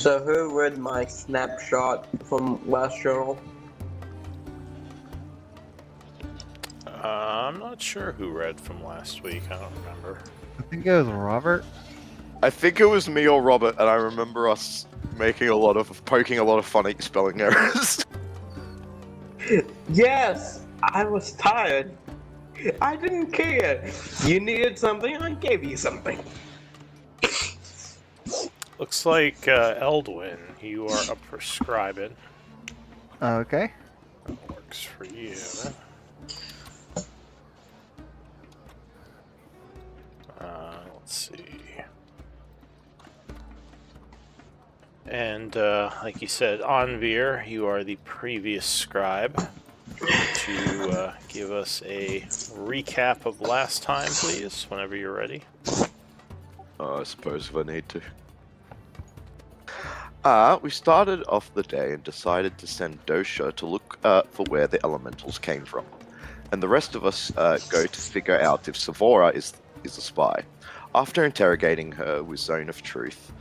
So who read my snapshot from last journal? I'm not sure who read from last week. I don't remember. I think it was Robert. I think it was me or Robert, and I remember us poking a lot of funny spelling errors. Yes, I was tired. I didn't care. You needed something, I gave you something. Looks like Eldwin, you are up for scribing. Okay. That works for you. Let's see. And like you said, Anvir, you are the previous scribe. To give us a recap of last time, please, whenever you're ready. I suppose if I need to. We started off the day and decided to send Dosha to look for where the elementals came from. And the rest of us go to figure out if Savora is a spy. After interrogating her with Zone of Truth,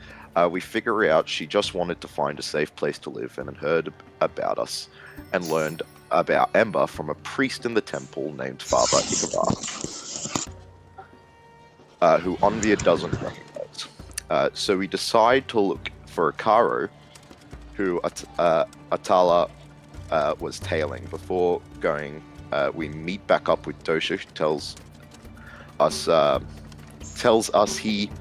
we figure out she just wanted to find a safe place to live and had heard about us and learned about Ember from a priest in the temple named Father Ikavar, who Onvia doesn't recognize. So we decide to look for Akaro, who Atala was tailing. Before going, we meet back up with Dosha, who tells us he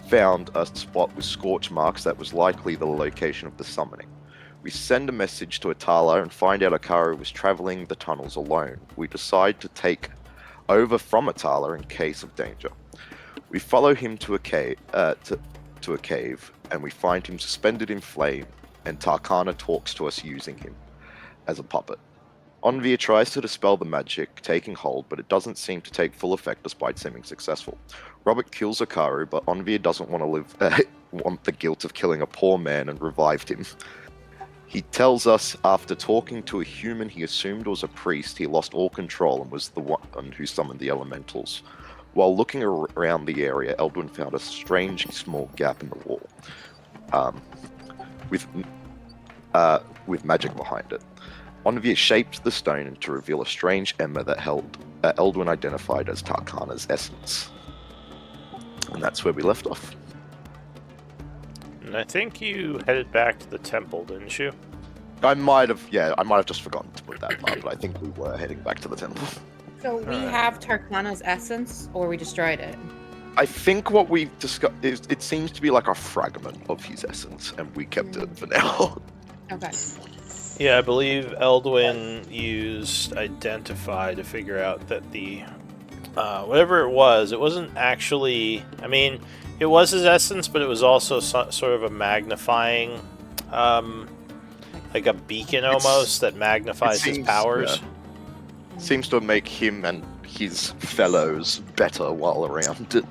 found a spot with scorch marks that was likely the location of the summoning. We send a message to Atala and find out Akaro was traveling the tunnels alone. We decide to take over from Atala in case of danger. We follow him to a cave, and we find him suspended in flame, and Tarkana talks to us using him as a puppet. Onvia tries to dispel the magic taking hold, but it doesn't seem to take full effect despite seeming successful. Robert kills Akaru, but Onvia doesn't want the guilt of killing a poor man and revived him. He tells us after talking to a human he assumed was a priest, he lost all control and was the one who summoned the elementals. While looking around the area, Eldwin found a strange small gap in the wall, with magic behind it. Onvia shaped the stone to reveal a strange ember that Eldwin identified as Tarkana's essence. And that's where we left off. And I think you headed back to the temple, didn't you? I might have just forgotten to put that part, but I think we were heading back to the temple. So we have Tarkana's essence, or we destroyed it? I think what we've discussed is it seems to be like a fragment of his essence, and we kept it for now. Okay. Yeah, I believe Eldwin used Identify to figure out that the whatever it wasn't actually. I mean, it was his essence, but it was also sort of a magnifying, like a beacon almost that magnifies his powers. Yeah. Seems to make him and his fellows better while around it.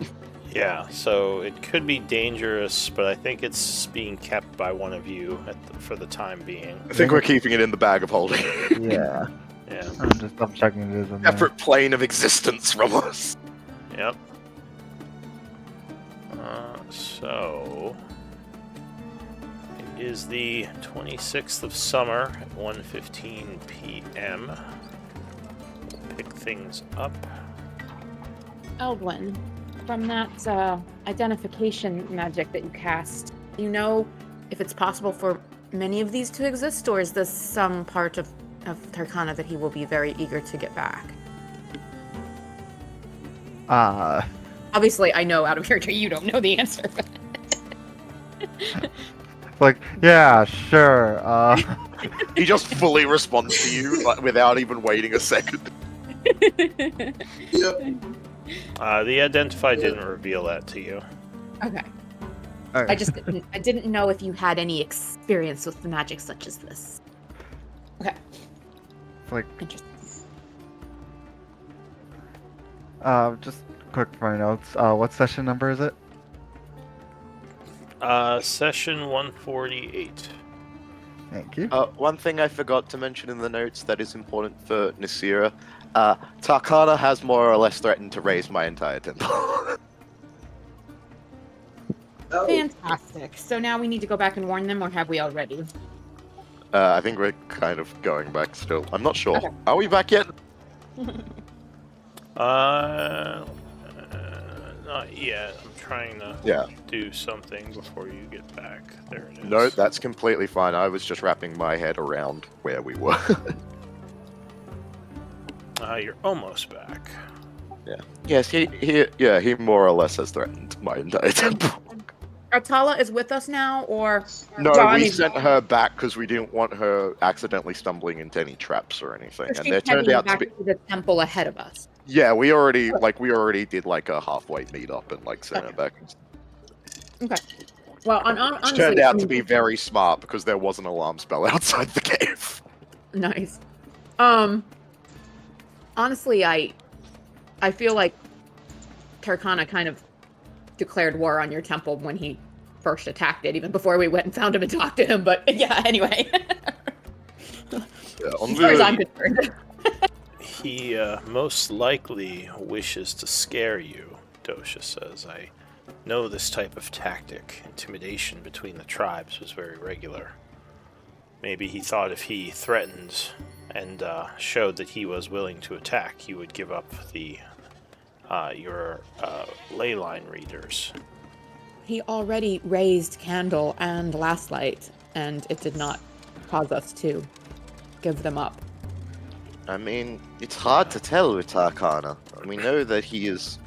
Yeah, so it could be dangerous, but I think it's being kept by one of you for the time being. I think we're keeping it in the bag of holding. Yeah. Yeah. I'm just double checking it is in there. Separate plane of existence from us. Yep. So it is the 26th of summer at 1:15 p.m. Pick things up. Eldwin, from that identification magic that you cast, do you know if it's possible for many of these to exist, or is this some part of Tarkana that he will be very eager to get back? Obviously, I know out of character you don't know the answer. Like, yeah, sure. He just fully responds to you without even waiting a second. The Identify didn't reveal that to you. Okay. Alright. I didn't know if you had any experience with the magic such as this. Okay. Like, Interesting. just quick for my notes. What session number is it? Session 148. Thank you. One thing I forgot to mention in the notes that is important for Nasira, Tarkana has more or less threatened to raise my entire temple. Fantastic. So now we need to go back and warn them, or have we already? I think we're kind of going back still. I'm not sure. Okay. Are we back yet? Not yet. I'm trying to Yeah. do something before you get back. There it is. No, that's completely fine. I was just wrapping my head around where we were. You're almost back. Yes, he more or less has threatened my entire temple. Atala is with us now, or No, Johnny- we sent her back because we didn't want her accidentally stumbling into any traps or anything. She's And there turned heading out to back be. to the temple ahead of us. Yeah, we already did like a halfway meet up and like sent her back. Okay. Well, Which honestly, turned out I to mean, be very smart because there was an alarm spell outside the cave. nice. Honestly, I feel like Tarkana kind of declared war on your temple when he first attacked it, even before we went and found him and talked to him. But yeah, anyway. Yeah, As far as I'm concerned. He most likely wishes to scare you, Dosha says. I know this type of tactic. Intimidation between the tribes was very regular. Maybe he thought if he threatened and showed that he was willing to attack, you would give up your ley line readers. He already raised Candle and Last Light, and it did not cause us to give them up. I mean, it's hard to tell with Tarkana. We know that he is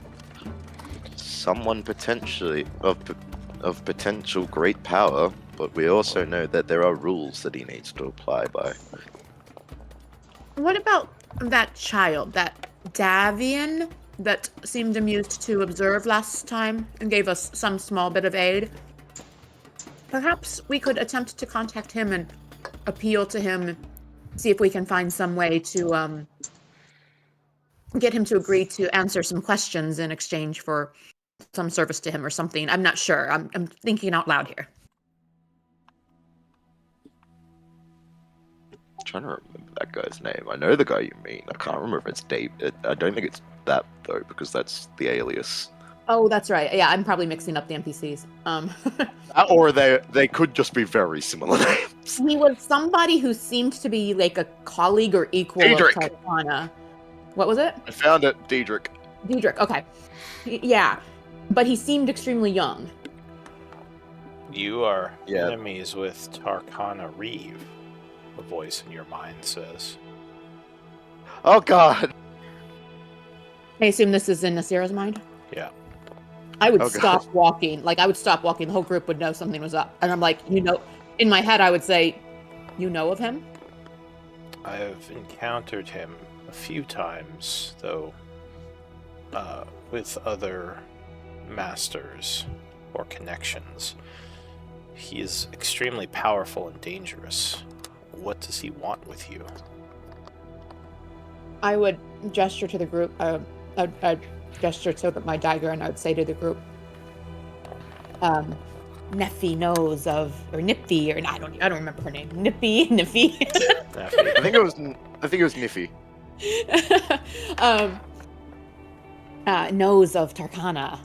someone potentially of potential great power, but we also know that there are rules that he needs to apply by. What about that child, that Davian, that seemed amused to observe last time and gave us some small bit of aid? Perhaps we could attempt to contact him and appeal to him, see if we can find some way to get him to agree to answer some questions in exchange for some service to him or something. I'm not sure. I'm thinking out loud here. I'm trying to remember that guy's name. I know the guy you mean. I can't remember if it's David. I don't think it's that though, because that's the alias. Oh, that's right. Yeah, I'm probably mixing up the NPCs. Or they could just be very similar names. He was somebody who seemed to be like a colleague or equal Diedrich. of Tarkana. What was it? I found it, Diedrich. Diedrich, okay. Yeah, but he seemed extremely young. You are Yeah. enemies with Tarkana Reeve, a voice in your mind says. Oh god. I assume this is in Nasira's mind? Yeah. I would Oh, God. stop walking. Like, I would stop walking. The whole group would know something was up. And I'm like, in my head, I would say, you know of him? I have encountered him a few times, though, with other masters or connections. He is extremely powerful and dangerous. What does he want with you? I would gesture to the group, I'd gesture to my dagger, and I would say to the group, Neffy knows of, or Nippy, or I don't remember her name. Nippy. Nafi? I think it was Niffy. Knows of Tarkana.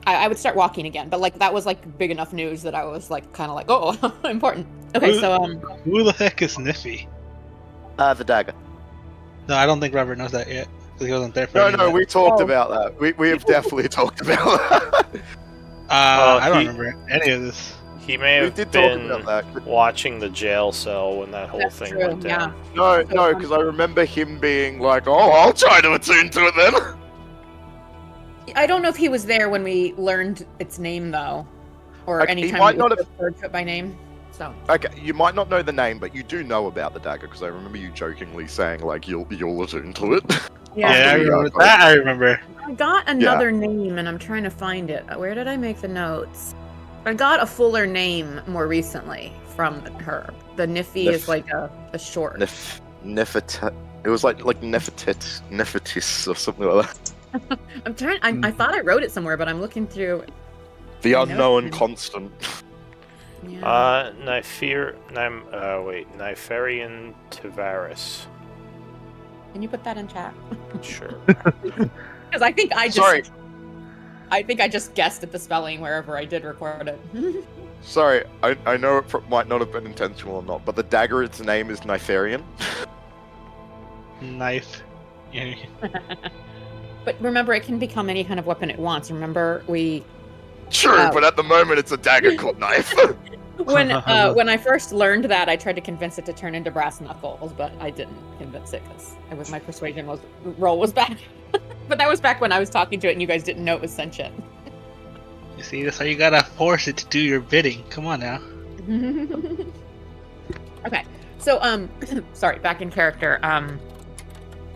I would start walking again, but like that was like big enough news that I was like kind of like, oh, important. Okay, so Who the heck is Niffy? The dagger. No, I don't think Robert knows that yet because he wasn't there for No, any of no, that. we talked Oh. about that. We have definitely talked about that. I don't he- remember any of this. He may We have did talk been about that. watching the jail cell when that whole That's thing true, went down. No, because I remember him being like, "Oh, I'll try to attune to it then." I don't know if he was there when we learned its name though, or He anytime might we not have- referred to it by name. So Okay, you might not know the name, but you do know about the dagger because I remember you jokingly saying like you'll attune to it. Yeah, I After we remember got- that. I remember. I got another name, and I'm trying to find it. Where did I make the notes? I got a fuller name more recently from her. The Niffy is like a short. Nefertet. It was like Nefertis or something like that. I'm trying. I thought I wrote it somewhere, but I'm looking through. The I know unknown him. constant. Yeah. Niferian Tavares. Can you put that in chat? Sure. Because I think I just. Sorry. I think I just guessed at the spelling wherever I did record it. Sorry, I know it might not have been intentional or not, but the dagger, its name is Nifarian. Knife. But remember, it can become any kind of weapon it wants. Remember, True, but at the moment it's a dagger called Knife. when I first learned that, I tried to convince it to turn into brass knuckles, but I didn't convince it because my persuasion roll was bad. But that was back when I was talking to it and you guys didn't know it was sentient. You see, that's how you gotta force it to do your bidding. Come on now. Okay, so sorry, back in character.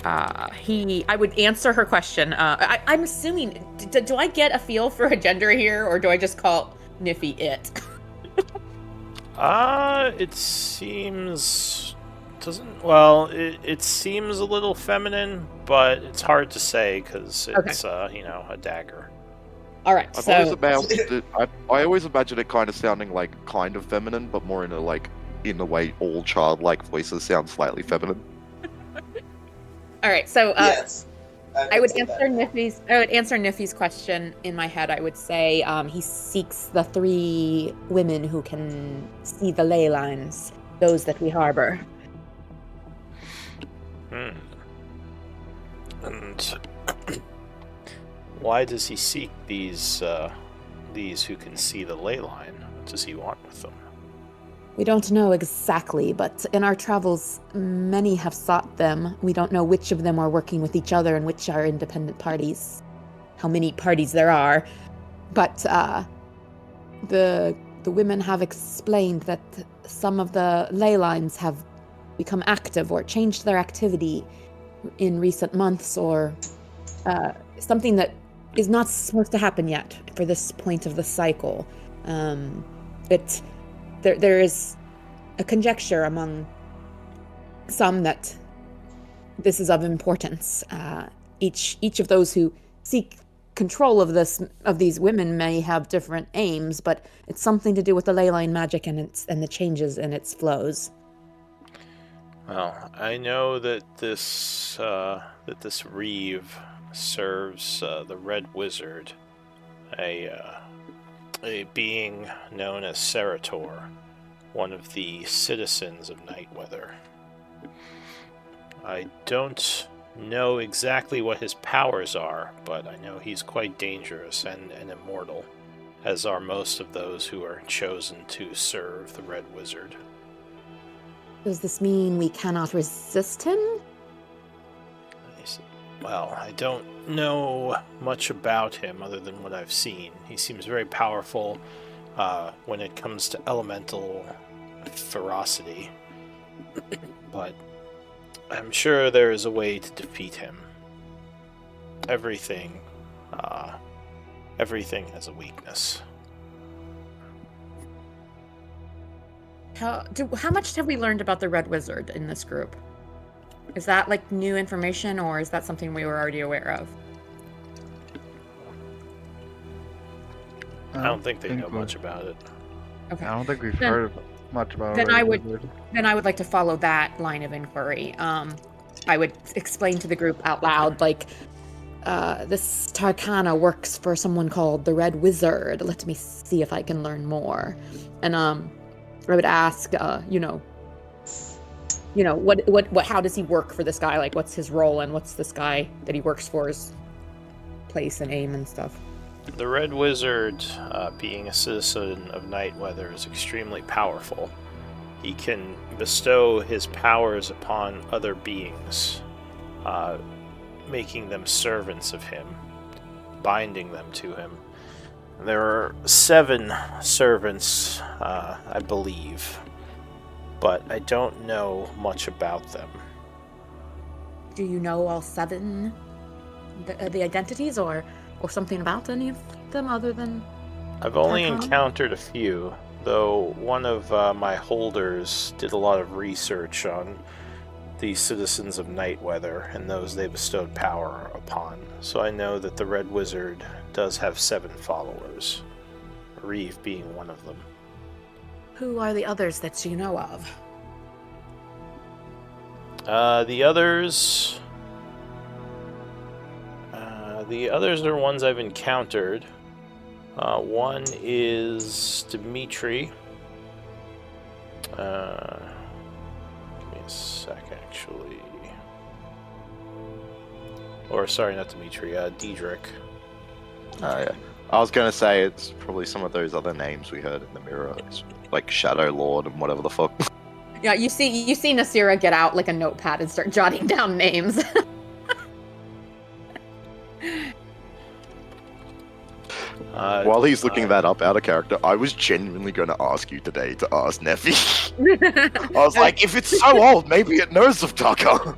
I would answer her question. I'm assuming, do I get a feel for a gender here, or do I just call Niffy it? It seems it seems a little feminine, but it's hard to say because it's a dagger. All right, I always imagine it kind of sounding like kind of feminine, but more in a way all childlike voices sound slightly feminine. All right, so Yes. I would answer Niffy's question in my head. I would say he seeks the 3 women who can see the ley lines, those that we harbor. And why does he seek these who can see the ley line? What does he want with them? We don't know exactly, but in our travels, many have sought them. We don't know which of them are working with each other and which are independent parties. How many parties there are. But the women have explained that some of the ley lines have become active or changed their activity in recent months, or something that is not supposed to happen yet for this point of the cycle. There is a conjecture among some that this is of importance. Each of those who seek control of these women may have different aims, but it's something to do with the ley line magic and the changes in its flows. Well, I know that this Reeve serves the Red Wizard, a being known as Serator, one of the citizens of Nightweather. I don't know exactly what his powers are, but I know he's quite dangerous and immortal, as are most of those who are chosen to serve the Red Wizard. Does this mean we cannot resist him? Well, I don't know much about him other than what I've seen. He seems very powerful when it comes to elemental ferocity, but I'm sure there is a way to defeat him. Everything has a weakness. How much have we learned about the Red Wizard in this group? Is that like new information, or is that something we were already aware of? I don't think they know much about it. Okay. I don't think we've heard much about then Red I would- Wizard. Then I would like to follow that line of inquiry. I would explain to the group out loud, like, this Tarkana works for someone called the Red Wizard. Let me see if I can learn more. And I would ask, what how does he work for this guy? Like, what's his role, and what's this guy that he works for's place and aim and stuff? The Red Wizard, being a citizen of Nightweather, is extremely powerful. He can bestow his powers upon other beings, making them servants of him, binding them to him. There are 7 servants, I believe, but I don't know much about them. Do you know all 7 the identities, or something about any of them other than? I've only Tarkana? encountered a few, though one of my holders did a lot of research on the citizens of Nightweather and those they bestowed power upon. So I know that the Red Wizard does have 7 followers, Reeve being one of them. Who are the others that you know of? The others... The others are ones I've encountered. One is Dimitri. Give me a sec, actually. Or, sorry, not Dimitri, Diedrich. Oh, yeah. I was gonna say it's probably some of those other names we heard in the mirror, like Shadow Lord and whatever the fuck. Yeah, you see Nasira get out like a notepad and start jotting down names. While he's looking that up out of character, I was genuinely going to ask you today to ask Neffy. I was like, if it's so old, maybe it knows of Tucker.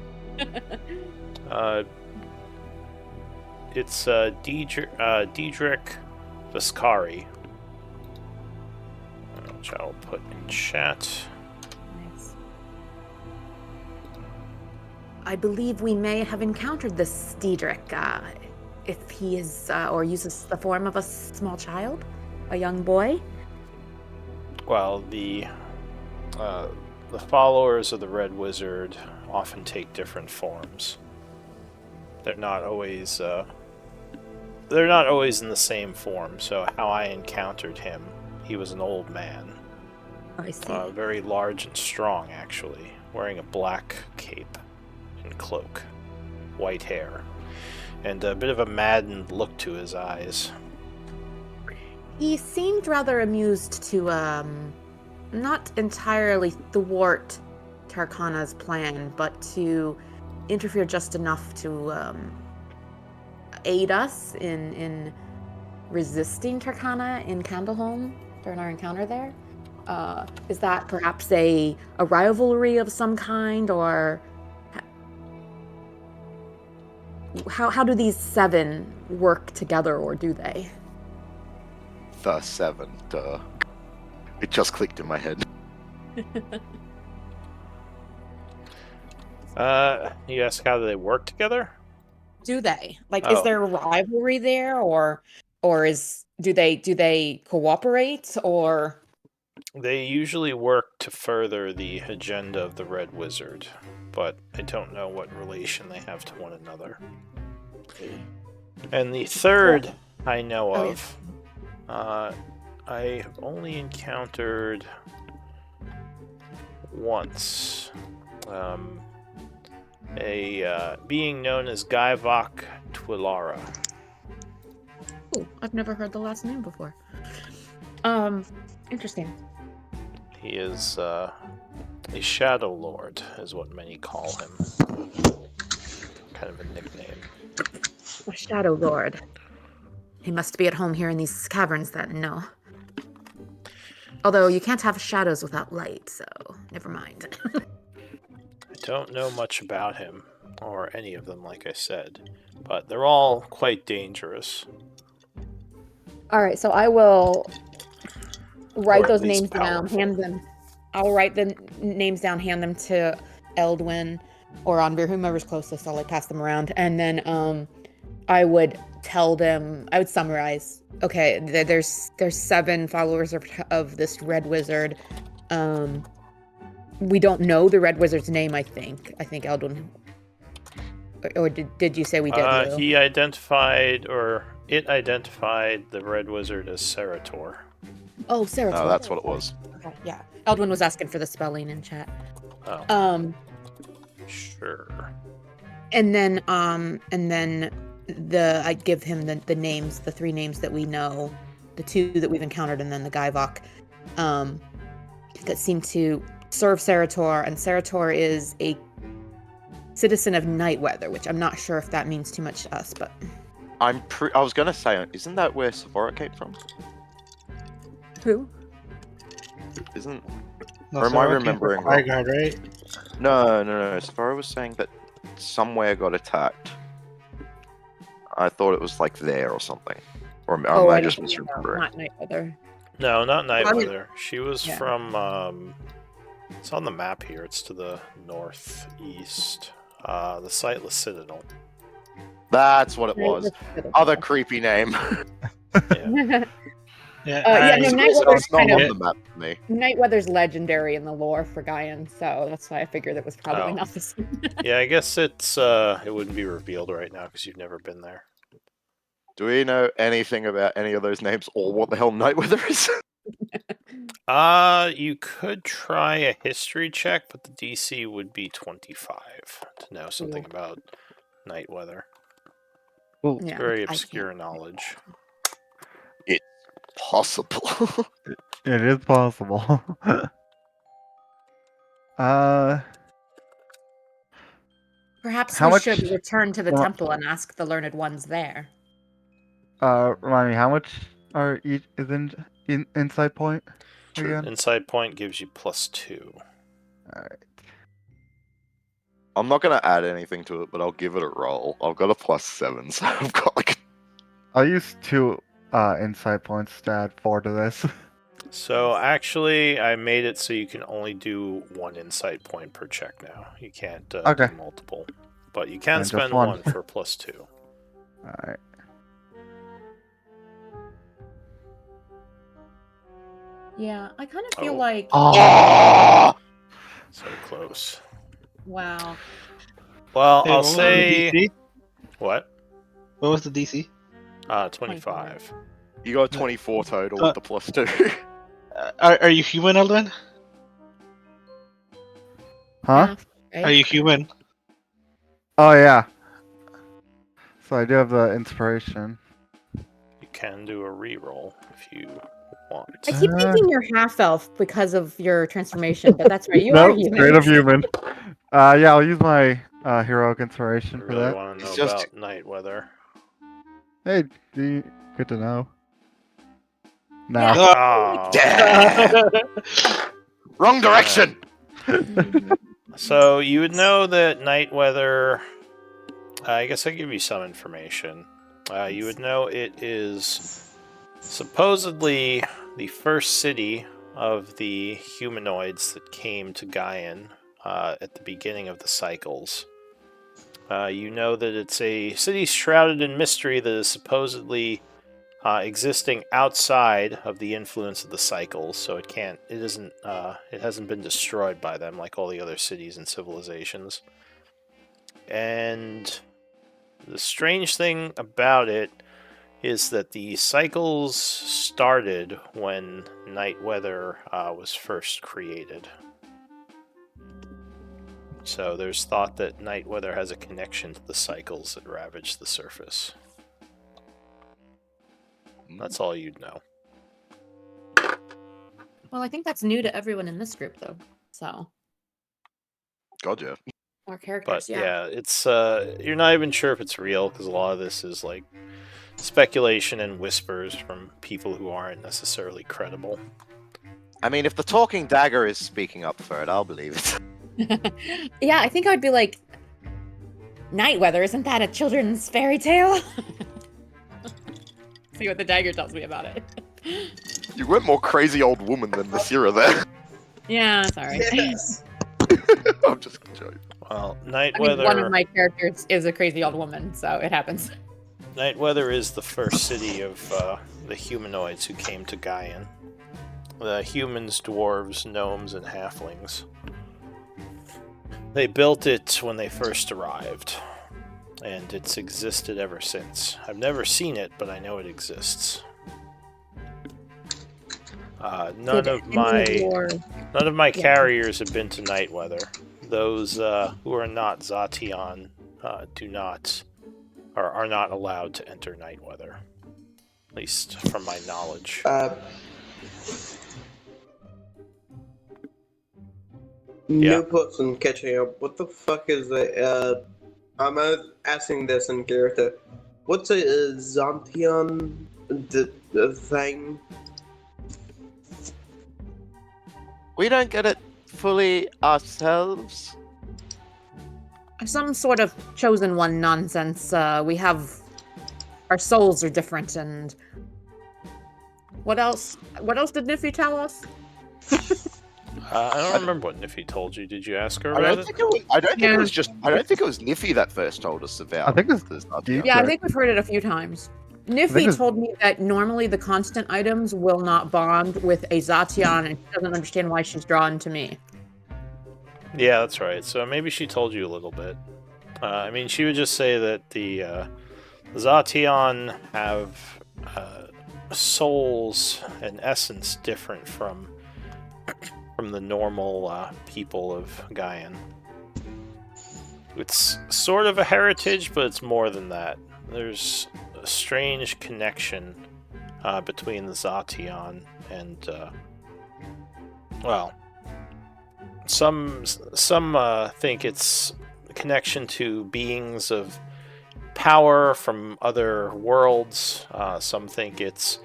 It's Diedrich Viscari, which I'll put in chat. Nice. I believe we may have encountered this Diedrich, if he is, or uses the form of a small child, a young boy. Well, the followers of the Red Wizard often take different forms. They're not always in the same form. So how I encountered him, he was an old man, I see. very large and strong, actually, wearing a black cape and cloak, white hair, and a bit of a maddened look to his eyes. He seemed rather amused to, not entirely thwart Tarkana's plan, but to interfere just enough to, aid us in resisting Tarkana in Candleholm during our encounter there. Is that perhaps a rivalry of some kind, or how do these seven work together, or do they? The seven, duh. It just clicked in my head. You ask how they work together? Do they? Like, Oh. is there a rivalry there, or do they cooperate, or? They usually work to further the agenda of the Red Wizard, but I don't know what relation they have to one another. And the third I know Oh, of, I have only encountered once. A being known as Gaivok Twilara. Ooh, I've never heard the last name before. Interesting. He is a Shadow Lord, is what many call him. Kind of a nickname. A Shadow Lord. He must be at home here in these caverns then, no? Although you can't have shadows without light, so never mind. I don't know much about him, or any of them, like I said, but they're all quite dangerous. All right, so I will write Or at those least names down, powerful. hand them. I'll write the names down, hand them to Eldwin or Anvir, whomever's closest. I'll pass them around, and then I would tell them. I would summarize. Okay, there's 7 followers of this Red Wizard. We don't know the Red Wizard's name. I think Eldwin. Or did you say we did? Lou? He identified, or it identified, the Red Wizard as Serator. Oh, Sarah. Oh, that's what it was. Okay, yeah. Eldwin was asking for the spelling in chat. Oh, sure. And then I give him the names, the 3 names that we know, the 2 that we've encountered, and then the Gaivok, that seem to serve Serator, and Serator is a citizen of Nightweather, which I'm not sure if that means too much to us, but I was gonna say, isn't that where Sephora came from? who? Isn't? No, Or am I Sora came remembering from Highguard, right? No. Sephora was saying that somewhere got attacked. I thought it was like there or something. Or am I just don't know. misremembering? Not Nightweather. No, not I mean- Nightweather. She was Yeah. from, it's on the map here. It's to the northeast. The Sightless Citadel. That's what it was. Other creepy name. Yeah. Yeah, yeah, I- no, It's Nightweather's not kind on of- the map for me. Nightweather's legendary in the lore for Gaian, so that's why I figured it was probably Oh. not the same. Yeah, I guess it wouldn't be revealed right now because you've never been there. Do we know anything about any of those names or what the hell Nightweather is? You could try a history check, but the DC would be 25 to know something about Nightweather. Well, Yeah, Very I can't. obscure knowledge. Possible. it is possible. Perhaps How we much- should return to the well- temple and ask the learned ones there. Remind me, how much are each is in insight point again? Insight point gives you +2. Alright. I'm not gonna add anything to it, but I'll give it a roll. I've got a +7, so I've got like. I'll use 2 insight points to add 4 to this. So actually, I made it so you can only do 1 insight point per check now. You can't Okay. do multiple, but you can And just spend one. 1 for +2. Alright. Yeah, I kind of feel Oh. like Oh! So close. wow. Well, Hey, I'll what was the say DC? what? What was the DC? 25. You got 24 total with the +2. Are you human, Eldwin? Huh? Yeah, right? Are you human? Oh yeah. So I do have the inspiration. You can do a reroll if you want. I keep thinking you're half elf because of your transformation, but that's right. You are Nope, human. straight up human. Yeah, I'll use my heroic inspiration I for really that. want to know It's just- about Nightweather. Hey, good to know. No. Yeah. Ah. Wrong direction! So you would know that Nightweather. I guess I'll give you some information. You would know it is supposedly the first city of the humanoids that came to Gaian at the beginning of the cycles. You know that it's a city shrouded in mystery that is supposedly existing outside of the influence of the cycles, so it hasn't been destroyed by them like all the other cities and civilizations. And the strange thing about it is that the cycles started when Nightweather was first created. So there's thought that Nightweather has a connection to the cycles that ravage the surface. That's all you'd know. Well, I think that's new to everyone in this group, though. So Gotcha. our characters, But yeah, it's you're not even sure if it's real because a lot of this is like speculation and whispers from people who aren't necessarily credible. I mean, if the talking dagger is speaking up for it, I'll believe it. Yeah, I think I would be like, Nightweather, isn't that a children's fairy tale? See what the dagger tells me about it. You went more crazy old woman than Nasira there. Yeah, sorry. Yes. I'm just joking. Well, I Nightweather. mean, one of my characters is a crazy old woman, so it happens. Nightweather is the first city of the humanoids who came to Gaian. The humans, dwarves, gnomes, and halflings. They built it when they first arrived, and it's existed ever since. I've never seen it, but I know it exists. None of my carriers have been to Nightweather. Those who are not Zation are not allowed to enter Nightweather. At least from my knowledge. New person catching up. What the fuck is the I'm asking this in character. What's a Zontion the thing? We don't get it fully ourselves. Some sort of chosen one nonsense. We have our souls are different, and what else? What else did Niffy tell us? I don't remember what Niffy told you. Did you ask her I about don't it? think it was. I don't think Yeah. it was just. I don't think it was Niffy that first told us about. I think it's this. Duke. Yeah, I Right. think we've heard it a few times. think Niffy it's- told me that normally the constant items will not bond with a Zation, and she doesn't understand why she's drawn to me. Yeah, that's right. So maybe she told you a little bit. I mean, she would just say that the Zation have souls and essence different from the normal people of Gaian. It's sort of a heritage, but it's more than that. There's a strange connection between the Zation and, well, some think it's a connection to beings of power from other worlds. Some think it's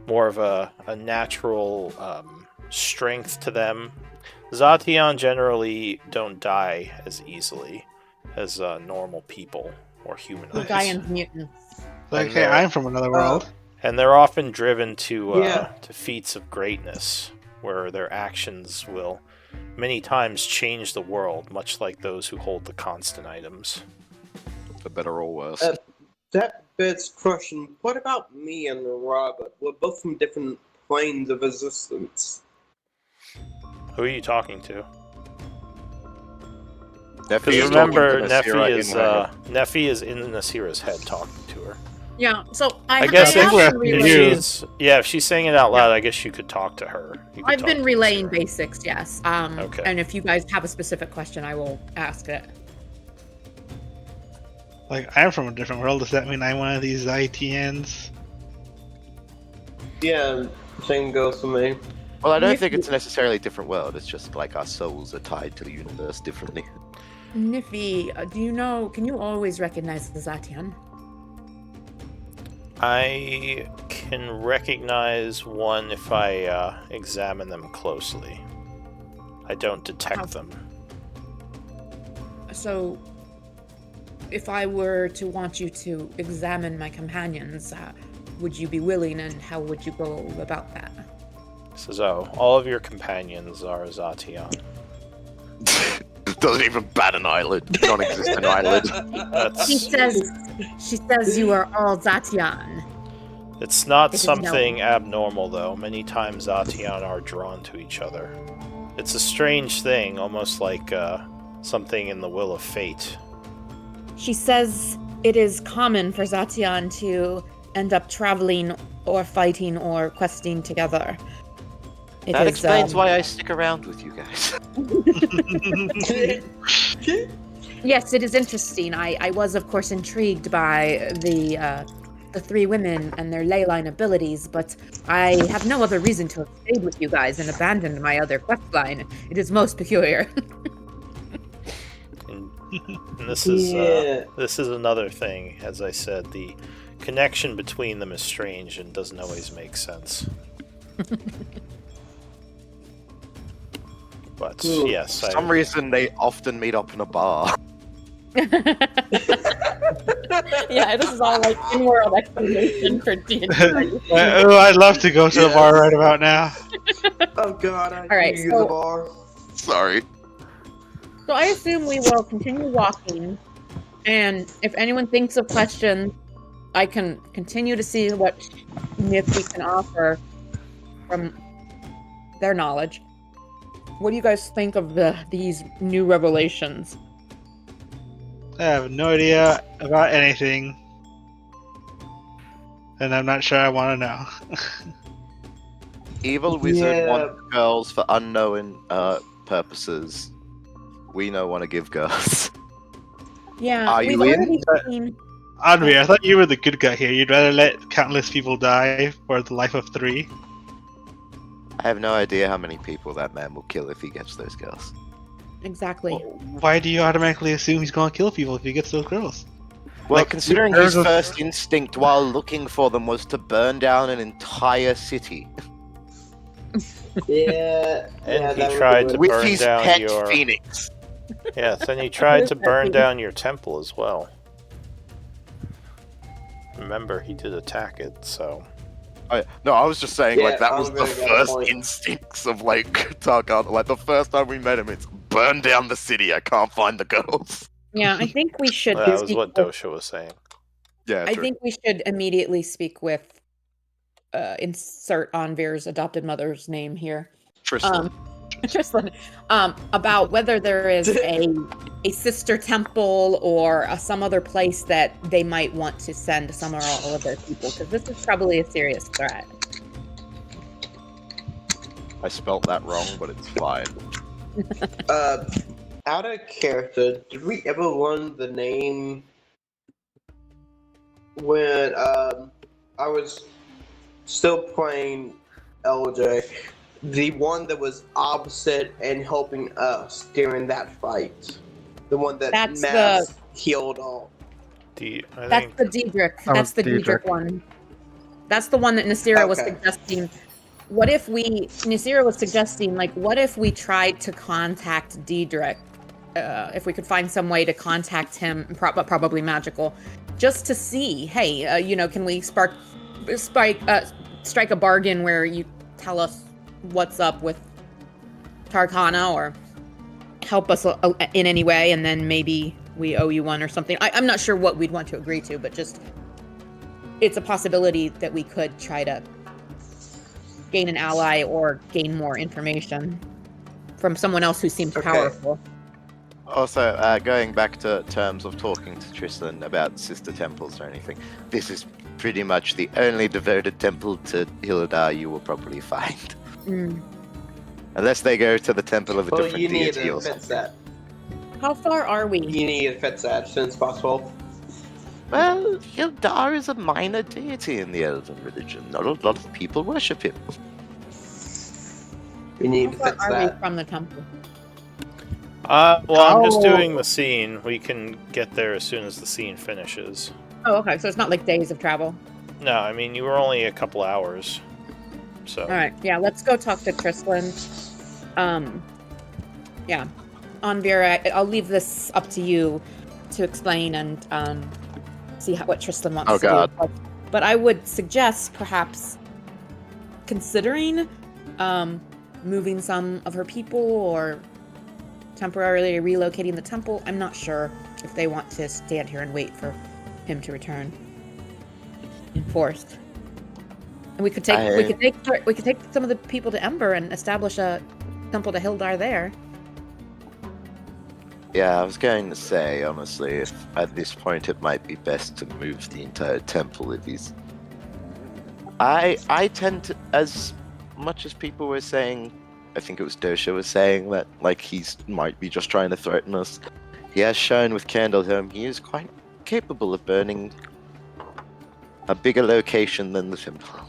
more of a natural strength to them. Zation generally don't die as easily as normal people or The humanoids. Gaian's mutants. Like, hey, I'm from another world. And they're often driven to Yeah. to feats of greatness, where their actions will many times change the world, much like those who hold the constant items. For better or worse. That begs question. What about me and Robert? We're both from different planes of existence. Who are you talking to? Neffy Because is remember, talking to Nasira in her head. Neffy is in Nasira's head talking to her. Yeah, so I guess think we're if, asking if you. she's saying it out loud, I guess you could talk to her. You could I've talk been to relaying Nasira. basics, yes. Okay. And if you guys have a specific question, I will ask it. Like, I'm from a different world. Does that mean I'm one of these ITNs? Yeah, same goes for me. Well, I don't Nif- think it's necessarily a different world. It's just like our souls are tied to the universe differently. Niffy, do you know, can you always recognize the Zatian? I can recognize one if I examine them closely. I don't detect them. So, if I were to want you to examine my companions, would you be willing, and how would you go about that? Says, oh, all of your companions are Zation. Doesn't even bat an eyelid. Non-existent eyelid. She That's, says you are all Zatian. it's not It is no- something abnormal, though. Many times Zation are drawn to each other. It's a strange thing, almost like something in the will of fate. She says it is common for Zatian to end up traveling or fighting or questing together. It That is, explains why I stick around with you guys. Yes, it is interesting. I was, of course, intrigued by the three women and their ley line abilities, but I have no other reason to have stayed with you guys and abandoned my other quest line. It is most peculiar. And this is Yeah. this is another thing. As I said, the connection between them is strange and doesn't always make sense. But Cool. yes, For some reason, they often meet up in a bar. Yeah, this is all like in-world explanation for D&D. Oh, I'd love to go to the Yes. bar right about now. Oh god, I All right, use so- the bar. Sorry. So I assume we will continue walking, and if anyone thinks of questions, I can continue to see what Nifty can offer from their knowledge. What do you guys think of these new revelations? I have no idea about anything. And I'm not sure I want to know. Evil wizard Yeah. wants girls for unknown purposes. We don't want to give girls. Yeah, Are we've you in? already seen. Andrea, I thought you were the good guy here. You'd rather let countless people die for the life of 3. I have no idea how many people that man will kill if he gets those girls. Exactly. Why do you automatically assume he's gonna kill people if he gets those girls? Well, Like, considering there's his a- first instinct while looking for them was to burn down an entire city Yeah. And yeah, he that would tried be to good. with burn his down pet your- phoenix. Yes, and he tried to burn down your temple as well. Remember, he did attack it, so No, I was just saying, Yeah, like, that I was was the really got a first point. instincts of, like, Tarkon. Like, the first time we met him, it's burn down the city, I can't find the girls. Yeah, I think we should. that was speak what with- Dosha was saying. Yeah, I true. think we should immediately speak with. Insert Anvir's adopted mother's name here. Tristan. Tristan, about whether there is a sister temple or some other place that they might want to send some or all of their people, because this is probably a serious threat. I spelt that wrong, but it's fine. Out of character, did we ever learn the name when I was still playing LJ? The one that was opposite and helping us during that fight. The one that That's Mass healed all. That's the Diedrich. Oh, That's the Diedrich. Diedrich one. That's the one that Nasira was Okay. suggesting. Nasira was suggesting, like, what if we tried to contact Diedrich? If we could find some way to contact him, but probably magical, just to see, hey, can we strike a bargain where you tell us what's up with Tarkana, or help us in any way, and then maybe we owe you one or something. I'm not sure what we'd want to agree to, but just it's a possibility that we could try to gain an ally or gain more information from someone else who seems Okay. powerful. Also, going back to terms of talking to Tristan about sister temples or anything, this is pretty much the only devoted temple to Hildar you will probably find. Mm. Unless they go to the temple of a Well, different you need deity to or fix something. that. How far are we? You need to fix that as soon as possible. Well, Hildar is a minor deity in the Elven religion. Not a lot of people worship him. We need How to far fix are we that. from the temple? Well, I'm just Oh. doing the scene. We can get there as soon as the scene finishes. Oh, okay. So it's not like days of travel. No, I mean, you were only a couple hours. So, All right. Yeah, let's go talk to Tristan. Yeah. Anvira, I'll leave this up to you to explain and see what Tristan wants Oh, to God. do. But I would suggest perhaps considering moving some of her people or temporarily relocating the temple. I'm not sure if they want to stand here and wait for him to return enforced. And we could take some of the people to Ember and establish a temple to Hildar there. Yeah, I was going to say, honestly, if at this point it might be best to move the entire temple if he's... I tend to, as much as people were saying, I think it was Dosha was saying that, like, he's might be just trying to threaten us. He has shown with Candlehelm he is quite capable of burning a bigger location than the temple.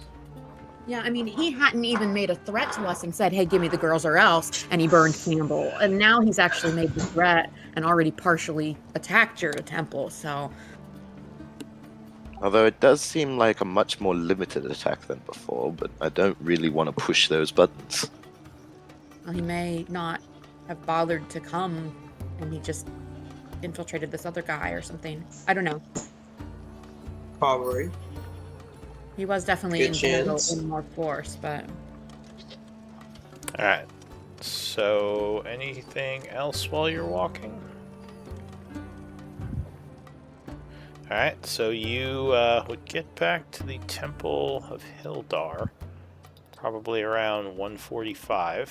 Yeah, I mean, he hadn't even made a threat to us and said, hey, give me the girls or else, and he burned Campbell. And now he's actually made the threat and already partially attacked your temple, so... Although it does seem like a much more limited attack than before, but I don't really want to push those buttons. Well, he may not have bothered to come, and he just infiltrated this other guy or something. I don't know. Probably. He was definitely Good chance. in more force, but... alright. So, anything else while you're walking? Alright, so you would get back to the Temple of Hildar probably around 1:45.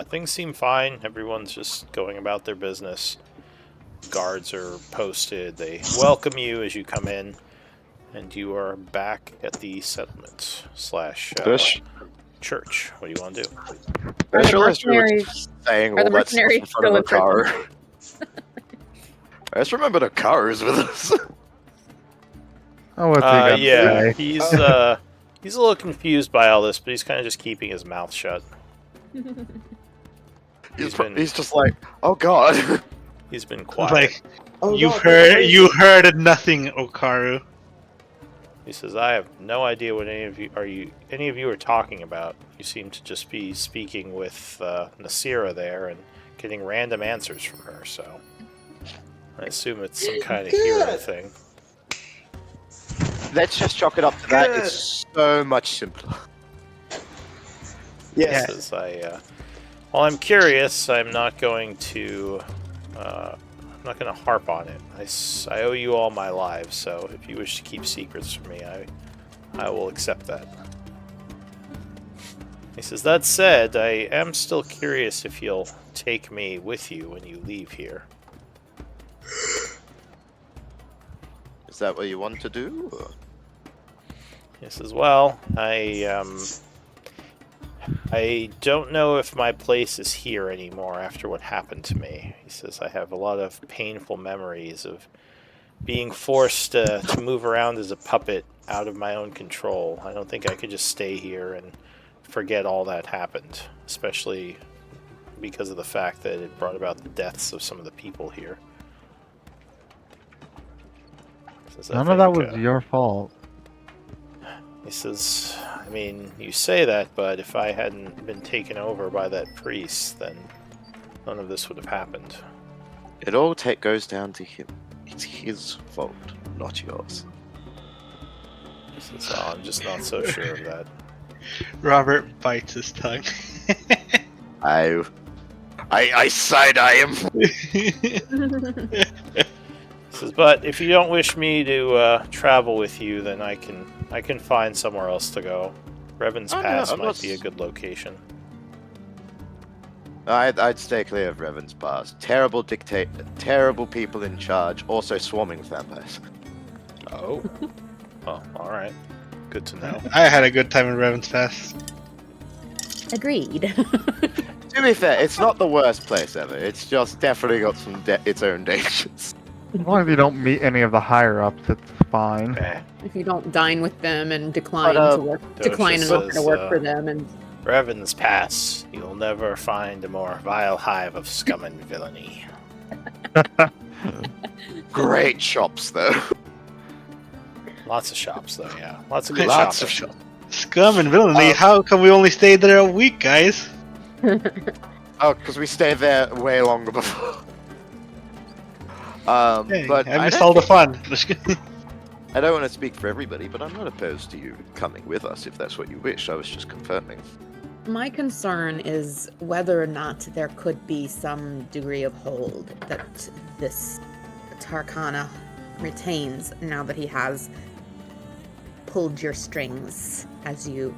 Things seem fine. Everyone's just going about their business. Guards are posted. They welcome you as you come in. And you are back at the settlement / church. What do you want to do? I Are the realized we were mercenaries- saying are all the that stuff in mercenaries front of still in Akaru. I just remembered Akaru's with us. Oh, what's he got Yeah, to say? he's a little confused by all this, but he's kind of just keeping his mouth shut. He's just like, oh god. He's been quiet. Like, Oh, you no, heard nothing, Okaru. He says, "I have no idea what any of you are talking about. You seem to just be speaking with Nasira there and getting random answers from her. So I assume it's some kind of hero Good. thing." Let's just chalk it up to that. Good. It's so much simpler. Yes. He says, "Well, I'm curious. I'm not going to harp on it. I owe you all my lives, so if you wish to keep secrets from me, I will accept that." He says, that said, I am still curious if you'll take me with you when you leave here. Is that what you want to do? He says, well, I don't know if my place is here anymore after what happened to me. He says, I have a lot of painful memories of being forced to move around as a puppet out of my own control. I don't think I could just stay here and forget all that happened, especially because of the fact that it brought about the deaths of some of the people here. Says, None of that was your fault. He says, I mean, you say that, but if I hadn't been taken over by that priest, then none of this would have happened. It all goes down to him. It's his fault, not yours. He says, oh, I'm just not so sure of that. Robert bites his tongue. I side-eye him. He says, but if you don't wish me to travel with you, then I can find somewhere else to go. Revan's Pass might be a good location. I'd stay clear of Revan's Pass. Terrible terrible people in charge, also swarming with vampires. Oh. Oh, alright. Good to know. I had a good time in Revan's Pass. Agreed. To be fair, it's not the worst place ever. It's just definitely got some its own dangers. As long as you don't meet any of the higher ups, it's fine. If you don't dine with them and decline But, to work, Dosha decline and offer to says, work for them, and Revan's Pass. You'll never find a more vile hive of scum and villainy. Great shops, though. Lots of shops, though, yeah. Lots of good Lots shopping. of shops. Scum and villainy. How come we only stayed there a week, guys? Oh, because we stayed there way longer before. Hey, But I missed all the fun. I don't want to speak for everybody, but I'm not opposed to you coming with us if that's what you wish. I was just confirming. my concern is whether or not there could be some degree of hold that this Tarkana retains now that he has pulled your strings, as you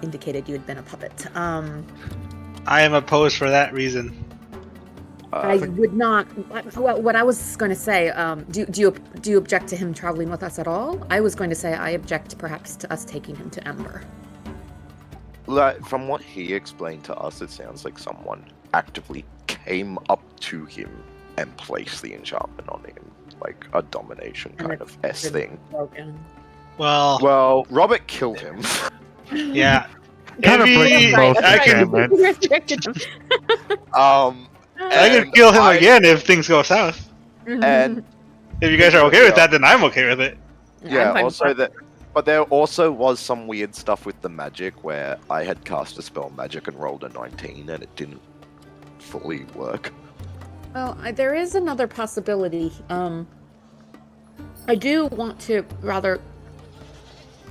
indicated you had been a puppet. I am opposed for that reason. I would not. Well, what I was going to say, do you object to him traveling with us at all? I was going to say I object perhaps to us taking him to Ember. From what he explained to us, it sounds like someone actively came up to him and placed the enchantment on him, like a domination And kind of S thing. Broken. Well, Robert killed him. yeah. Kind of breaking most I can- enchantments. Resurrected him. I could kill him again if things go south. And If you guys are okay with that, then I'm okay with it. yeah, I'm fine also with that. But there also was some weird stuff with the magic where I had cast a spell magic and rolled a 19 and it didn't fully work. Well, there is another possibility. I do want to rather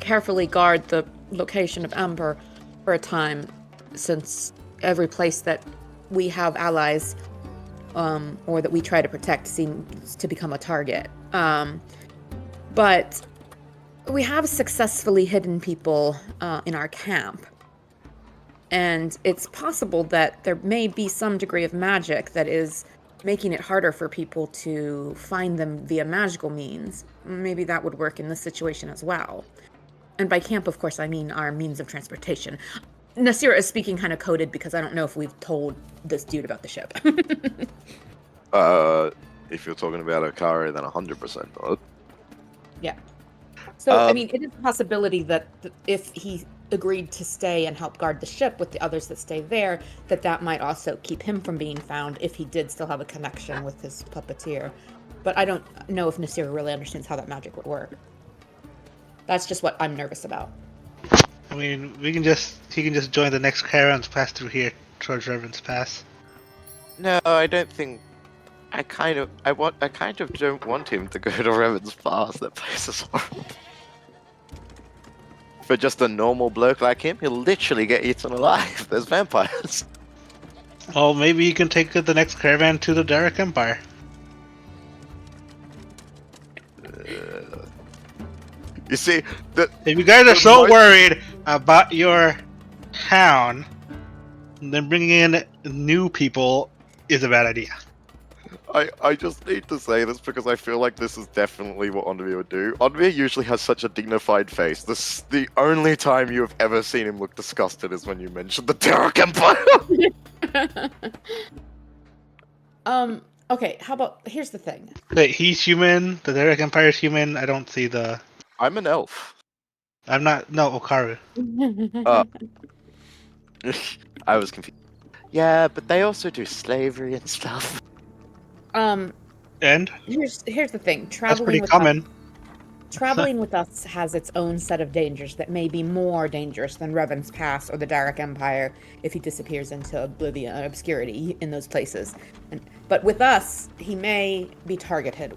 carefully guard the location of Ember for a time, since every place that we have allies, or that we try to protect, seems to become a target. But we have successfully hidden people in our camp. And it's possible that there may be some degree of magic that is making it harder for people to find them via magical means. Maybe that would work in this situation as well. And by camp, of course, I mean our means of transportation. Nasira is speaking kind of coded because I don't know if we've told this dude about the ship. If you're talking about Okari, then 100% not. Yeah. So, I mean, it is a possibility that if he agreed to stay and help guard the ship with the others that stay there, that might also keep him from being found if he did still have a connection with his puppeteer. But I don't know if Nasira really understands how that magic would work. That's just what I'm nervous about. I mean, he can just join the next caravan to pass through here towards Reverend's Pass. No, I don't think. I kind of don't want him to go to Revan's Pass. That place is horrible. For just a normal bloke like him, he'll literally get eaten alive. There's vampires. Well, maybe you can take the next caravan to the Derek Empire. You see, If you guys are so worried about your town, then bringing in new people is a bad idea. I just need to say this because I feel like this is definitely what Onvir would do. Onvir usually has such a dignified face. The only time you have ever seen him look disgusted is when you mentioned the Derek Empire. Okay, how about, here's the thing. Wait, he's human. The Derek Empire is human. I don't see the. I'm an elf. I'm not. No, Okaru. I was confused. Yeah, but they also do slavery and stuff. And Here's the thing. that's Traveling pretty with common. Traveling with us has its own set of dangers that may be more dangerous than Revan's Pass or the Dark Empire if he disappears into oblivion or obscurity in those places. But with us, he may be targeted.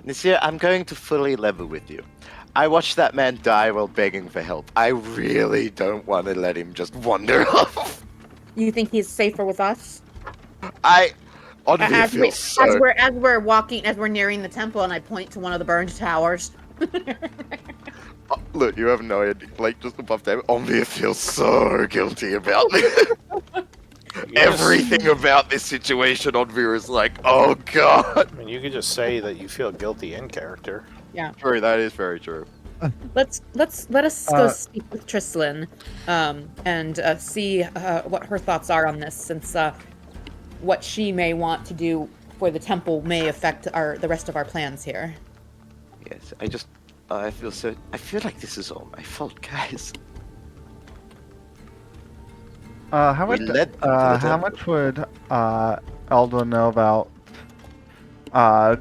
Nasir, I'm going to fully level with you. I watched that man die while begging for help. I really don't want to let him just wander off. You think he's safer with us? Onvir As feels we're nearing the temple, and I point to one of the burned towers. Look, you have no idea. Like, just above them, Onvir feels so guilty about this. Everything about this situation, Onvir is like, oh god. I mean, you could just say that you feel guilty in character. True, that is very true. Let us go speak with Trislin, and see what her thoughts are on this, since what she may want to do for the temple may affect the rest of our plans here. Yes, I feel like this is all my fault, guys. How We much? led them to the How temple. much would Eldwin know about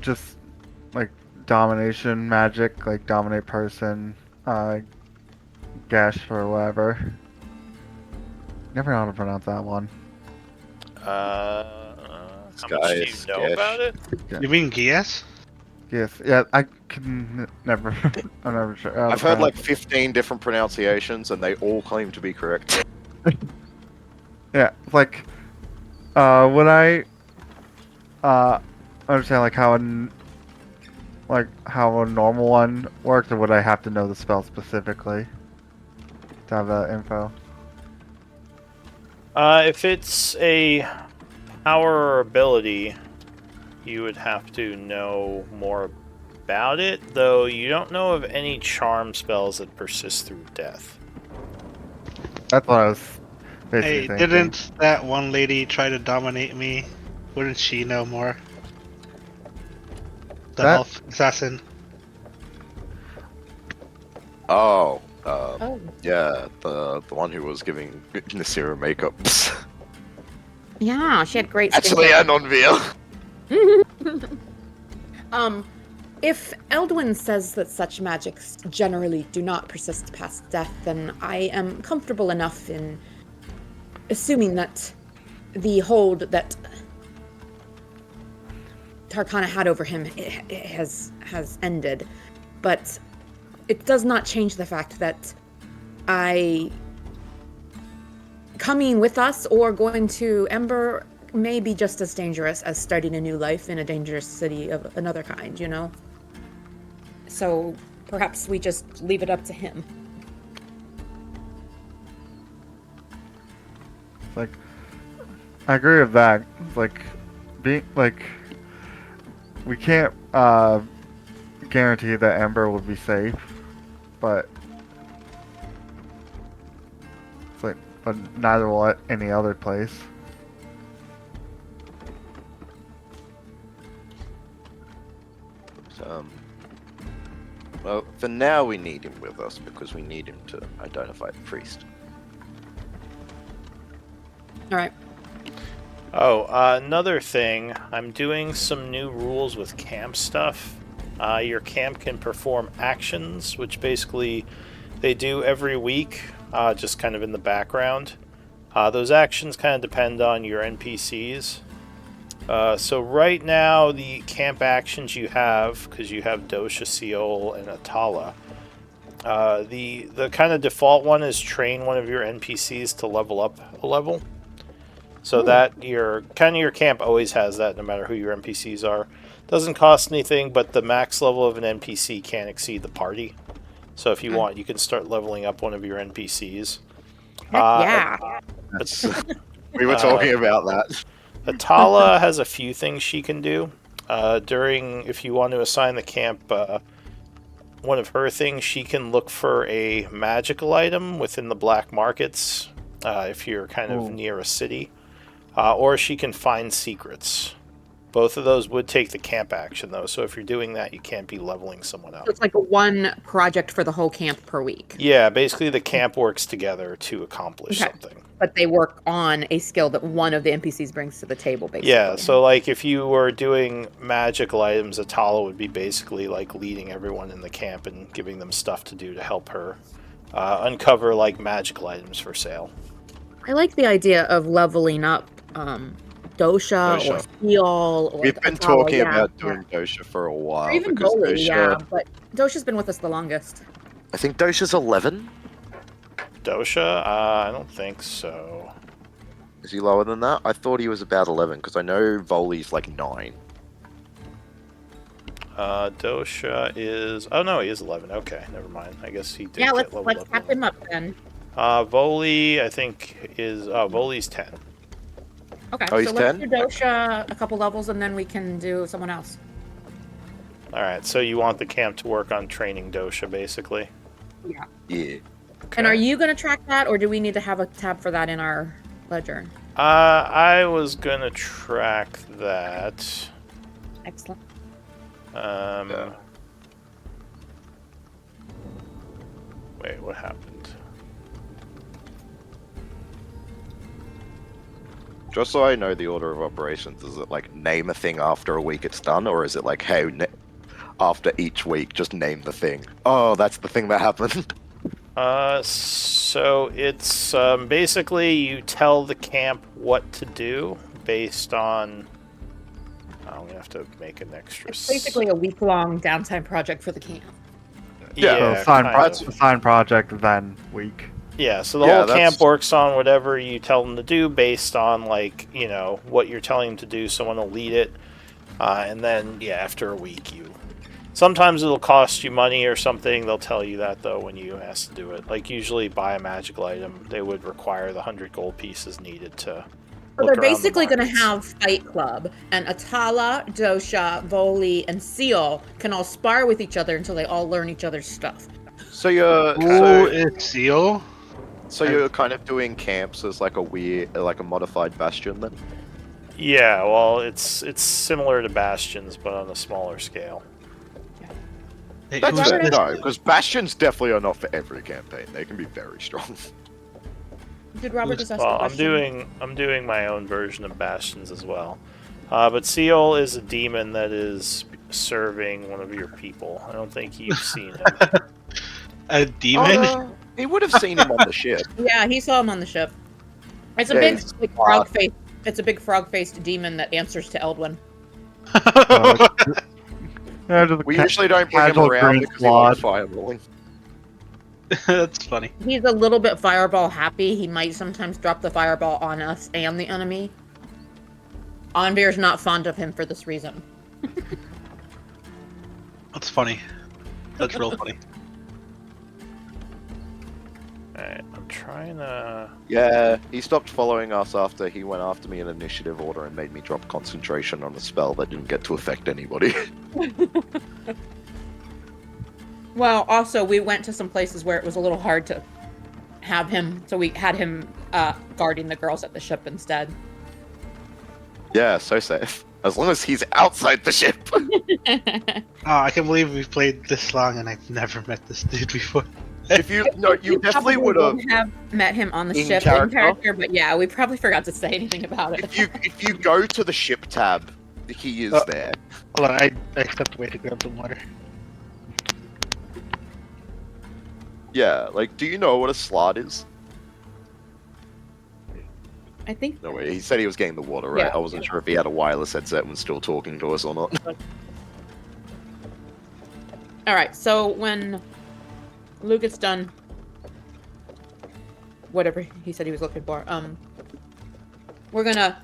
just like domination magic, like dominate person, Gash or whatever? Never know how to pronounce that one. How much do you Skies, know Gash. about it? You mean Gias? Yes, yeah, I can never. I'm never sure. I've heard like 15 different pronunciations, and they all claim to be correct. Yeah, like, would I understand like how a normal one works, or would I have to know the spell specifically to have that info? If it's a power or ability, you would have to know more about it, though you don't know of any charm spells that persist through death. That's what I was basically Hey, thinking. didn't that one lady try to dominate me? Wouldn't she know more? The That- elf assassin. Oh, Oh. yeah, the one who was giving Nasira makeups. Yeah, she had great Actually, skincare. and Onvir. If Eldwin says that such magics generally do not persist past death, then I am comfortable enough in assuming that the hold that Tarkana had over him has ended. But it does not change the fact that coming with us or going to Ember may be just as dangerous as starting a new life in a dangerous city of another kind, you know? So perhaps we just leave it up to him. Like, I agree with that. Like, being like, we can't guarantee that Ember will be safe, but it's like, but neither will any other place. Well, for now we need him with us because we need him to identify the priest. All right. Oh, another thing, I'm doing some new rules with camp stuff. Your camp can perform actions, which basically they do every week, just kind of in the background. Those actions kind of depend on your NPCs. So right now, the camp actions you have, because you have Dosha, Seol, and Atala, the kind of default one is train one of your NPCs to level up a level. So that your camp always has that, no matter who your NPCs are. Doesn't cost anything, but the max level of an NPC can't exceed the party. So if you want, you can start leveling up one of your NPCs. Heck yeah. That's, we were talking about that. Atala has a few things she can do. If you want to assign the camp one of her things, she can look for a magical item within the black markets if you're kind of near a city. Or she can find secrets. Both of those would take the camp action, though, so if you're doing that, you can't be leveling someone up. So it's like one project for the whole camp per week. Yeah, basically the camp works together to accomplish something. But they work on a skill that one of the NPCs brings to the table, basically. Yeah, so like if you were doing magical items, Atala would be basically like leading everyone in the camp and giving them stuff to do to help her uncover like magical items for sale. I like the idea of leveling up Dosha or Seal. Or We've been Atala, talking about doing Dosha for a while. Or even because Goli, Dosha, yeah. But Dosha's been with us the longest. I think Dosha's 11. Dosha? I don't think so. Is he lower than that? I thought he was about 11 because I know Voli's like 9. Dosha is... Oh, no, he is 11. Okay, never mind. I guess he did Yeah, get leveled let's up. tap him up then. Voli, I think, is... Oh, Voli's 10. Okay, Oh, he's so let's 10? do Dosha a couple levels and then we can do someone else. Alright, so you want the camp to work on training Dosha, basically? Yeah. Yeah. Okay. And are you going to track that, or do we need to have a tab for that in our ledger? I was gonna track that. Excellent. Wait, what happened? Just so I know the order of operations, is it like name a thing after a week it's done, or is it like, hey, after each week, just name the thing? Oh, that's the thing that happened. So it's basically you tell the camp what to do based on. I'm gonna have to make an extra. It's basically a week-long downtime project for the camp. Yeah, So kind of. assign project, then week. Yeah, so the Yeah, whole that's- camp works on whatever you tell them to do based on, like, you know, what you're telling them to do. Someone will lead it. And then, yeah, after a week, you... Sometimes it'll cost you money or something. They'll tell you that, though, when you ask to do it. Like, usually buy a magical item, they would require the 100 gold pieces needed to So look they're around the basically going to markets. have Fight Club, and Atala, Dosha, Voli, and Seal can all spar with each other until they all learn each other's stuff. So you're Who is Seal? so you're kind of doing camps as like a weird, like a modified Bastion then? Yeah, well, it's similar to Bastions, but on a smaller scale. Hey, That's who's fair, this? no, because Bastions definitely are not for every campaign. They can be very strong. Did Robert just ask a Well, question? I'm doing my own version of Bastions as well. But Seal is a demon that is serving one of your people. I don't think you've seen him. A demon? He would have seen him on the ship. Yeah, he saw him on the ship. It's a Yeah, big he's like, smart. frog face. It's a big frog-faced demon that answers to Eldwin. Yeah, just a We ca- usually don't bring him casual around green because he likes flawed. fireballing. That's funny. He's a little bit fireball happy. He might sometimes drop the fireball on us and the enemy. Anvir's not fond of him for this reason. That's funny. That's real funny. Alright, I'm trying to... Yeah, he stopped following us after he went after me in initiative order and made me drop concentration on a spell that didn't get to affect anybody. Well, also, we went to some places where it was a little hard to have him, so we had him guarding the girls at the ship instead. Yeah, so safe. As long as he's outside the ship. Oh, I can't believe we've played this long and I've never met this dude before. If you you definitely probably would have. wouldn't have met him on the In ship character? in character, but yeah, we probably forgot to say anything about it. If you go to the ship tab, he is there. Hold on, I stepped away to grab some water. Yeah, like, do you know what a slot is? I think No way. He said he was getting the water, right? Yeah. I wasn't sure if he had a wireless headset and was still talking to us or not. All right, so when Luke gets done, whatever he said he was looking for, we're gonna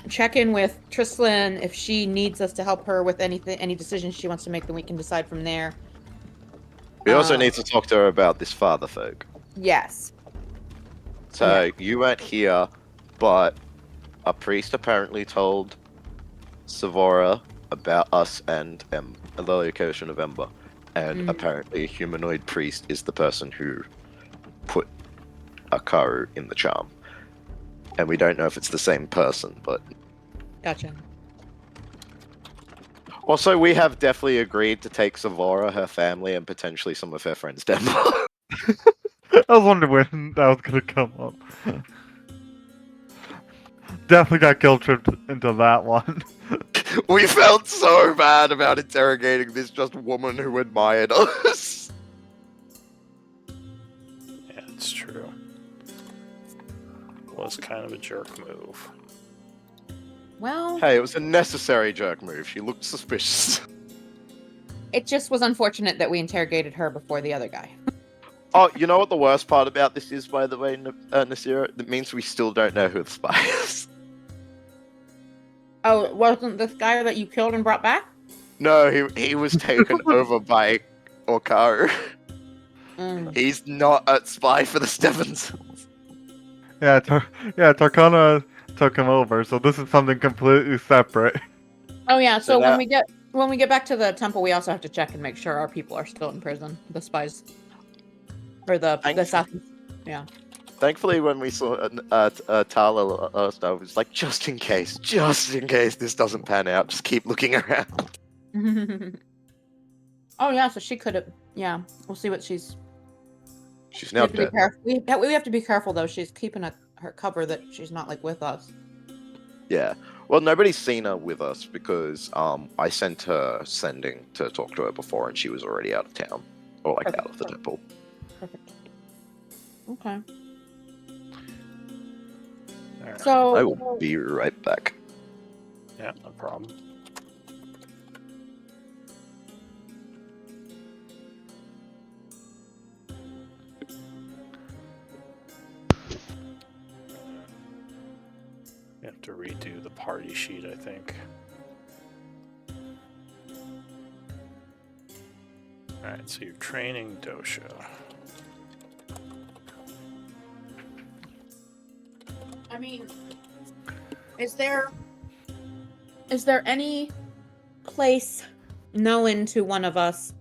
check in with Trislin if she needs us to help her with anything, any decisions she wants to make. Then we can decide from there. We also need to talk to her about this father folk. Yes. So you weren't here, but a priest apparently told Savora about us and the location of Ember. And apparently a humanoid priest is the person who put Akaru in the charm. And we don't know if it's the same person, but... Gotcha. Also, we have definitely agreed to take Savora, her family, and potentially some of her friends down. I was wondering when that was gonna come up. Definitely got guilt tripped into that one. We felt so bad about interrogating this just woman who admired us. Yeah, it's true. Was kind of a jerk move. Well, Hey, it was a necessary jerk move. She looked suspicious. it just was unfortunate that we interrogated her before the other guy. Oh, you know what the worst part about this is, by the way, Nasira? That means we still don't know who the spy is. Oh, it wasn't this guy that you killed and brought back? No, he was taken over by Okaru. He's not a spy for the Stevensons. Yeah, Tarkana took him over, so this is something completely separate. Oh yeah, so that- when we get back to the temple, we also have to check and make sure our people are still in prison. The spies. Or the assassins. Yeah. Thankfully, when we saw Tala last, I was like, just in case this doesn't pan out, just keep looking around. Oh yeah, so she could have. Yeah, we'll see what she's. She's We now have, to be dead. we have to be careful though. She's keeping her cover that she's not like with us. Yeah. Well, nobody's seen her with us because I sent her sending to talk to her before, and she was already out of town, or like out of the temple. Perfect. Okay. Alright. So I will be right back. Yeah, no problem. You have to redo the party sheet, I think. Alright, so you're training Dosha. I mean, is there any place known to one of us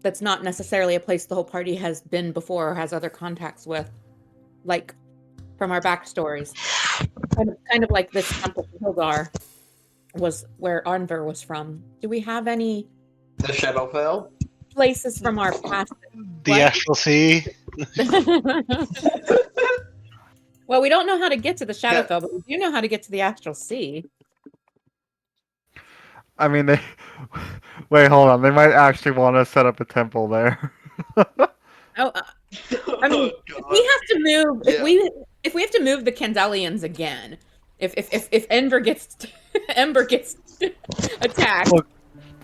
that's not necessarily a place the whole party has been before or has other contacts with, like from our backstories? Kind of like this temple Hildar was where Arnver was from. Do we have any The Shadowfell? places from our past? The What? Astral Sea. Well, we don't know how to get to the Shadowfell, but we do know how to get to the Astral Sea. I mean, they. Wait, hold on. They might actually want to set up a temple there. Oh, I mean, if we have to move, if we have to move the Candelians again, if Ember gets attacked, Look.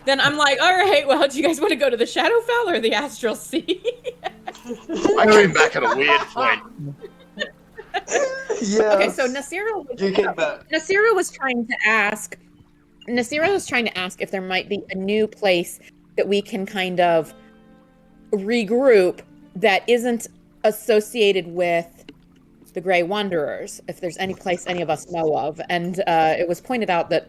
then I'm like, all right, well, do you guys want to go to the Shadowfell or the Astral Sea? I came back at a weird point. Yeah. Okay, so Nasira You came back. Nasira was trying to ask if there might be a new place that we can kind of regroup that isn't associated with the Grey Wanderers, if there's any place any of us know of. And it was pointed out that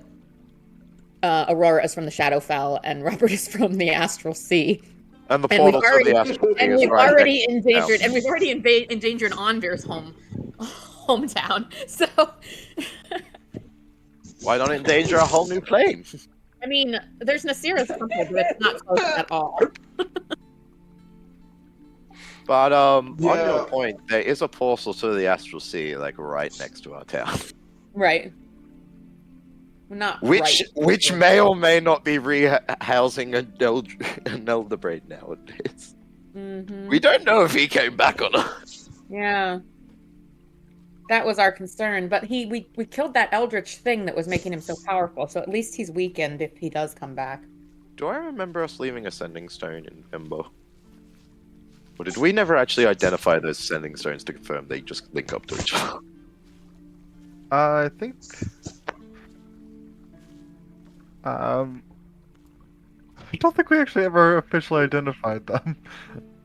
Aurora is from the Shadowfell and Robert is from the Astral Sea. And the And we've portals of the Astral Sea And is we've right already next to endangered, town. and we've already endangered Onvir's hometown. So, Why not endanger a whole new plane? I mean, there's Nasira's temple, but it's not close at all. But on Yeah. your point, there is a portal to the Astral Sea, like right next to our town, Right. Not which right. which may or may not be rehousing an Elder Braid nowadays. Mhm. We don't know if he came back or not. Yeah. That was our concern, but we killed that eldritch thing that was making him so powerful, so at least he's weakened if he does come back. Do I remember us leaving a sending stone in Ember? Or did we never actually identify those sending stones to confirm they just link up to each other? I think. I don't think we actually ever officially identified them.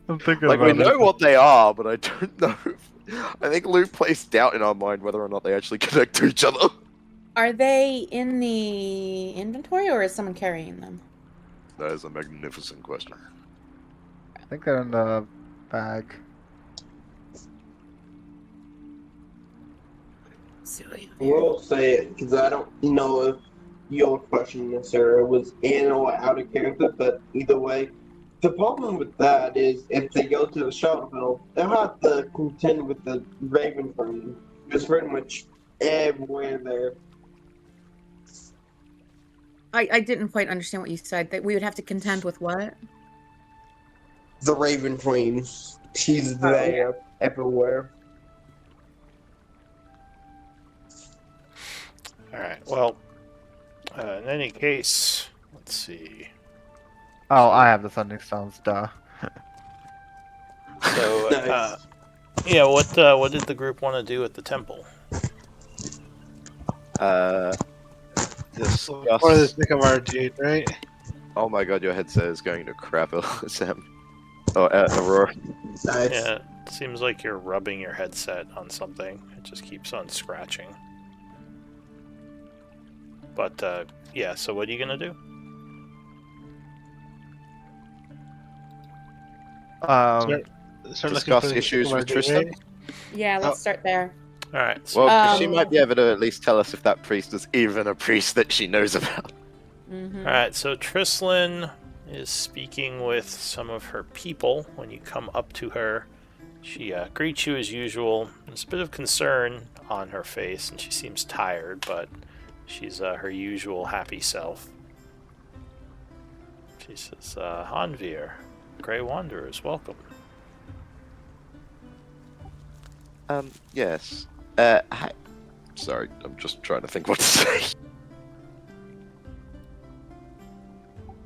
I'm thinking Like, we about know it. what they are, but I don't know. I think Lou placed doubt in our mind whether or not they actually connect to each other. Are they in the inventory or is someone carrying them? That is a magnificent question. I think they're in the bag. Silly. We'll say it because I don't know if your question necessarily was in or out of character, but either way, the problem with that is if they go to the Shopville, they'll have to contend with the Raven Queen. It's pretty much everywhere there. I didn't quite understand what you said. That we would have to contend with what? The Raven Queen. She's there everywhere. Alright, well, in any case, let's see. Oh, I have the Sending Stones, duh. So, Nice. yeah, what did the group want to do at the temple? Discuss. Or this Nicobar dude, right? Oh my god, your headset is going to crap, Sam. Oh, Aurora. Nice. Yeah, it seems like you're rubbing your headset on something. It just keeps on scratching. But, yeah, so what are you gonna do? Start looking Discuss for the issues Nicobar with dude, Tristan. right? Yeah, let's start there. Alright, so Well, she might be Um, able to at least tell us if that priest is even a priest that she knows about. Mm-hmm. Alright, so Trislin is speaking with some of her people. When you come up to her, she greets you as usual. There's a bit of concern on her face, and she seems tired, but she's her usual happy self. She says, Hanvir, Grey Wanderers, welcome. Yes. Hi. Sorry, I'm just trying to think what to say.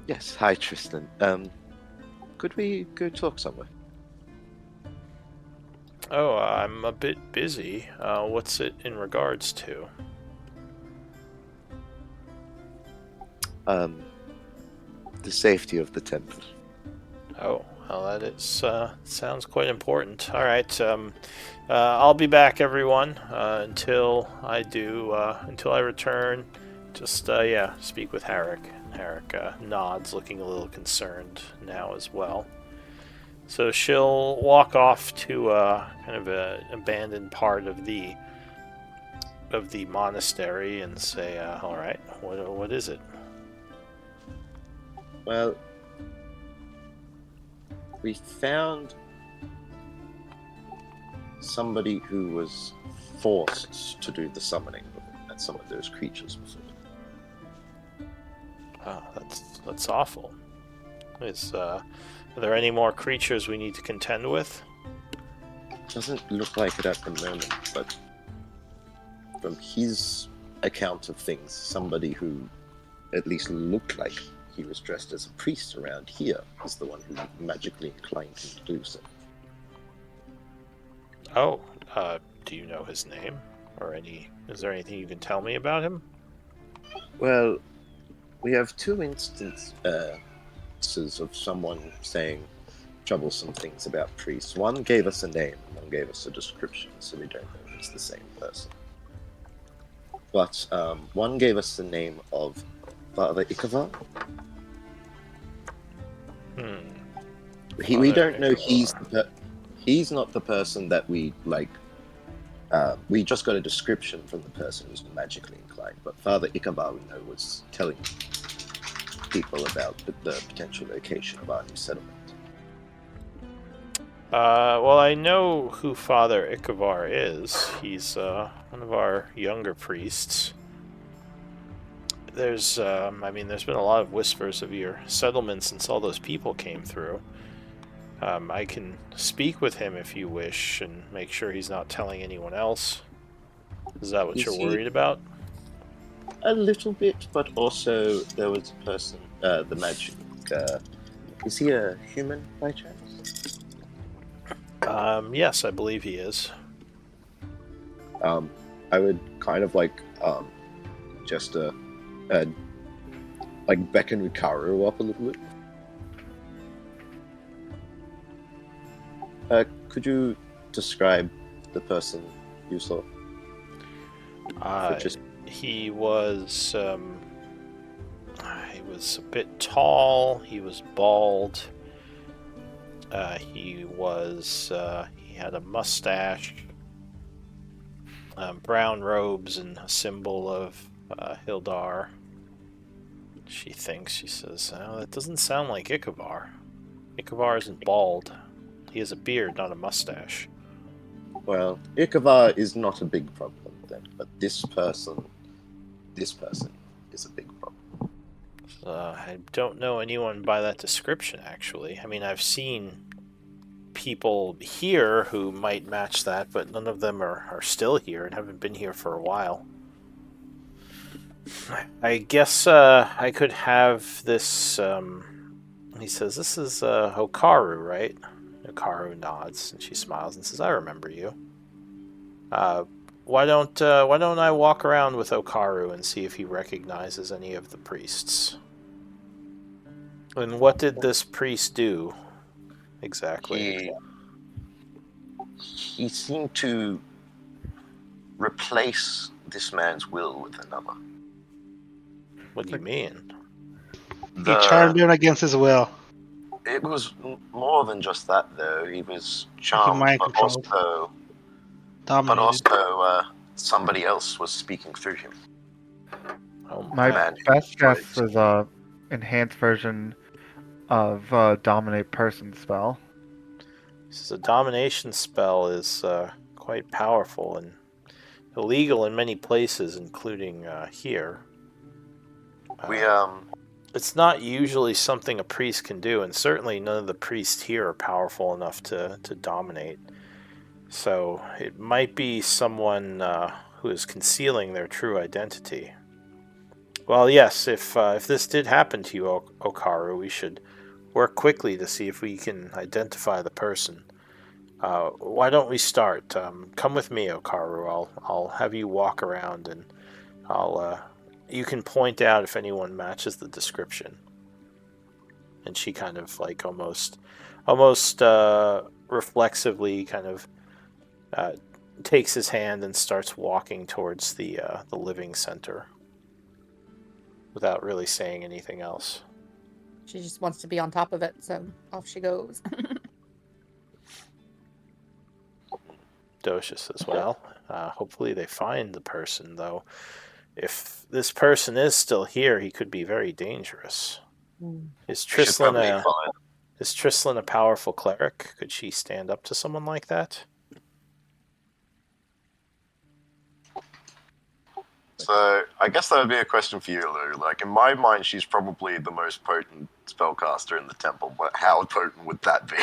Yes, hi Tristan. Could we go talk somewhere? Oh, I'm a bit busy. What's it in regards to? The safety of the temple. Oh, well, that is, sounds quite important. All right, I'll be back, everyone. Until I return, just, yeah, speak with Herrick. Herrick nods, looking a little concerned now as well. So she'll walk off to kind of an abandoned part of the monastery and say, "All right, what is it?" Well, we found somebody who was forced to do the summoning at some of those creatures before. Oh, that's awful. Are there any more creatures we need to contend with? Doesn't look like it at the moment, but from his account of things, somebody who at least looked like he was dressed as a priest around here is the one who magically inclined him to do so. Oh, do you know his name? Is there anything you can tell me about him? Well, we have two instances of someone saying troublesome things about priests. One gave us a name, and one gave us a description, so we don't know if it's the same person. But one gave us the name of Father Ikavar. We Father don't know Ikavar. he's not the person that we like. We just got a description from the person who's magically inclined, but Father Ikavar we know was telling people about the potential location of our new settlement. Well, I know who Father Ikavar is. He's one of our younger priests. There's been a lot of whispers of your settlement since all those people came through. I can speak with him if you wish and make sure he's not telling anyone else. Is that what Is you're he- worried about? A little bit, but also there was a person, the magic. Is he a human by chance? Yes, I believe he is. I would kind of like just like beckon Hikaru up a little bit. Could you describe the person you saw? Just He was a bit tall. He was bald. He had a mustache, brown robes, and a symbol of Hildar. She says, "Oh, that doesn't sound like Ikavar. Ikavar isn't bald. He has a beard, not a mustache." Well, Ikavar is not a big problem then, but this person is a big problem. I don't know anyone by that description, actually. I mean, I've seen people here who might match that, but none of them are still here and haven't been here for a while. I guess I could have this. He says, "This is Hokaru, right?" Hokaru nods and she smiles and says, "I remember you. Why don't I walk around with Hokaru and see if he recognizes any of the priests?" And what did this priest do exactly? He seemed to replace this man's will with another. What do you mean? He charmed him against his will. It was more than just that, though. He was charmed, mind but controlled. also somebody else was speaking through him. Oh, My Man, best destroyed. guess was a enhanced version of Dominate Person spell. So the domination spell is quite powerful and illegal in many places, including here. It's not usually something a priest can do, and certainly none of the priests here are powerful enough to dominate. So it might be someone who is concealing their true identity. Well, yes, if this did happen to you, Okaru, we should work quickly to see if we can identify the person. Why don't we start? Come with me, Okaru. I'll have you walk around, and you can point out if anyone matches the description. And she kind of like almost reflexively kind of takes his hand and starts walking towards the living center without really saying anything else. She just wants to be on top of it, so off she goes. Dosha says, well, hopefully they find the person, though. If this person is still here, he could be very dangerous. Is Trislin a powerful cleric? Could she stand up to someone like that? So, I guess that would be a question for you, Lou. Like, in my mind, she's probably the most potent spellcaster in the temple, but how potent would that be?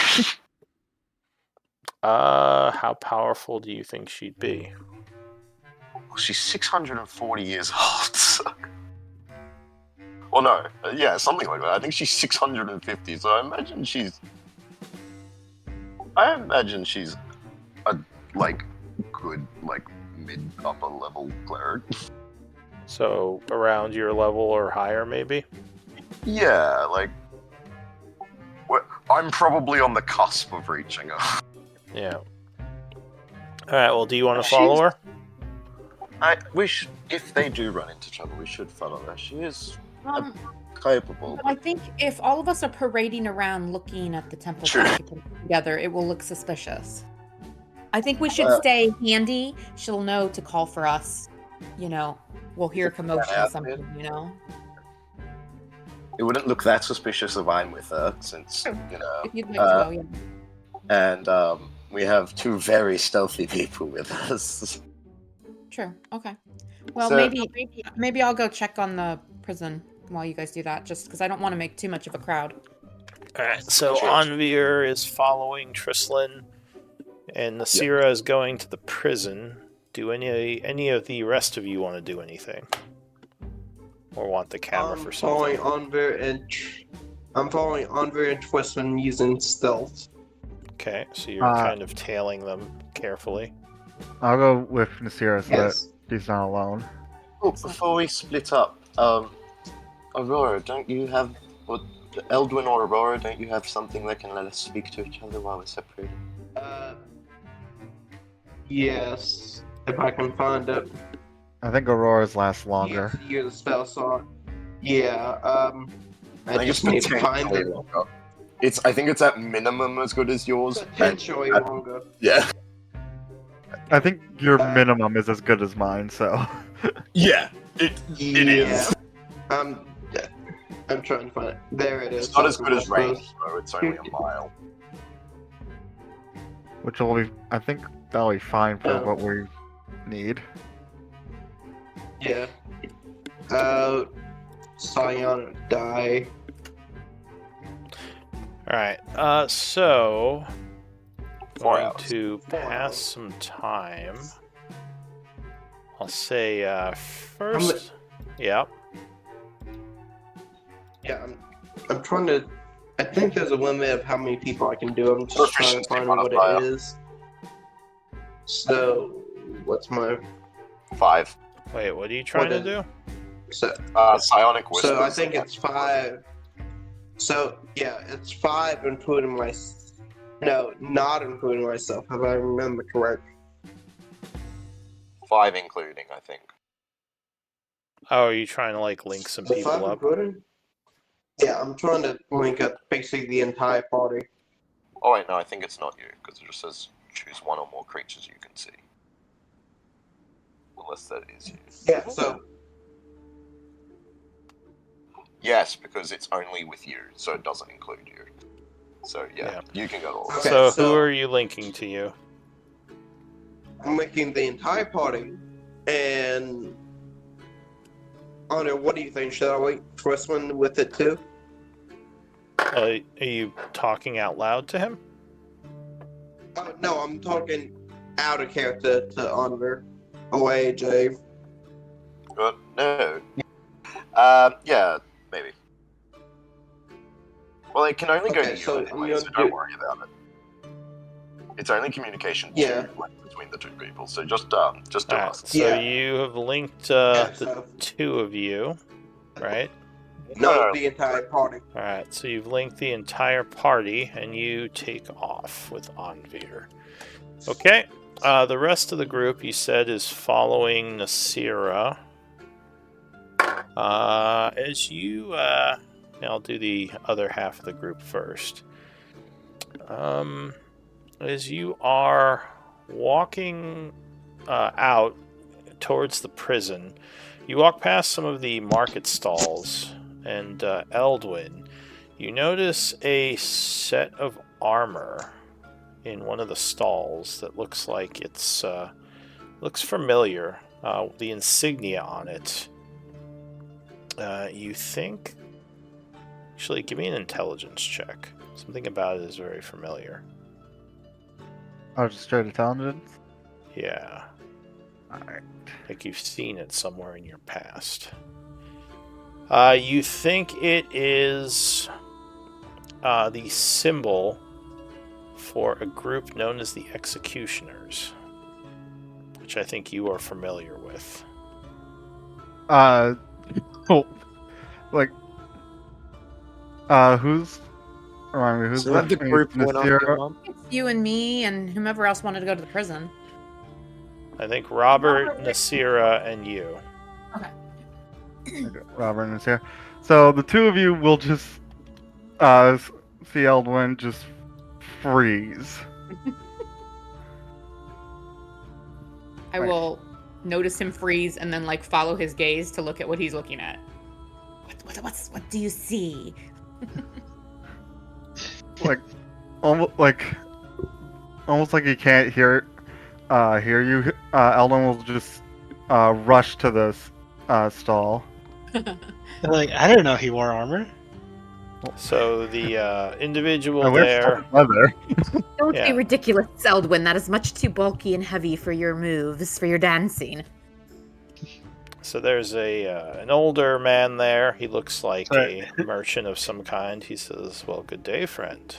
How powerful do you think she'd be? Well, she's 640 years old, so... Well, no. Yeah, something like that. I think she's 650, so I imagine she's a, good, mid-upper level cleric. So, around your level or higher, maybe? Yeah, I'm probably on the cusp of reaching her. Yeah. Alright, well, do you want to follow her? If they do run into trouble, we should follow her. She is capable. I think if all of us are parading around looking at the temple True. together, it will look suspicious. I think we should stay handy. She'll know to call for us. We'll hear commotion or something, It wouldn't look that suspicious if I'm with her, since, If you'd like to go, yeah. And we have two very stealthy people with us. True. Okay. Well, So- maybe I'll go check on the prison while you guys do that, just because I don't want to make too much of a crowd. Alright, so Anvir is following Trislin, and Nasira is going to the prison. Do any of the rest of you want to do anything? Or want the camera for something? I'm following Anvir and Twistin using stealth. Okay, so you're kind of tailing them carefully. I'll go with Nasira so Yes. that he's not alone. Oh, before we split up, Aurora, don't you have, or Eldwin or Aurora, don't you have something that can let us speak to each other while we're separated? Yes. If I can find it. I think Aurora's last longer. Yes, use the spell slot. Yeah, I think just it's need to find potentially it. longer. I think it's at minimum as good as yours. Potentially and- longer. Yeah. I think your Uh, minimum is as good as mine, so. Yeah. It Yeah. is. I'm trying to find it. There it is. It's not as good as Something range, though. It's only a mile. Which will be, I think that'll be fine for Oh. what we need. Yeah. Psionic die. Alright, so... 4 Going hours. to 4 pass hours. some time. I'll say, mu- first... Yeah. Yeah, I'm trying to. I think there's a limit of how many people I can do. I'm just trying to Proficiency find what modifier. it is. So, what's my 5. Wait, what are you trying to is- do? So Psionic Whispers. I think it's 5. So yeah, it's 5 including my. No, not including myself, if I remember correct. 5 including, I think. Oh, are you trying to, like, link some The people 5 up? including? Yeah, I'm trying to link up basically the entire party. Oh wait, no, I think it's not you, because it just says choose one or more creatures you can see. Unless that is you. Yeah, so Yes, because it's only with you, so it doesn't include you. So yeah, Yeah. you can go to all. Okay, So, who so- are you linking to you? I'm linking the entire party, and Honor, what do you think? Should I link Twistman with it too? Are you talking out loud to him? No, I'm talking out of character to Honor. OAJ. No. Yeah, maybe. Well, it can only go Okay, to you so anyway, I'm so gonna don't do- worry about it. It's only communication Yeah. between the two people, so just do Alright, us. so Yeah. you have linked Yeah, the so- two of you, right? No, the entire party. Alright, so you've linked the entire party, and you take off with Anvir. Okay, the rest of the group, you said, is following Nasira. As you, I'll do the other half of the group first. As you are walking out towards the prison, you walk past some of the market stalls, and Eldwin, you notice a set of armor in one of the stalls that looks like it's looks familiar. The insignia on it. You think? Actually, give me an intelligence check. Something about it is very familiar. Oh, just straight intelligence? Yeah, Alright. like you've seen it somewhere in your past. You think it is the symbol for a group known as the Executioners, which I think you are familiar with. Oh, like, who's, remind me, who's So that the with me? group went Nasira? after Mum? It's you and me and whomever else wanted to go to the prison. I think Robert, Nasira, and you. Okay, Robert and Nasira. So the two of you will just see Eldwin just freeze. I Right. will notice him freeze and then like follow his gaze to look at what he's looking at. What do you see? like almost like he can't hear you. Eldon will just rush to this stall. Like, I didn't know he wore armor. So the individual I wear there. leather. Don't Yeah. be ridiculous, Eldwin. That is much too bulky and heavy for your moves, for your dancing. So there's an older man there. He looks like Right. a merchant of some kind. He says, "Well, good day, friend.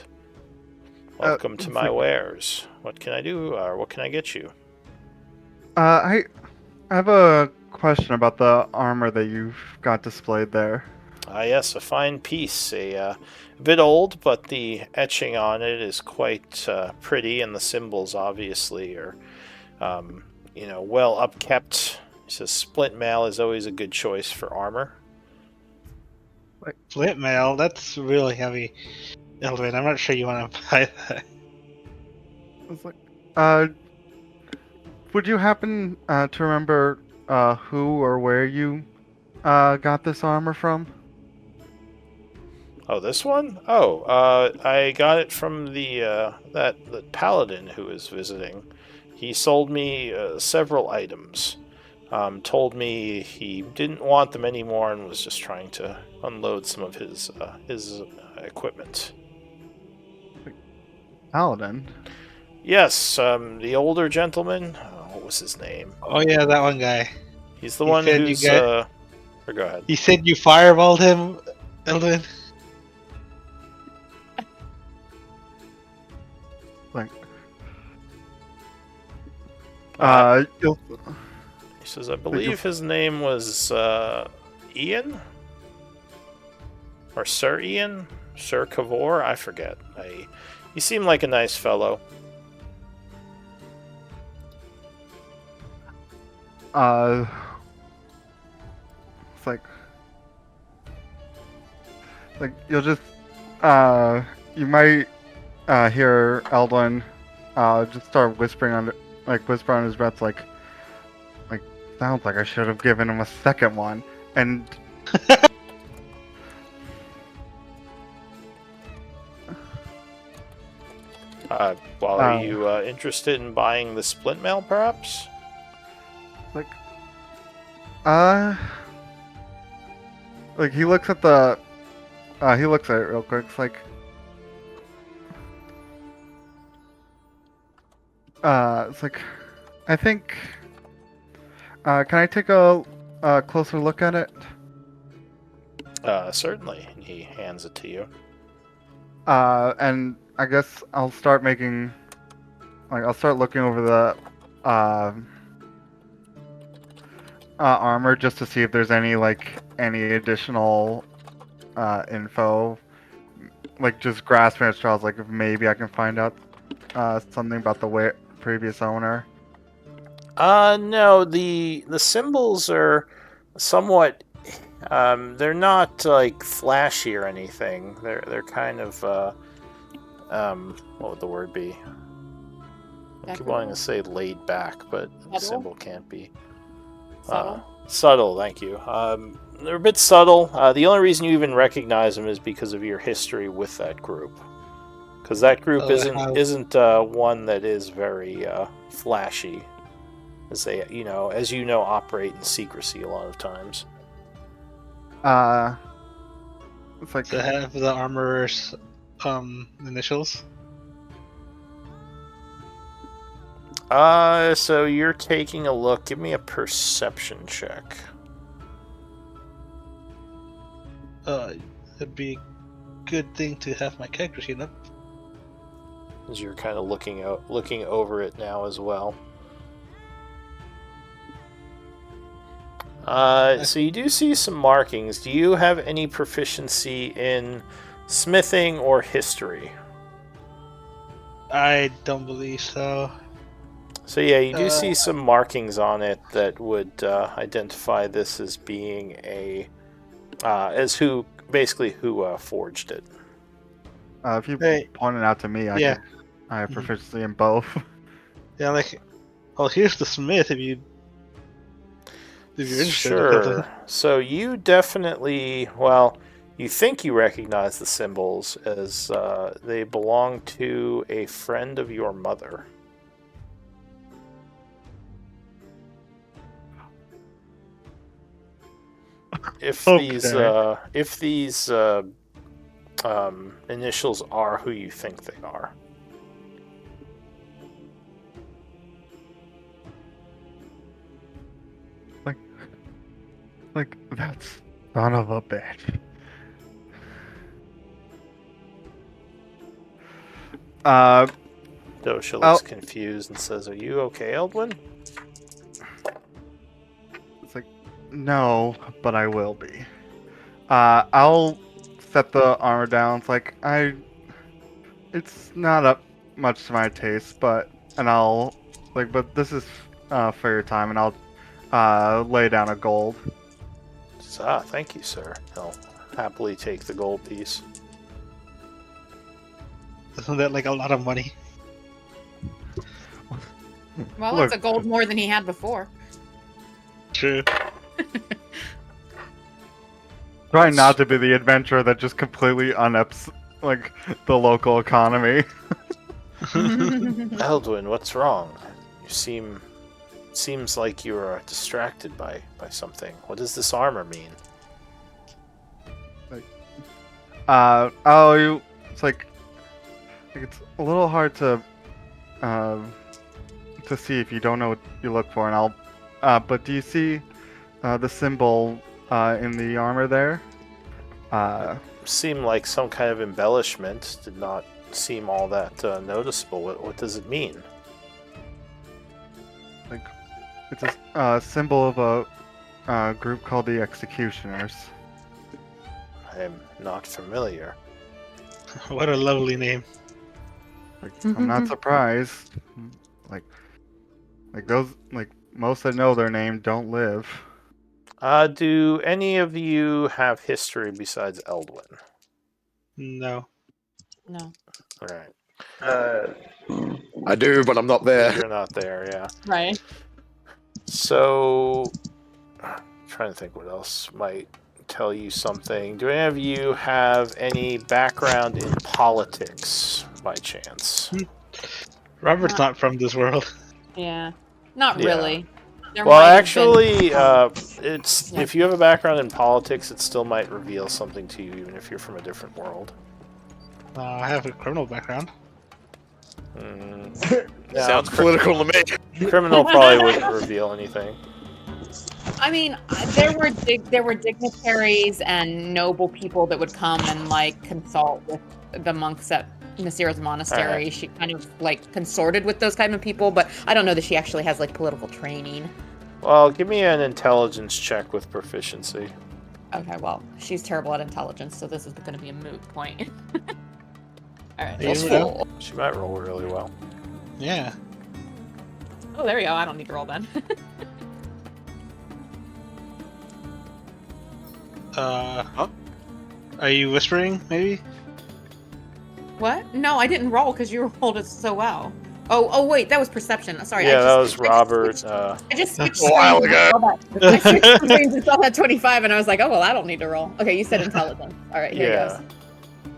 Welcome to it's my like- wares. What can I do, or what can I get you?" I have a question about the armor that you've got displayed there. Yes, a fine piece. A bit old, but the etching on it is quite pretty, and the symbols obviously are, well upkept. He says splint mail is always a good choice for armor. Flint mail, that's really heavy. Elvin, I'm not sure you want to buy that. It's like, would you happen to remember who or where you got this armor from? Oh, this one? Oh, I got it from the paladin who was visiting. He sold me several items. Told me he didn't want them anymore and was just trying to unload some of his equipment. Paladin. Yes, the older gentleman. What was his name? Oh yeah, that one guy. He's the He one said you who's. get- Or go ahead. He said you fireballed him, Elvin. Like, you'll, He says, I believe his name was Ian? Or Sir Ian? Sir Cavor? I forget. He seemed like a nice fellow. it's like you'll just, you might hear Eldwin just start whispering whisper on his breath, like, sounds like I should have given him a second one, and Are you interested in buying the splint mail, perhaps? like, he looks at the, he looks at it real quick. It's like, I think, can I take a closer look at it? Certainly. And he hands it to you. And I guess I'll start making, I'll start looking over the armor just to see if there's any additional info, just grasping at straws, if maybe I can find out something about the previous owner. No, the symbols are somewhat they're not flashy or anything. They're kind of what would the word be? I keep wanting to say laid back, but the symbol can't be. Subtle? Subtle, thank you. They're a bit subtle. The only reason you even recognize them is because of your history with that group. Because that group isn't one that is very flashy, as they operate in secrecy a lot of times. It's like To have the armorer's initials. So you're taking a look. Give me a perception check. It'd be a good thing to have my character sheet up. As you're kind of looking over it now as well. So you do see some markings. Do you have any proficiency in smithing or history? I don't believe so. So yeah, you do see some markings on it that would identify this as being who forged it. if you point it out to me, I have proficiency in both. Yeah, here's the smith if you're interested. Sure. So you definitely, you think you recognize the symbols as they belong to a friend of your mother. If these initials are who you think they are. That son of a bitch. Dosha looks confused and says, "Are you okay, Eldwin?" It's like, no, but I will be. I'll set the armor down. It's like it's not up much to my taste, but but this is for your time, and I'll lay down a gold. Thank you, sir. I'll happily take the gold piece. Isn't that like a lot of money? Well, Look. it's a gold more than he had before. True. Try not to be the adventurer that just completely ups like the local economy. Eldwin, what's wrong? You seems like you are distracted by something. What does this armor mean? It's like it's a little hard to see if you don't know what you look for, and but do you see the symbol in the armor there? Seemed like some kind of embellishment. Did not seem all that noticeable. What does it mean? Like it's a symbol of a group called the Executioners. I am not familiar. What a lovely name. I'm not surprised. Like those, like most that know their name don't live. Do any of you have history besides Eldwin? No. No. All right. I do, but I'm not there. You're not there, yeah. Right. So, I'm trying to think what else might tell you something. Do any of you have any background in politics by chance? Robert's not from this world. Yeah. Not Yeah. really. There Well, might have actually, been- it's Yeah. if you have a background in politics, it still might reveal something to you, even if you're from a different world. I have a criminal background. Yeah, Sounds political to me. criminal probably wouldn't reveal anything. I mean, there were dignitaries and noble people that would come and like consult with the monks at Nasira's monastery. Alright. She kind of like consorted with those kind of people, but I don't know that she actually has like political training. Well, give me an intelligence check with proficiency. Okay, well, she's terrible at intelligence, so this is going to be a moot point. All right, Plus plus four. 4. She might roll really well. Yeah. Oh, there we go. I don't need to roll then. Are you whispering, maybe? What? No, I didn't roll because you rolled it so well. Oh, wait, that was perception. Sorry. Yeah, that was I just Robert. switched- I just switched A while screens and ago. saw that. I switched screens and saw that 25, and I was like, oh, well, I don't need to roll. Okay, you said intelligence. All right, here Yeah. it goes.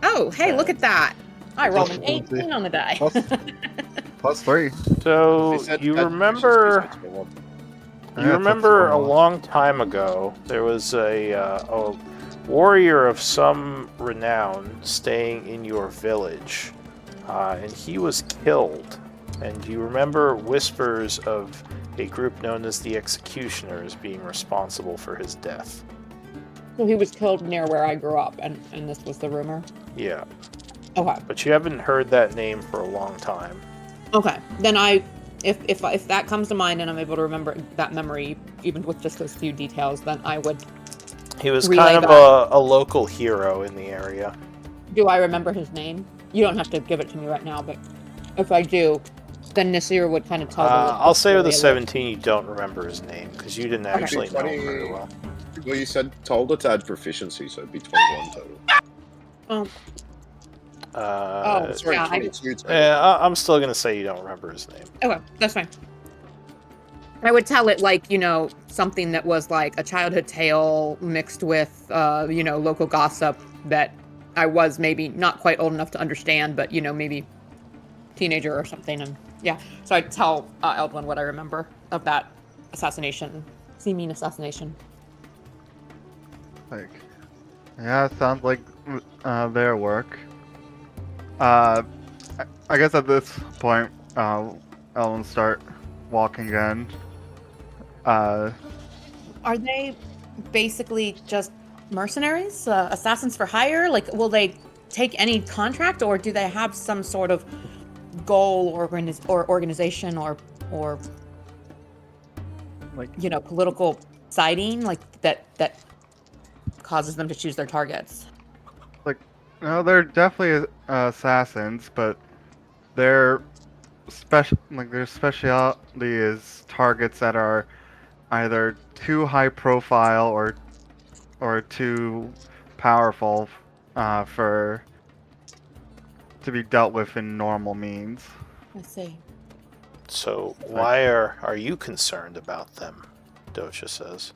Oh, hey, look at that. I rolled an Plus 18 on the die. +3. So They said you that remember? proficiency is one. You Yeah, remember that's a cool. long time ago, there was a warrior of some renown staying in your village, and he was killed. And you remember whispers of a group known as the Executioners being responsible for his death. So he was killed near where I grew up, and this was the rumor? Yeah, Okay. but you haven't heard that name for a long time. Okay. Then if that comes to mind and I'm able to remember that memory, even with just those few details, then I would. He was Relay kind of that. a local hero in the area. Do I remember his name? You don't have to give it to me right now, but if I do, then Nasir would kind of tell the I'll say with a story little. 17 you don't remember his name, because you didn't actually know him very well. Well, you said told it to add proficiency, so it'd be 21 total. Oh, Sorry, yeah, 22 total. I'm still going to say you don't remember his name. okay, that's fine. I would tell it like, something that was like a childhood tale mixed with, local gossip that I was maybe not quite old enough to understand, but, maybe teenager or something. And yeah, so I'd tell Eldwin what I remember of that seeming assassination. Like, yeah, it sounds like their work. I guess at this point, Ellen start walking again. Are they basically just mercenaries, assassins for hire? Like, will they take any contract, or do they have some sort of goal or organization or Like- political siding, like that causes them to choose their targets? No, they're definitely assassins, but their their specialty is targets that are either too high profile or too powerful for to be dealt with in normal means. I see. So why are you concerned about them? Dosha says.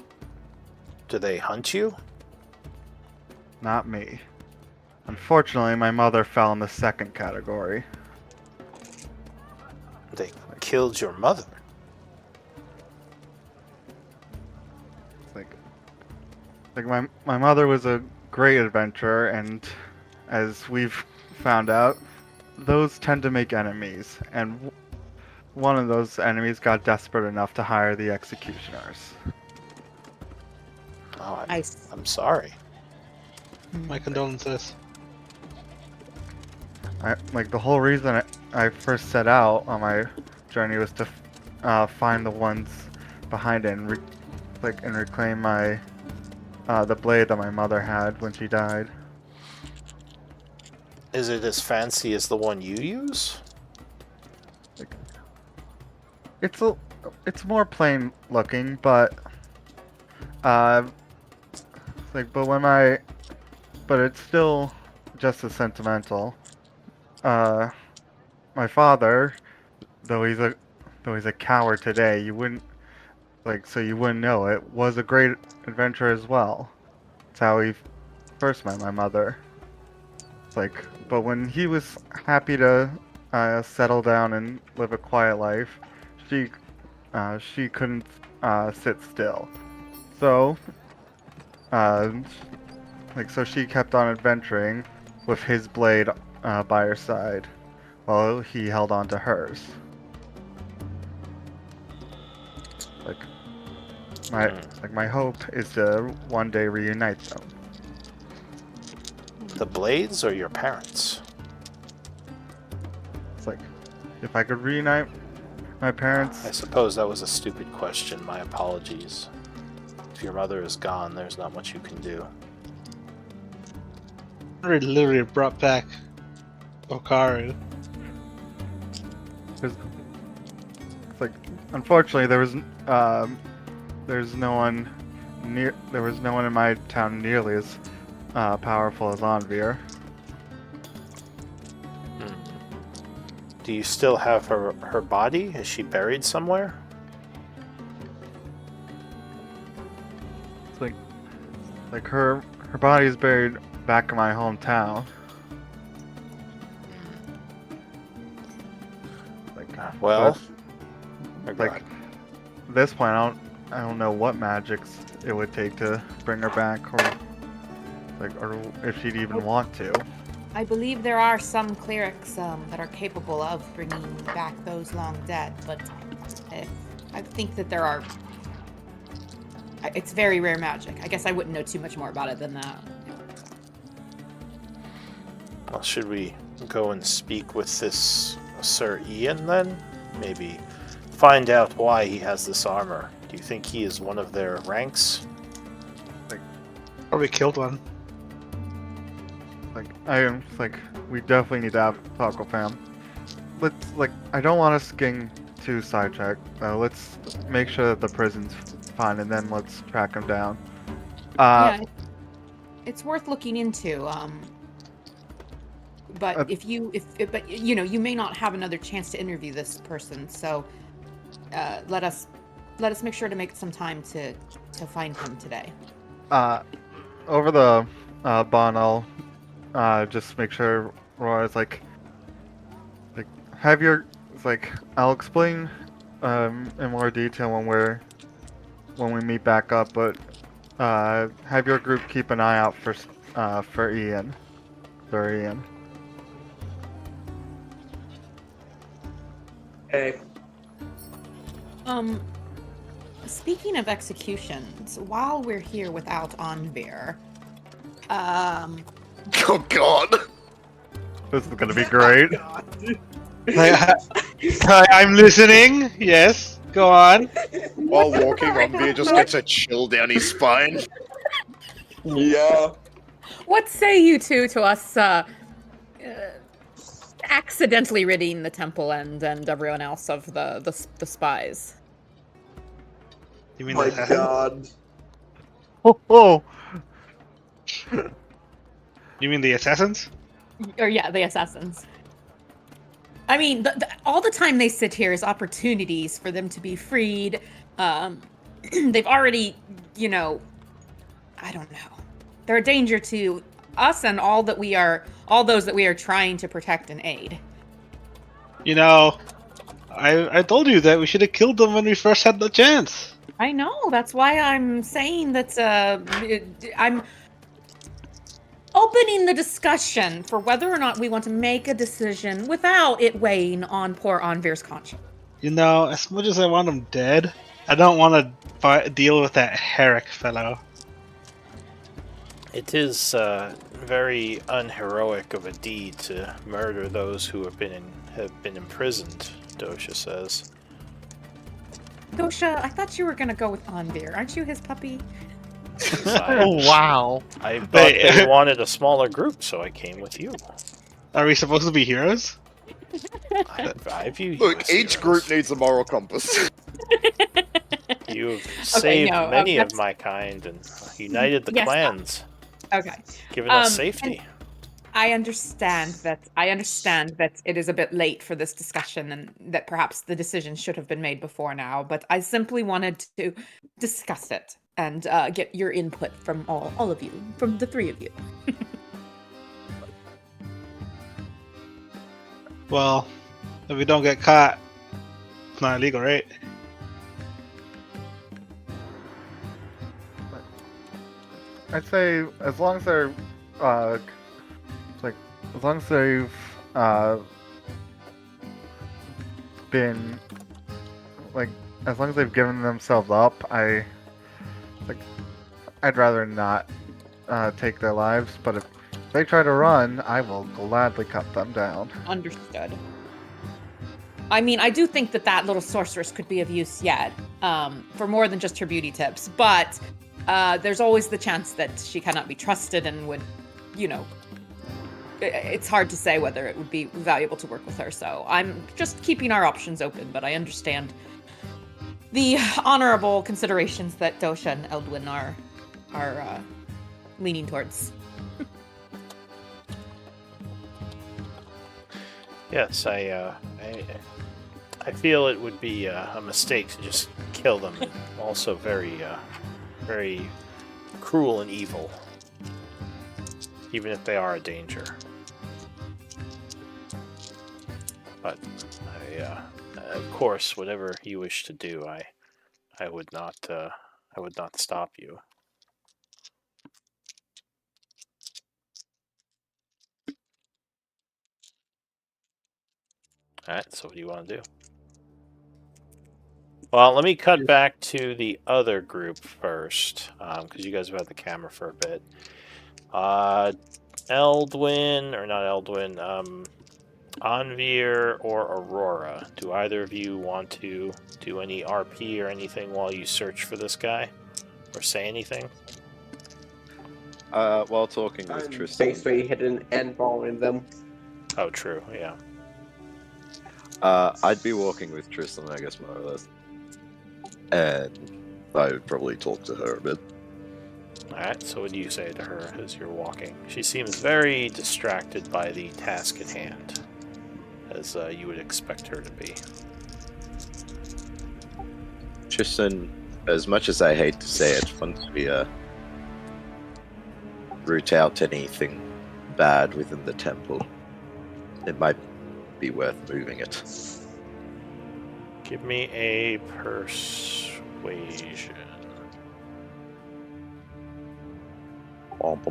Do they hunt you? Not me. Unfortunately, my mother fell in the second category. They killed your mother. Like my mother was a great adventurer, and as we've found out, those tend to make enemies, and one of those enemies got desperate enough to hire the executioners. Oh, Nice. I'm sorry. My condolences. The whole reason I first set out on my journey was to find the ones behind it and reclaim my the blade that my mother had when she died. Is it as fancy as the one you use? It's more plain looking, but but it's still just as sentimental. My father, though he's a coward today, you wouldn't know it, was a great adventurer as well. That's how he first met my mother. But when he was happy to settle down and live a quiet life, she couldn't sit still. So, so she kept on adventuring with his blade by her side, while he held on to hers. My hope is to one day reunite them. The Blades or your parents? If I could reunite my parents. I suppose that was a stupid question. My apologies. If your mother is gone, there's not much you can do. I literally brought back Okaru. Unfortunately, there was no one in my town nearly as powerful as Anvir. Do you still have her body? Is she buried somewhere? Her body is buried back in my hometown. Well, at this point, I don't know what magics it would take to bring her back, or if she'd even want to. I believe there are some clerics that are capable of bringing back those long dead, but I think that there are. It's very rare magic. I guess I wouldn't know too much more about it than that. well, should we go and speak with this Sir Ian then? Maybe find out why he has this armor. Do you think he is one of their ranks? Probably killed one. We definitely need to have talk with him. I don't want us getting too sidetracked. Let's make sure that the prison's fine, and then let's track him down. Yeah, it's worth looking into. But you may not have another chance to interview this person, so let us make sure to make some time to find him today. Over the bond, I'll just make sure Rora's have your I'll explain in more detail when we meet back up, but have your group keep an eye out for Ian. Sir Ian. Hey. Speaking of executions, while we're here without Anvir, Oh God! This is gonna be great. I'm listening. Yes, go on. While walking, Anvir just gets a chill down his spine. Yeah. What say you two to us accidentally ridding the temple and everyone else of the spies? You mean My the God. Oh, You mean the assassins? Or yeah, the assassins. I mean, all the time they sit here is opportunities for them to be freed. They've already, I don't know. They're a danger to us and all those that we are trying to protect and aid. You know, I told you that we should have killed them when we first had the chance. I know. That's why I'm saying that I'm opening the discussion for whether or not we want to make a decision without it weighing on poor Anvir's conscience. You know, as much as I want them dead, I don't want to deal with that Herrick fellow. It is very unheroic of a deed to murder those who have been imprisoned, Dosha says. Dosha, I thought you were gonna go with Anvir. Aren't you his puppy? oh wow. I thought Wait. they wanted a smaller group, so I came with you. Are we supposed to be heroes? I view you Look, as each heroes. group needs a moral compass. You have saved no, many of that's- my kind and united the Yes, clans, Okay. given us and safety. I understand that it is a bit late for this discussion and that perhaps the decision should have been made before now, but I simply wanted to discuss it and get your input from all of you, from the three of you. Well, if we don't get caught, it's not illegal, right? I'd say as long as they're as long as they've been as long as they've given themselves up, I'd rather not take their lives. But if they try to run, I will gladly cut them down. Understood. I mean, I do think that little sorceress could be of use yet, for more than just her beauty tips, but there's always the chance that she cannot be trusted and would, it's hard to say whether it would be valuable to work with her, so I'm just keeping our options open, but I understand the honorable considerations that Dosha and Eldwin are leaning towards. Yes, I feel it would be a mistake to just kill them. Also, very, very cruel and evil, even if they are a danger. But of course, whatever you wish to do, I would not stop you. Alright, so what do you want to do? Well, let me cut back to the other group first, because you guys have had the camera for a bit. Eldwin, or not Eldwin, Anvir or Aurora. Do either of you want to do any RP or anything while you search for this guy? Or say anything? While talking with I'm Tristan, basically hidden and following them. Oh, true, yeah. I'd be walking with Tristan, I guess, more or less. And I would probably talk to her a bit. Alright, so what do you say to her as you're walking? She seems very distracted by the task at hand, as you would expect her to be. Tristan, as much as I hate to say it, once we root out anything bad within the temple, it might be worth moving it. Give me a persuasion.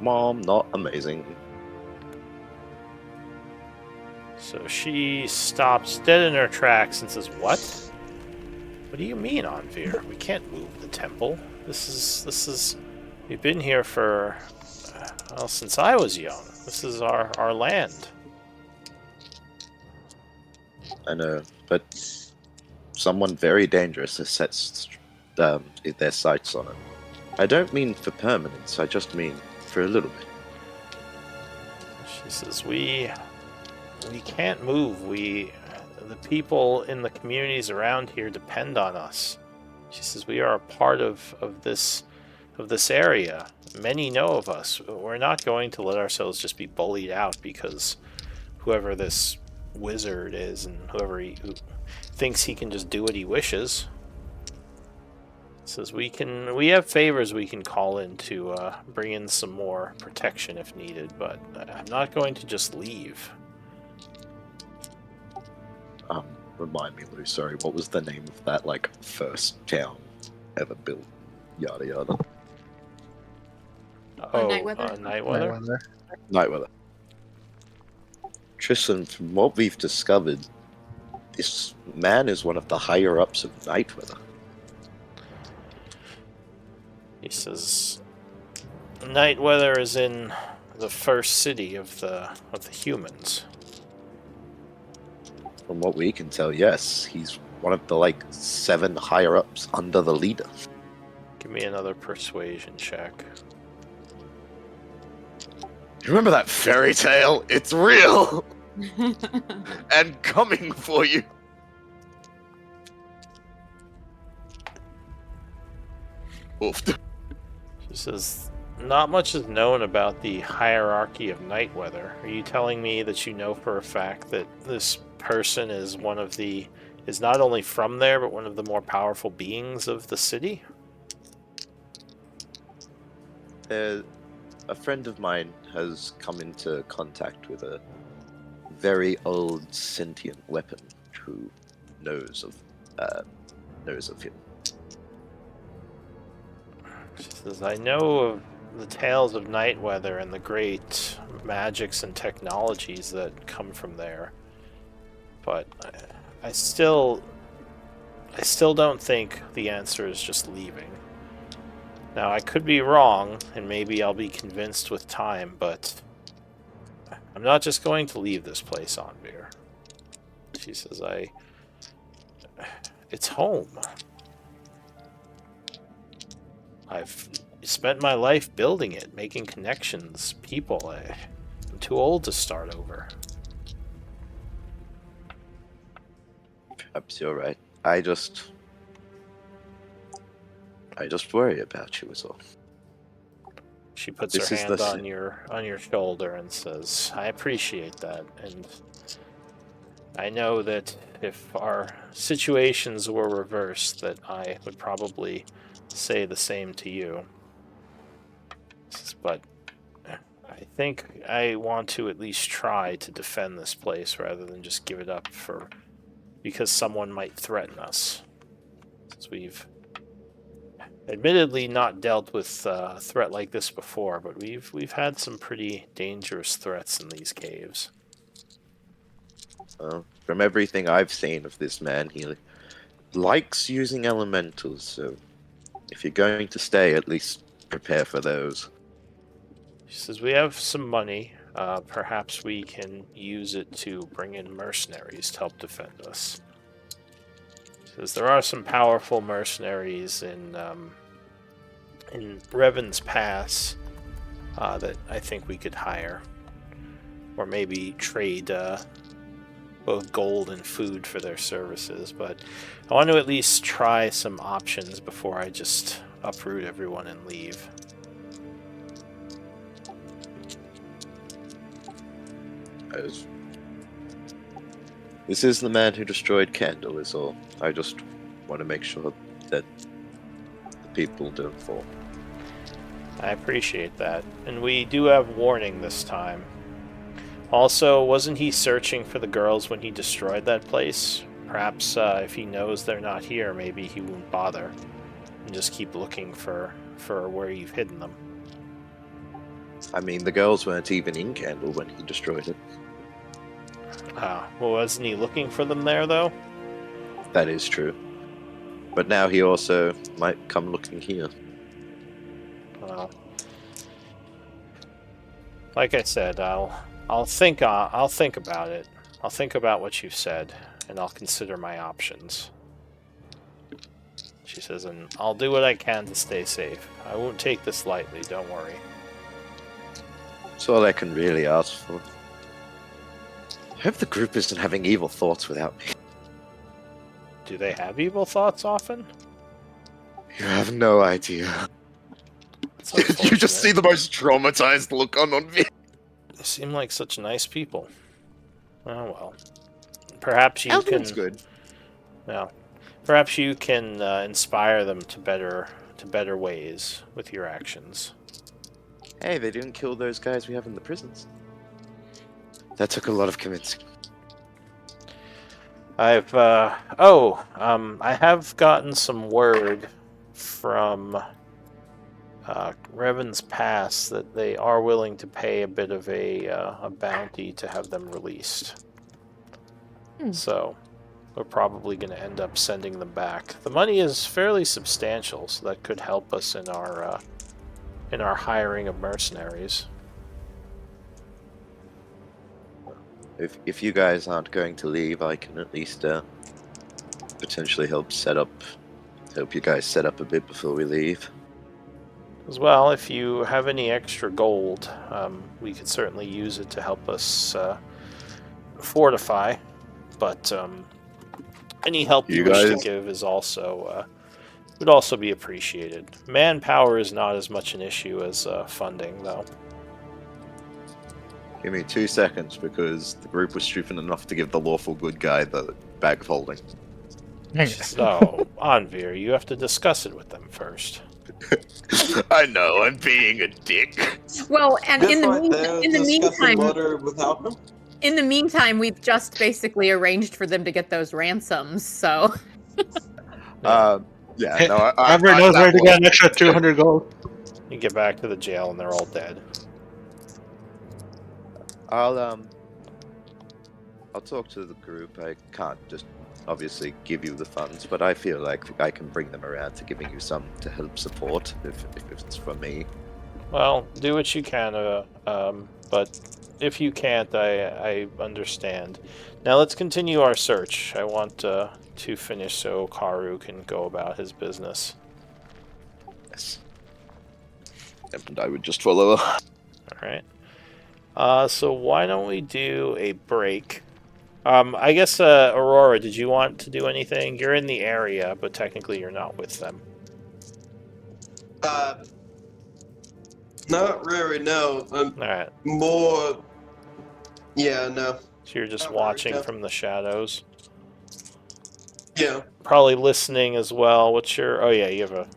Mom, not amazing. So she stops dead in her tracks and says, "What? What do you mean, Anvir? We can't move the temple. This is. We've been here for, well, since I was young. This is our land." I know, but someone very dangerous has set their sights on it. I don't mean for permanence, I just mean for a little bit. She says, we can't move. The people in the communities around here depend on us. She says, we are a part of this area. Many know of us. We're not going to let ourselves just be bullied out because whoever this wizard is and who thinks he can just do what he wishes. Says we have favors we can call in to bring in some more protection if needed, but I'm not going to just leave. Remind me, Lou, sorry, what was the name of that, like, first town ever built? Yada yada. Nightweather? Nightweather? Nightweather. Tristan, from what we've discovered, this man is one of the higher-ups of Nightweather. He says, Nightweather is in the first city of the humans. From what we can tell, yes, he's one of the, 7 higher-ups under the leader. Give me another persuasion check. You remember that fairy tale? It's real! And coming for you! Oofed. She says, not much is known about the hierarchy of Nightweather. Are you telling me that you know for a fact that this person is is not only from there, but one of the more powerful beings of the city? A friend of mine has come into contact with a very old sentient weapon who knows of him. She says, I know of the tales of Nightweather and the great magics and technologies that come from there, but I still don't think the answer is just leaving. Now, I could be wrong, and maybe I'll be convinced with time, but I'm not just going to leave this place, Anvir. She says, it's home. I've spent my life building it, making connections, people. I'm too old to start over. Perhaps you're right. I just worry about you is all. She puts This her is hand the on your shoulder and says, I appreciate that, and I know that if our situations were reversed, that I would probably say the same to you. But I think I want to at least try to defend this place rather than just give it up because someone might threaten us. Since we've admittedly not dealt with a threat like this before, but we've had some pretty dangerous threats in these caves. From everything I've seen of this man, he likes using elementals, so if you're going to stay, at least prepare for those. She says, we have some money. Perhaps we can use it to bring in mercenaries to help defend us. She says, there are some powerful mercenaries in Revan's Pass that I think we could hire. Or maybe trade both gold and food for their services. But I want to at least try some options before I just uproot everyone and leave. This is the man who destroyed Candle, is all. I just want to make sure that the people don't fall. I appreciate that. And we do have warning this time. Also, wasn't he searching for the girls when he destroyed that place? Perhaps if he knows they're not here, maybe he won't bother. And just keep looking for where you've hidden them. I mean, the girls weren't even in Candle when he destroyed it. Well, wasn't he looking for them there, though? That is true. But now he also might come looking here. Like I said, I'll think about it. I'll think about what you've said, and I'll consider my options. She says, and I'll do what I can to stay safe. I won't take this lightly, don't worry. That's all I can really ask for. I hope the group isn't having evil thoughts without me. Do they have evil thoughts often? You have no idea. It's You just unfortunate. see the most traumatized look on me. They seem like such nice people. Oh well. Perhaps you can. Eldrin's good. Well, perhaps you can inspire them to better ways with your actions. Hey, they didn't kill those guys we have in the prisons. That took a lot of convincing. I have gotten some word from Revan's Pass that they are willing to pay a bit of a bounty to have them released. So we're probably going to end up sending them back. The money is fairly substantial, so that could help us in our hiring of mercenaries. If you guys aren't going to leave, I can at least potentially help you guys set up a bit before we leave. As well, if you have any extra gold, we could certainly use it to help us fortify. But any help you wish to give is also would also be appreciated. Manpower is not as much an issue as funding, though. Give me 2 seconds, because the group was stupid enough to give the lawful good guy the bag of holding. So, Anvir, you have to discuss it with them first. I know, I'm being a dick. Well, and in the meantime, without them. in the meantime, we've just basically arranged for them to get those ransoms. So Yeah, no, Amber knows where to get an extra 200 gold. You get back to the jail and they're all dead. I'll talk to the group. I can't just obviously give you the funds, but I feel like I can bring them around to giving you some to help support if it's for me. Well, do what you can, but if you can't, I understand. Now let's continue our search. I want to finish so Karu can go about his business. Yes. And I would just follow her. Alright. So why don't we do a break? I guess, Aurora, did you want to do anything? You're in the area, but technically you're not with them. Not really, no. Alright. More. Yeah, no. So you're just Not watching really, no. from the shadows. Yeah. Probably listening as well. What's your... Oh yeah, you have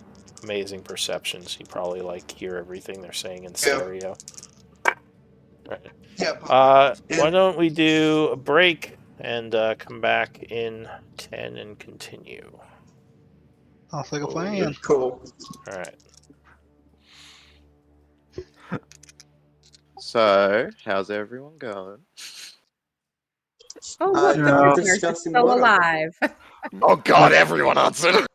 amazing perception, so you probably, hear everything they're saying in stereo. Right. Yeah. Why don't we do a break and come back in 10 and continue? Sounds like a plan. Cool. Alright. So, how's everyone going? oh look, Yeah. the prisoners are Discussing still what? alive. Oh god, everyone answered!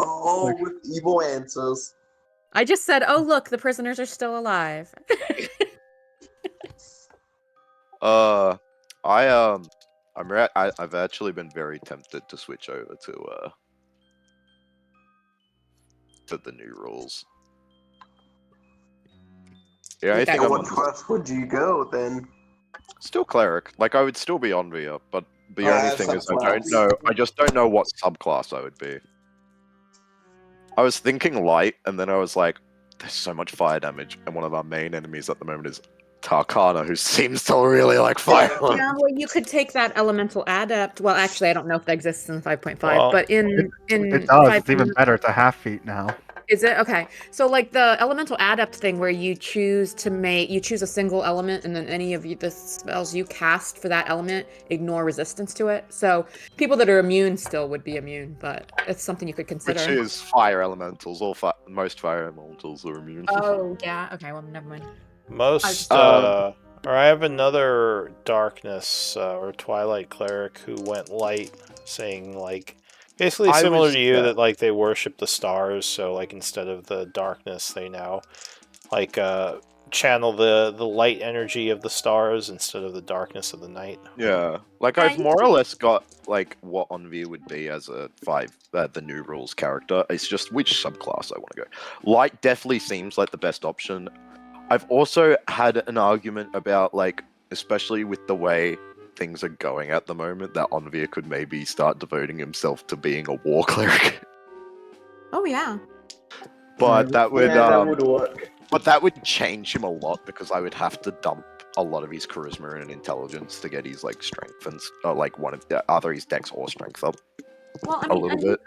Oh, with evil answers. I just said, oh look, the prisoners are still alive. I've actually been very tempted to switch over to the new rules. Yeah, I Okay. think So I'm what on the, class would you go then? still cleric. Like, I would still be Envia, but the Oh, only as thing is subclass. I just don't know what subclass I would be. I was thinking light, and then I was like, there's so much fire damage, and one of our main enemies at the moment is Tarkana, who seems to really like fire. Yeah, well, you could take that elemental adept. Well, actually, I don't know if that exists in 5.5, Well, but in It does. It's 5.9 even better. It's a half feat now. Is it? Okay. So like the elemental adept thing where you choose a single element and then any of the spells you cast for that element ignore resistance to it. So people that are immune still would be immune, but it's something you could consider. Which is fire elementals. Most fire elementals are immune. Oh, yeah. Okay, well, never mind. Most, Um, or I have another darkness or twilight cleric who went light, saying basically I similar was- to you yeah. that they worship the stars. So instead of the darkness, they now channel the light energy of the stars instead of the darkness of the night. Yeah, like Yeah, I've you more or less got like what Onvir would be as a the new rules character. It's just which subclass I want to go. Light definitely seems like the best option. I've also had an argument about like, especially with the way things are going at the moment, that Onvir could maybe start devoting himself to being a war cleric. Oh yeah. But that would that would work. But that would change him a lot because I would have to dump a lot of his charisma and intelligence to get his like strength and like one of either his dex or strength up Well, I a mean, little bit.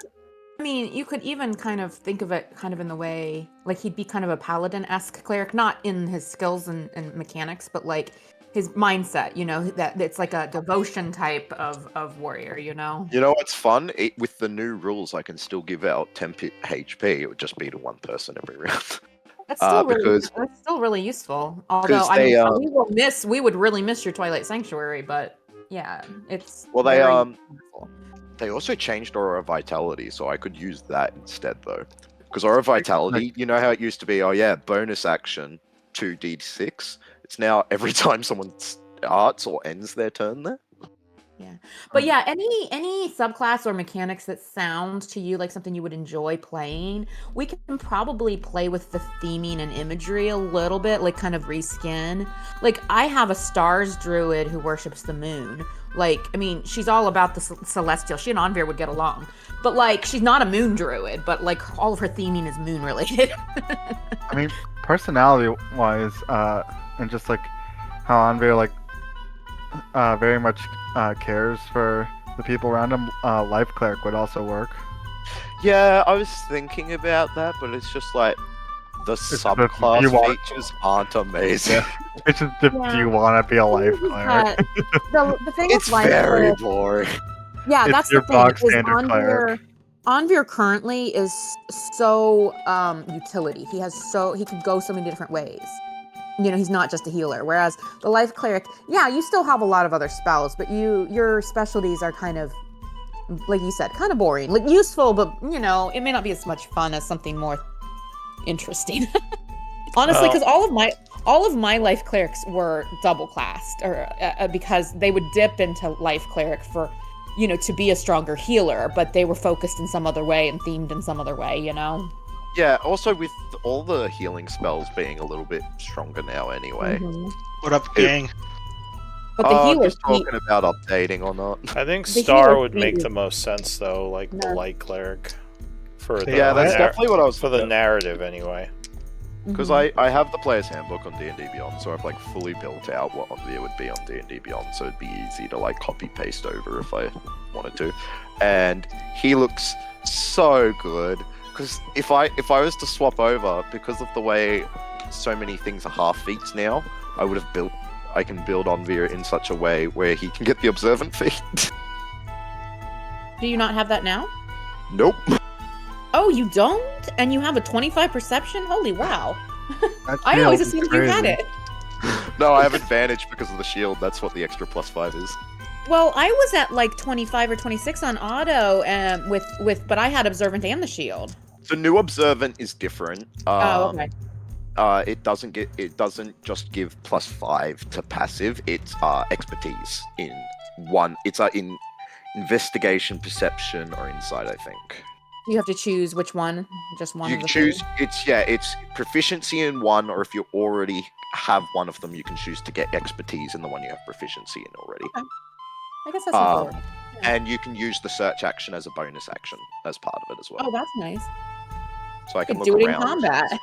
I mean, you could even kind of think of it kind of in the way, like he'd be kind of a paladin-esque cleric, not in his skills and mechanics, but like his mindset, you know, that it's like a devotion type of warrior, you know? You know what's fun? With the new rules, I can still give out 10 HP. It would just be to one person every round. That's still really, because- that's still really useful. Although, I they, mean, we would really miss your Twilight Sanctuary, but yeah, it's Well, they very useful. They also changed Aura Vitality, so I could use that instead though. Because Aura Vitality, you know how it used to be, oh yeah, bonus action 2d6. It's now every time someone starts or ends their turn there. But yeah, any subclass or mechanics that sound to you like something you would enjoy playing, we can probably play with the theming and imagery a little bit, like kind of reskin. Like I have a stars druid who worships the moon. Like, I mean, she's all about the celestial. She and Onvir would get along. But like, she's not a moon druid, but like all of her theming is moon related. I mean, personality-wise, and just like how Anvir like very much cares for the people around him, Life Cleric would also work. Yeah, I was thinking about that, but it's just like the just- subclass you want- features aren't amazing. It's just, do you want to be a Life Cleric? The thing It's with Life very Cleric, boring. yeah, It's that's the your thing. bog Is standard cleric. Anvir currently is so utility. He could go so many different ways. You know, he's not just a healer. Whereas the Life Cleric, yeah, you still have a lot of other spells, but your specialties are kind of, like you said, kind of boring. Like useful, but you know, it may not be as much fun as something more interesting. Honestly, because all of my Life Clerics were double classed, or because they would dip into Life Cleric for, you know, to be a stronger healer, but they were focused in some other way and themed in some other way, you know? Yeah, also with all the healing spells being a little bit stronger now anyway. Mhm. What up, gang? But the I'm healers, just talking about updating or not. I think The Star healer would make feat- the most sense though, like the No. light cleric for the Yeah, that's nar- definitely what I was for the narrative anyway. Because Mhm. I have the player's handbook on D&D Beyond, so I've like fully built out what Onvir would be on D&D Beyond, so it'd be easy to like copy paste over if I wanted to. And he looks so good. Because if I was to swap over, because of the way so many things are half feats now, I can build Onvir in such a way where he can get the observant feat. Do you not have that now? Nope. Oh, you don't? And you have a 25 perception? Holy wow. That I always shield is assumed you had crazy. it. No, I have advantage because of the shield. That's what the extra +5 is. Well, I was at like 25 or 26 on auto with but I had observant and the shield. The new observant is different. Oh, okay. It doesn't just give +5 to passive. It's expertise in one. It's in investigation, perception, or insight. I think You have to choose which one. Just one you of the choose. three. It's proficiency in one, or if you already have one of them, you can choose to get expertise in the one you have proficiency in already. I guess that's Um, important. And you can use the search action as a bonus action as part of it as well. Oh, that's nice. So I You can could look do it in around. combat.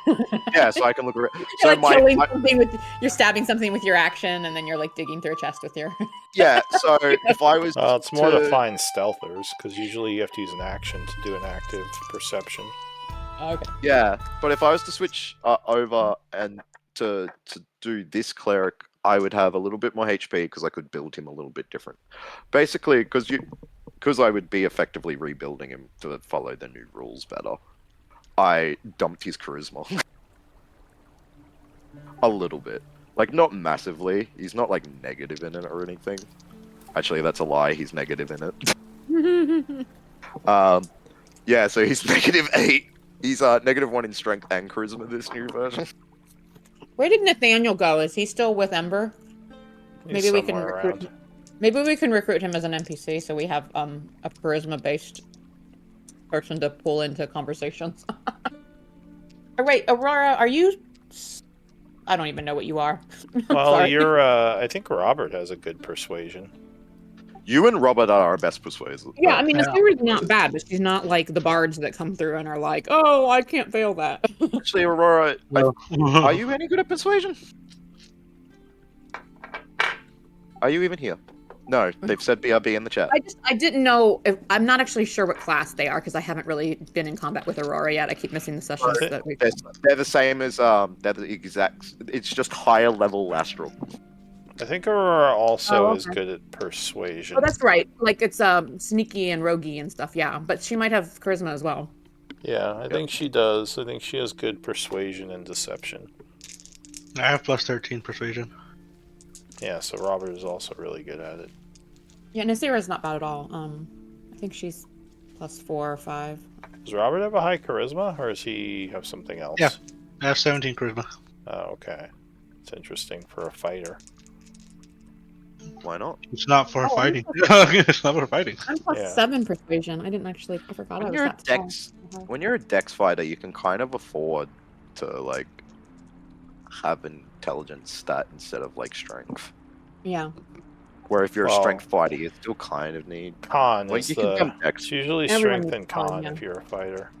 Yeah, so I can look around. You're So like my killing something with you're stabbing something with your action, and then you're like digging through a chest with your. yeah. So if I was, It's more to find stealthers because usually you have to use an action to do an active perception. Okay. yeah, but if I was to switch over and to do this cleric, I would have a little bit more HP because I could build him a little bit different. Basically, because I would be effectively rebuilding him to follow the new rules better. I dumped his charisma a little bit, like not massively. He's not like negative in it or anything. Actually, that's a lie. He's negative in it. Yeah, so he's -8. He's -1 in strength and charisma this new version. Where did Nathaniel go? Is he still with Ember? He's Maybe we can somewhere recruit. around. Maybe we can recruit him as an NPC, so we have a charisma-based person to pull into conversations. Oh, wait, Aurora, are you? I don't even know what you are. Well, Sorry. you're. I think Robert has a good persuasion. You and Robert are our best persuaders. Yeah, I mean, Yeah. Asira's not bad, but she's not like the bards that come through and are like, "Oh, I can't fail that." Actually, Aurora, No. are you any good at persuasion? Are you even here? No, they've said BRB in the chat. I didn't know. I'm not actually sure what class they are because I haven't really been in combat with Aurora yet. I keep missing the sessions Right. that we. They're the same as they're the exact. It's just higher level astral. I think Aurora also Oh, is okay. good at persuasion. Oh, that's right. Like it's sneaky and roguey and stuff. Yeah, but she might have charisma as well. Yeah, I think she does. I think she has good persuasion and deception. I have plus 13 persuasion. Yeah, so Robert is also really good at it. Yeah, Nasira's not bad at all. I think she's plus 4 or 5. Does Robert have a high charisma, or does he have something else? Yeah. I have 17 charisma. Oh, okay. It's interesting for a fighter. Why not? It's not for Oh, fighting. It's not for fighting. I'm plus Yeah. 7 persuasion. I didn't actually. I forgot I When was you're a that tall. dex, when you're a dex fighter, you can kind of afford to like have an intelligence stat instead of like strength. Yeah. Where if you're Well- a strength fighter, you still kind of need. Con Like, is you can the. jump dex. It's usually Everyone strength needs and con, con yeah. if you're a fighter.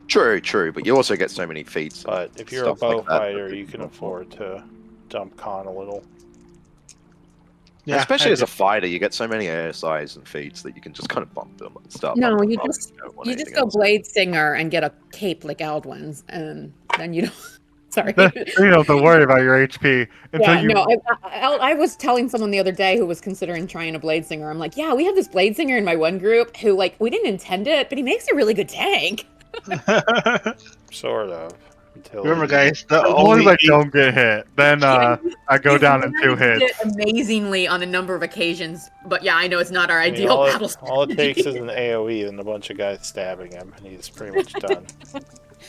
True, but you also get so many feats. and But if you're a stuff bow like that fighter, that you can afford to dump con a little. Yeah, Especially I as a do. fighter, you get so many ASIs and feats that you can just kind of bump them and stuff. No, you don't just want you just anything go else. Blade Singer and get a cape like Aldwin's, and then you don't. Sorry. Then you don't have to worry about your HP until Yeah, you. no, I was telling someone the other day who was considering trying a Blade Singer. I'm like, yeah, we have this Blade Singer in my one group who, like, we didn't intend it, but he makes a really good tank. Sort of. Until Remember, you- guys, the As long only as I don't get hit, then I go He's down in 2 managed hits. it amazingly on a number of occasions, but yeah, I know it's not our I mean, ideal all, battle it, all it takes is strategy. an AoE and a bunch of guys stabbing him, and he's pretty much done.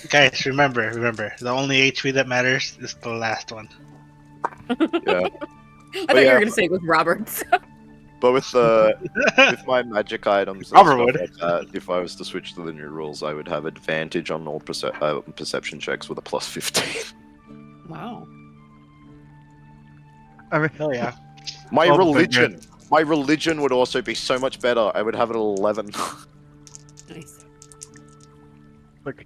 guys, remember, the only HP that matters is the last one. Yeah, I thought you yeah. were gonna say it was Roberts. but with my magic items and Robert stuff would. like that, if I was to switch to the new rules, I would have advantage on all perception checks with a plus 15. Wow. I mean, Hell yeah. My Oh, religion would also be so much better. I would have it at 11. Nice. like,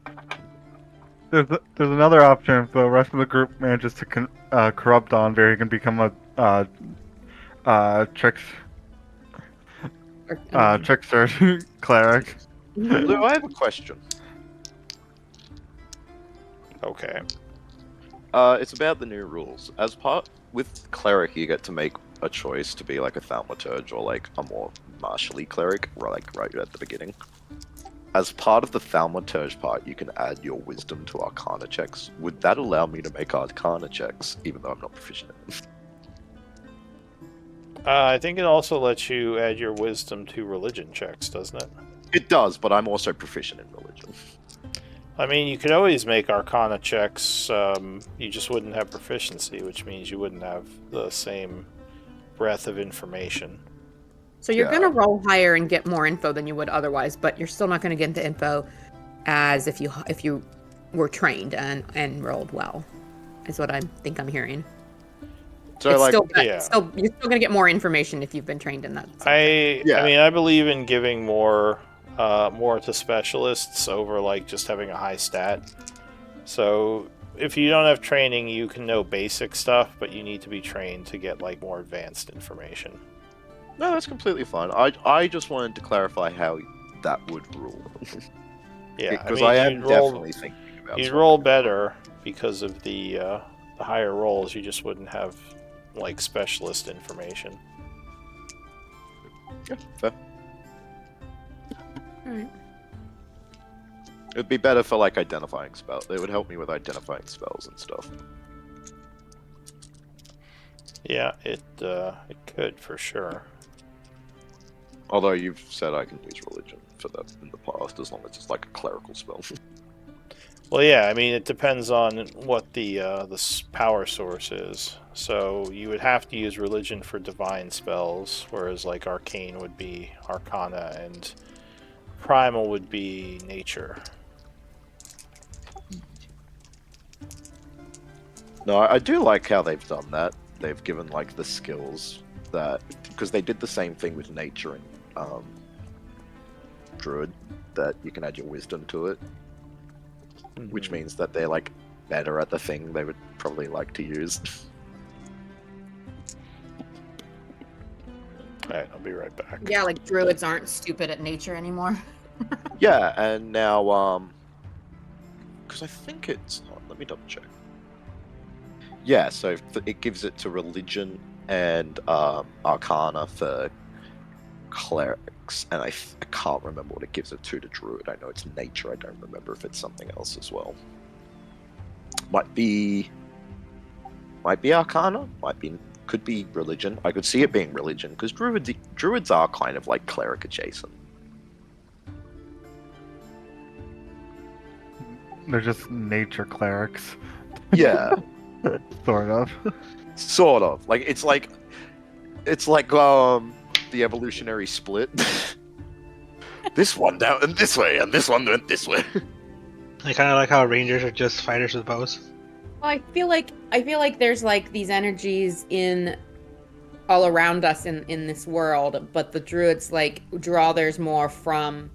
there's another option if the rest of the group manages to corrupt Andre, he can become a trickster cleric. Lou, I have a question. Okay. It's about the new rules. With cleric, you get to make a choice to be like a thaumaturge or like a more martially cleric, right at the beginning. As part of the thaumaturge part, you can add your wisdom to arcana checks. Would that allow me to make arcana checks, even though I'm not proficient in them? I think it also lets you add your wisdom to religion checks, doesn't it? It does, but I'm also proficient in religion. I mean, you could always make arcana checks, you just wouldn't have proficiency, which means you wouldn't have the same breadth of information. So you're Yeah. gonna roll higher and get more info than you would otherwise, but you're still not gonna get the info as if you were trained and rolled well. Is what I think I'm hearing. So It's like, yeah. you're still gonna get more information if you've been trained in that. I Yeah. mean, I believe in giving more to specialists over like just having a high stat. So if you don't have training, you can know basic stuff, but you need to be trained to get like more advanced information. no, that's completely fine. I just wanted to clarify how that would rule. Yeah, Because I I mean, am definitely thinking about you'd swapping roll it. better because of the higher rolls. You just wouldn't have like specialist information. Yeah, fair. Alright. It'd be better for like identifying spells. It would help me with identifying spells and stuff. Yeah, it could for sure. Although you've said I can use religion for that in the past, as long as it's like a clerical spell. Well, yeah, I mean, it depends on what the power source is. So you would have to use religion for divine spells, whereas like arcane would be arcana, and primal would be nature. No, I do like how they've done that. They've given like the skills that because they did the same thing with nature and druid that you can add your wisdom to it, which means that they're like better at the thing they would probably like to use. Alright, I'll be right back. Yeah, like druids aren't stupid at nature anymore. Yeah, and now because I think it's let me double check. Yeah, so it gives it to religion and arcana for clerics, and I can't remember what it gives it to druid. I know it's nature. I don't remember if it's something else as well. Might be arcana. Could be religion. I could see it being religion because druids are kind of like cleric adjacent. They're just nature clerics, Yeah. sort of. Sort of. It's like the evolutionary split. This one down and this way, and this one went this way. I kind of like how rangers are just fighters with bows. Well, I feel like there's like these energies in all around us in this world, but the druids like draw theirs more from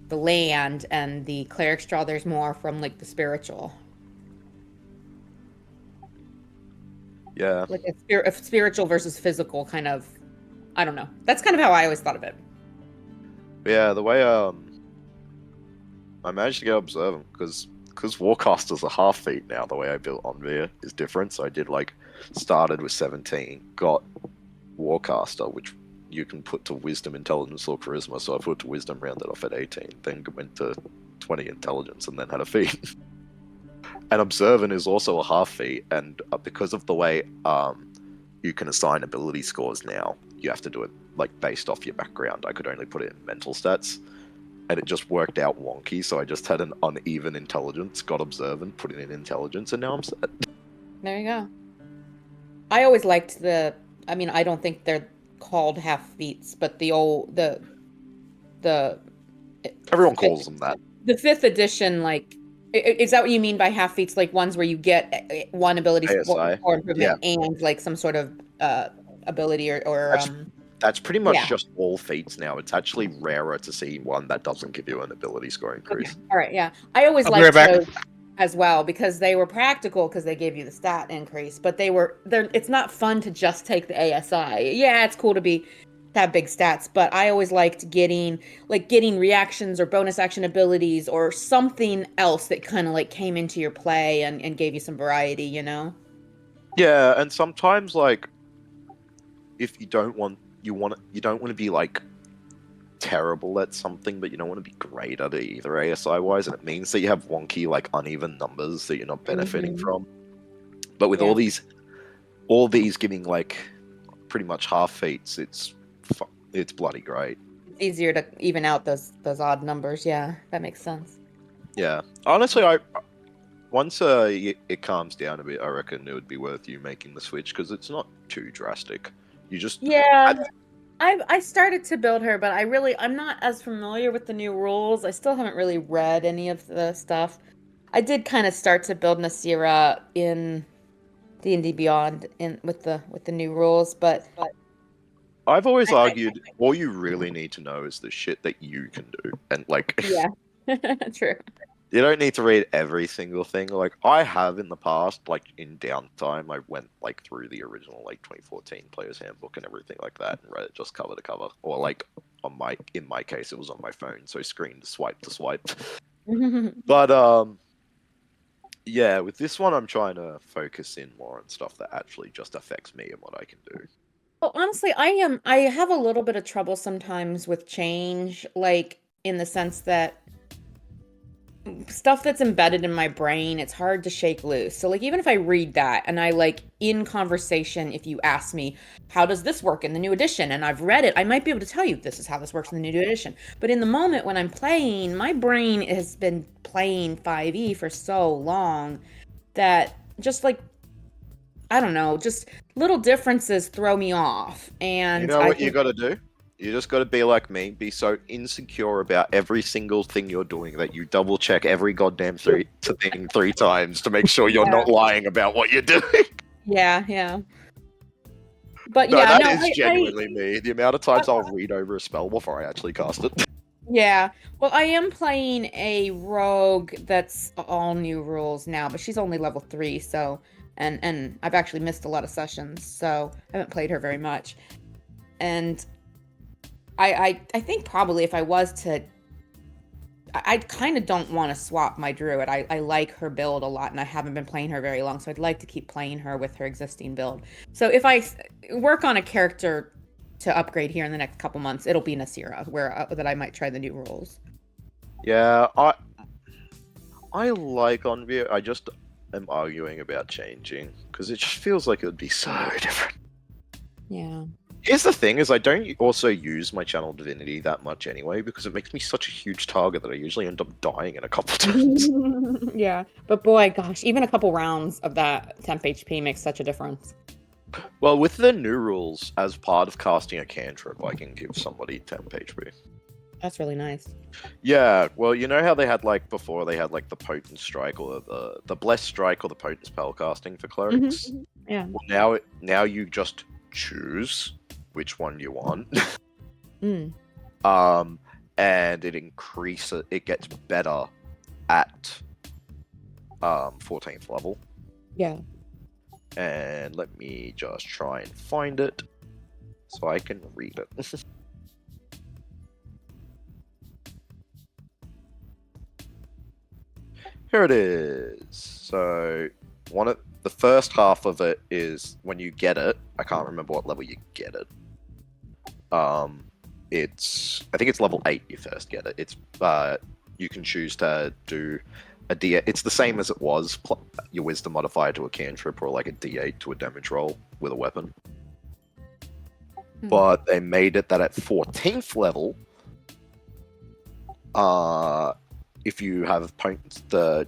the land, and the clerics draw theirs more from like the spiritual. Yeah. Like a spiritual versus physical kind of. I don't know. That's kind of how I always thought of it. Yeah, the way I managed to get observant because Warcaster's a half feat now. The way I built Onvir is different. So I did started with 17, got Warcaster, which you can put to Wisdom, Intelligence, or Charisma. So I put to Wisdom, rounded off at 18, then went to 20 Intelligence, and then had a feat. And Observant is also a half feat, and because of the way you can assign ability scores now, you have to do it based off your background. I could only put it in mental stats, and it just worked out wonky. So I just had an uneven intelligence, got Observant, put it in intelligence, and now I'm set. There you go. I always liked I mean, I don't think they're called half feats, but Everyone calls them that. the 5th edition, is that what you mean by half feats? Like ones where you get one ability score improvement and like some sort of ability or That's pretty much yeah. just all feats now. It's actually rarer to see one that doesn't give you an ability score increase. Okay. All right, yeah. I always liked those as well because they were practical because they gave you the stat increase, but it's not fun to just take the ASI. Yeah, it's cool to have big stats, but I always liked getting reactions or bonus action abilities or something else that kind of came into your play and gave you some variety, you know? Yeah, and sometimes if you don't want to be terrible at something, but you don't want to be great at it either ASI wise, and it means that you have wonky uneven numbers that you're not benefiting from. But with all these giving pretty much half feats, it's bloody great. It's easier to even out those odd numbers. Yeah, that makes sense. Yeah, honestly, once it calms down a bit, I reckon it would be worth you making the switch because it's not too drastic. You just I started to build her, but I'm not as familiar with the new rules. I still haven't really read any of the stuff. I did kind of start to build Nasira in D&D Beyond with the new rules, but I've always argued all you really need to know is the shit that you can do, and yeah, true. You don't need to read every single thing. I have in the past, in downtime, I went through the original 2014 Player's Handbook and everything like that, and read it just cover to cover. Or in my case, it was on my phone, so screen to swipe. But yeah, with this one, I'm trying to focus in more on stuff that actually just affects me and what I can do. Well, honestly, I have a little bit of trouble sometimes with change, in the sense that stuff that's embedded in my brain, it's hard to shake loose. So like even if I read that and I like in conversation, if you ask me, how does this work in the new edition? And I've read it, I might be able to tell you this is how this works in the new edition. But in the moment when I'm playing, my brain has been playing 5e for so long that just like, I don't know, just little differences throw me off. And You know what you got to do? You just got to be like me, be so insecure about every single thing you're doing that you double check every goddamn thing 3 times to make sure you're not lying about what you're doing. Yeah. But No, yeah, that is genuinely me. The amount of times I'll read over a spell before I actually cast it. Yeah. Well, I am playing a rogue that's all new rules now, but she's only level 3, so and I've actually missed a lot of sessions, so I haven't played her very much. And I think probably if I was to, I kind of don't want to swap my druid. I like her build a lot, and I haven't been playing her very long, so I'd like to keep playing her with her existing build. So if I work on a character to upgrade here in the next couple months, it'll be Nasira, where that I might try the new rules. Yeah, I like Envia. I just am arguing about changing because it just feels like it would be so different. Yeah. Here's the thing: is I don't also use my channel divinity that much anyway because it makes me such a huge target that I usually end up dying in a couple turns. Yeah, but boy, gosh, even a couple rounds of that temp HP makes such a difference. Well, with the new rules, as part of casting a cantrip, I can give somebody temp HP. That's really nice. Yeah, well, you know how they had like before they had like the potent strike or the blessed strike or the potent spell casting for clerics. Yeah. Well, now you just choose which one you want. Mm. And it gets better at 14th level. Yeah. And let me just try and find it so I can read it. Here it is. So the first half of it is when you get it. I can't remember what level you get it. I think it's level 8 you first get it. It's you can choose to do a D8. It's the same as it was, your wisdom modifier to a cantrip or like a D8 to a damage roll with a weapon. But they made it that at 14th level, if you have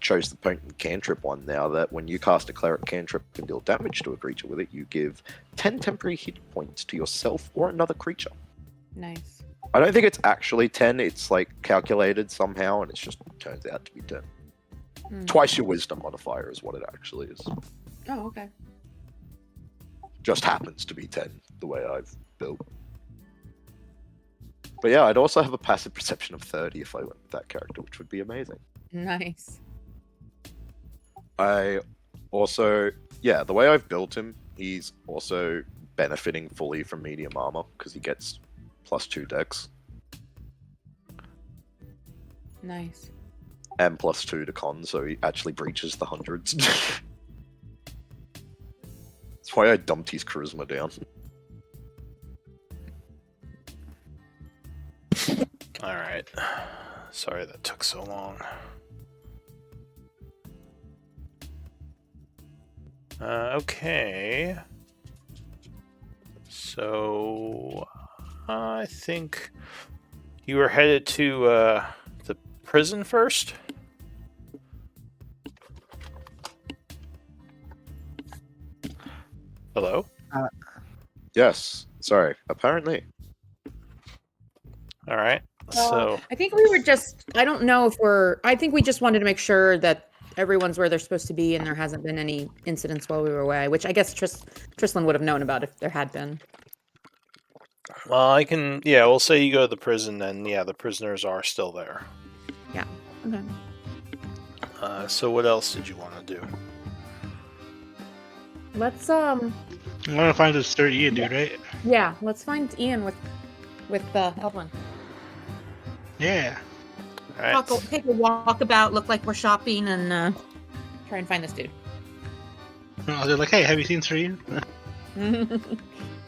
chose the potent cantrip one now, that when you cast a cleric cantrip and deal damage to a creature with it, you give 10 temporary hit points to yourself or another creature. Nice. I don't think it's actually 10, it's like calculated somehow, and it just turns out to be 10. Twice your wisdom modifier is what it actually is. Oh, okay. Just happens to be 10, the way I've built. But yeah, I'd also have a passive perception of 30 if I went with that character, which would be amazing. Nice. I also, yeah, the way I've built him, he's also benefiting fully from medium armor because he gets +2 dex. Nice. And +2 to con, so he actually breaches the hundreds. That's why I dumped his charisma down. Alright. Sorry that took so long. Okay. So, I think you were headed to the prison first? Hello? Yes, sorry, apparently. Alright. So I think we were just, I don't know if I think we just wanted to make sure that everyone's where they're supposed to be and there hasn't been any incidents while we were away, which I guess Trislan would have known about if there had been. well, we'll say you go to the prison, then yeah, the prisoners are still there. Yeah. Okay. So what else did you want to do? Let's I'm gonna find this third Ian dude, right? yeah, let's find Ian with Evelyn. Yeah. Alright. Take a walkabout, look like we're shopping, and try and find this dude. I was like, hey, have you seen Sir Ian?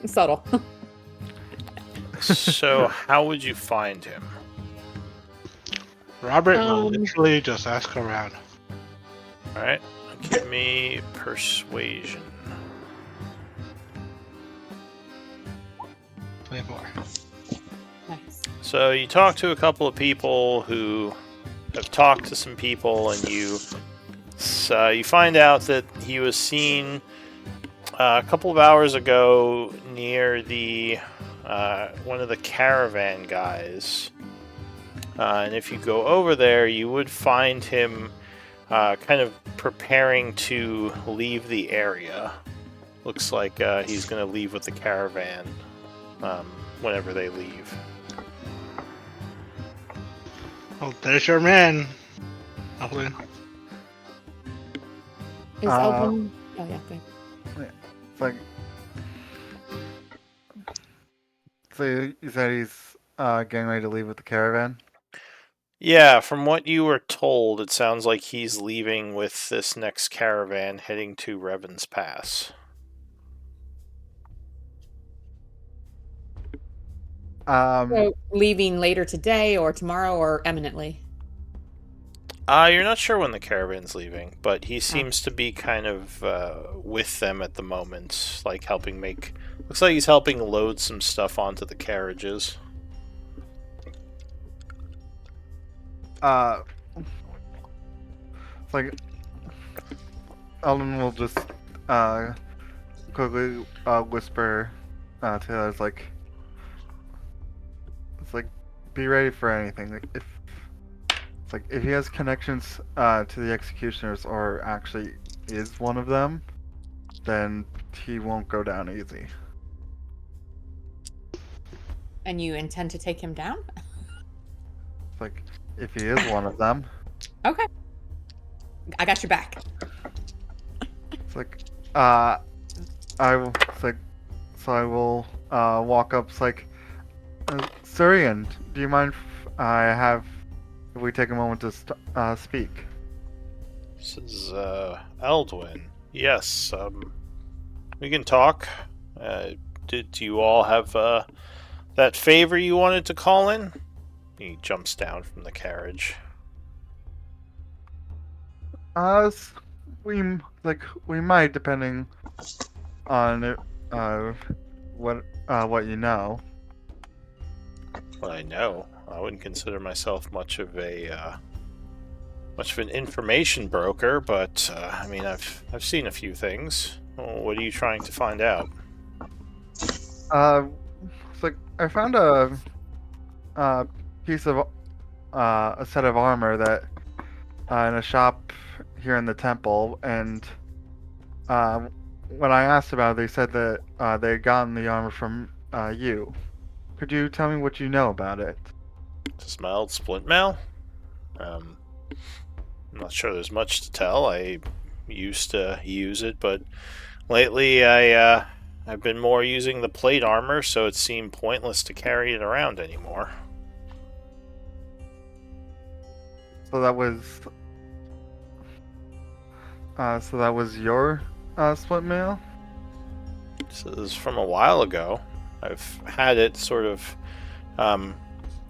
Subtle. So how would you find him? Robert will Um, literally just ask around. All right, give me persuasion. 24. Nice. So you talk to a couple of people who have talked to some people, and you find out that he was seen a couple of hours ago near the one of the caravan guys. And if you go over there, you would find him kind of preparing to leave the area. Looks like he's going to leave with the caravan whenever they leave. Oh, there's your man. Eldwin. Is Eldwin? Oh yeah. Okay. It's like. So you said he's getting ready to leave with the caravan? Yeah, from what you were told, it sounds like he's leaving with this next caravan heading to Revan's Pass. So leaving later today or tomorrow or eminently? You're not sure when the caravan's leaving, but he seems to be kind of with them at the moment, like helping make... Looks like he's helping load some stuff onto the carriages. It's like Eldon will just quickly whisper to others, like, it's like, be ready for anything. Like, if he has connections to the executioners, or actually is one of them, then he won't go down easy. And you intend to take him down? It's like, if he is one of them, Okay. I got your back. it's like, I will. It's like, so I will walk up. It's like, Surian, do you mind if we take a moment to speak? This is Eldwin. Yes, we can talk. Did you all have that favor you wanted to call in? He jumps down from the carriage. We might, depending on what you know. What I know, I wouldn't consider myself much of an information broker, but I mean, I've seen a few things. What are you trying to find out? It's like I found a piece of a set of armor that in a shop here in the temple, and when I asked about it, they said that they had gotten the armor from you. Could you tell me what you know about it? Smelled splint mail? I'm not sure there's much to tell. I used to use it, but lately I've been more using the plate armor, so it seemed pointless to carry it around anymore. So that was your split mail? This is from a while ago. I've had it sort of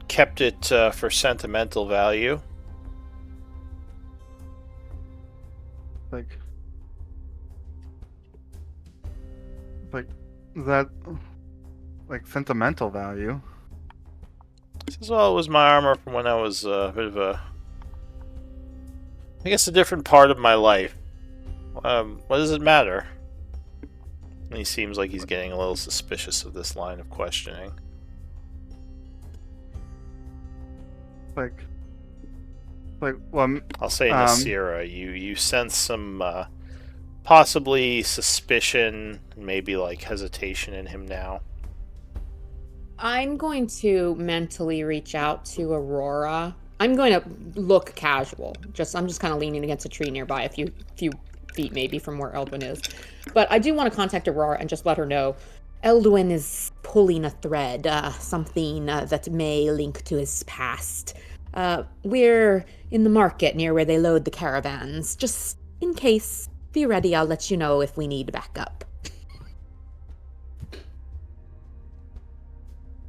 kept it for sentimental value. Like is that like sentimental value? This well, it was my armor from when I was a bit of a, I guess, a different part of my life. What does it matter? And he seems like he's getting a little suspicious of this line of questioning. Like well, I'll say Nasira, you sense some possibly suspicion, maybe like hesitation in him now. I'm going to mentally reach out to Aurora. I'm going to look casual. I'm just kind of leaning against a tree nearby, a few feet maybe from where Eldwin is. But I do want to contact Aurora and just let her know Eldwin is pulling a thread, something that may link to his past. We're in the market near where they load the caravans. Just in case, be ready. I'll let you know if we need backup.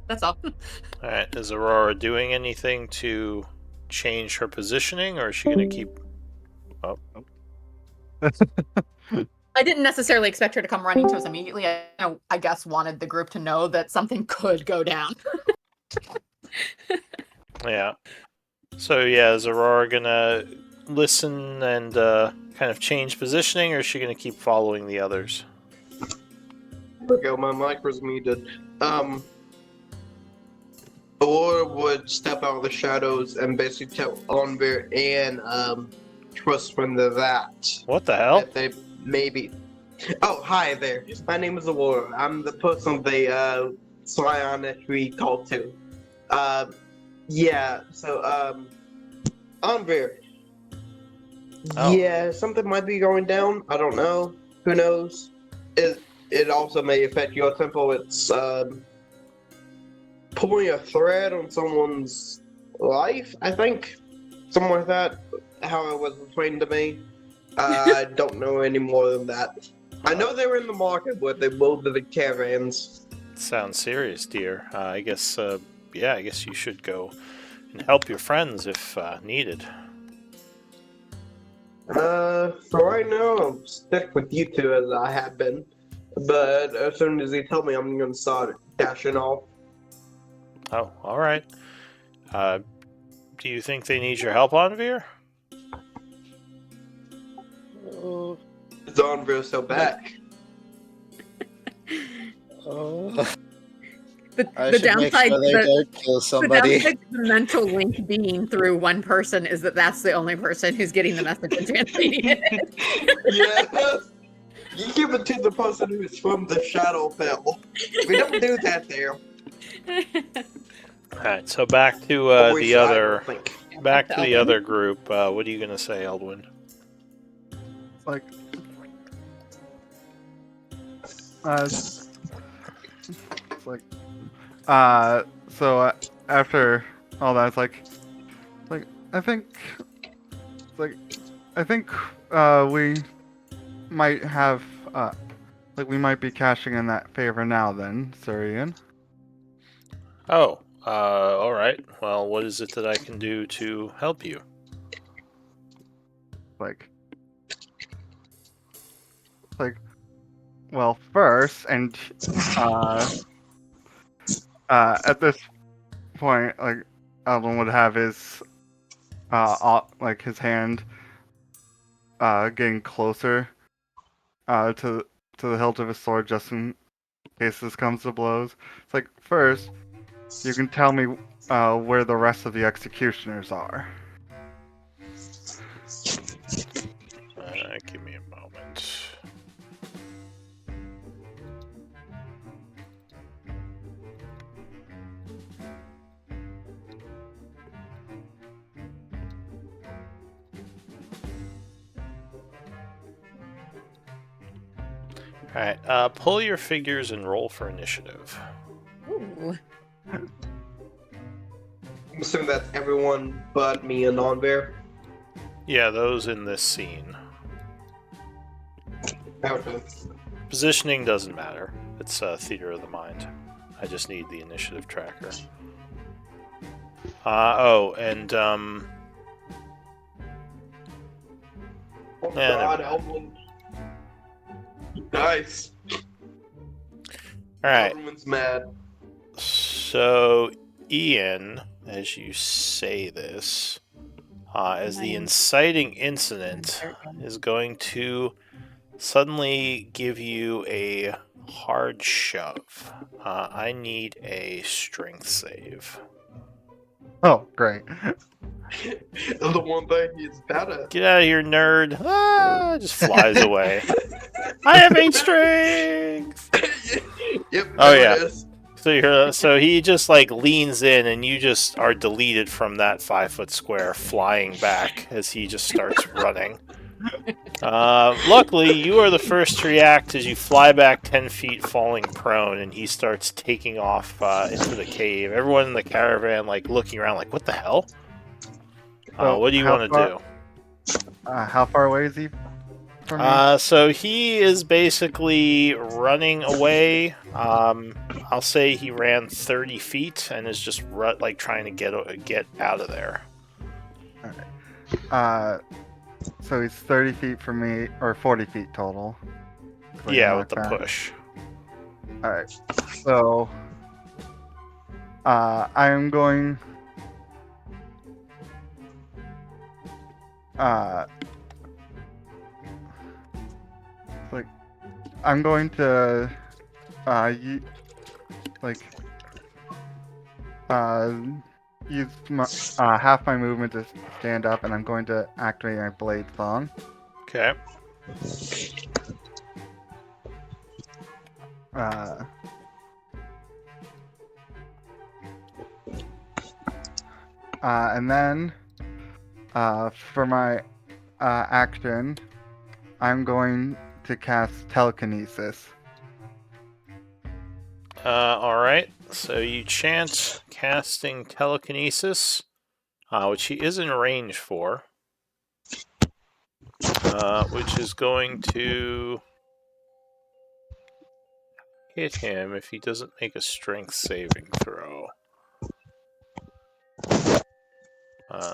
That's all. Alright, is Aurora doing anything to change her positioning, or is she going to keep... Oh. I didn't necessarily expect her to come running to us immediately. I guess wanted the group to know that something could go down. Yeah. So yeah, is Aurora gonna listen and kind of change positioning, or is she gonna keep following the others? There we go, my mic was muted. Aurora would step out of the shadows and basically tell Onvir and Trustwind that. What the hell? That they maybe. Oh, hi there. My name is Aurora. I'm the person they psionically called to. Yeah. So Onvir. Oh. Yeah, something might be going down. I don't know. Who knows? It also may affect your tempo. It's pulling a thread on someone's life. I think something like that. How it was explained to me. I don't know any more than that. I know they were in the market where they moved the caravans. Sounds serious, dear. I guess I guess you should go and help your friends if needed. For right now, I'll stick with you two as I have been. But as soon as they tell me, I'm gonna start dashing off. Oh, all right. Do you think they need your help, Onvir? It's Onvir so back. The downside, sure they don't kill somebody. The downside to the mental link being through one person is that's the only person who's getting the message and transmitting it. Yeah. You give it to the person who's from the Shadowfell. We don't do that there. Alright, so back to the other group. What are you gonna say, Eldwin? Like, it's like, so after all that, it's like I think we might have we might be cashing in that favor now then, Sir Ian. Oh, alright. Well, what is it that I can do to help you? Well, first, and at this point, Eldon would have his his hand getting closer to the hilt of his sword, just in case this comes to blows. It's like, first, you can tell me where the rest of the executioners are. Give me a moment. Alright, pull your figures and roll for initiative. Ooh. I'm assuming that's everyone but me and Onvir. Yeah, those in this scene. Okay. Positioning doesn't matter. It's theater of the mind. I just need the initiative tracker. And Oh Yeah, God, never Elvin. Nice. Alright, Everyone's mad. so Ian, as you say this, as the inciting incident is going to suddenly give you a hard shove. I need a strength save. Oh, great. The one thing he's better. Get out of here, nerd! Ah, just flies away. I have 8 strength! Yep. Oh, there yeah. it is. So he just leans in, and you just are deleted from that 5-foot square, flying back as he just starts running. Luckily, you are the first to react as you fly back 10 feet, falling prone, and he starts taking off into the cave. Everyone in the caravan, looking around, what the hell? What do you want to do? How far away is he from me? So he is basically running away. I'll say he ran 30 feet and is just trying to get out of there. So he's 30 feet from me, or 40 feet total. So I Yeah, can with the knock back. push. Alright. So I'm going like I'm going to use my, half my movement to stand up, and I'm going to activate my blade song. Okay. And then for my action, I'm going to cast telekinesis. Alright. So you chant casting telekinesis, which he is in range for. Which is going to hit him if he doesn't make a strength saving throw.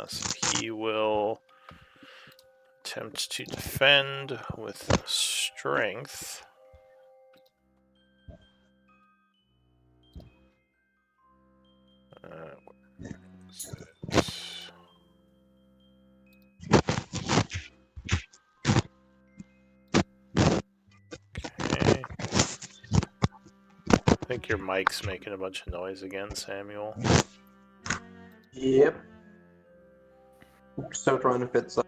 So he will attempt to defend with strength. Where is it? Okay. I think your mic's making a bunch of noise again, Samuel. Yep. Still trying to fit some.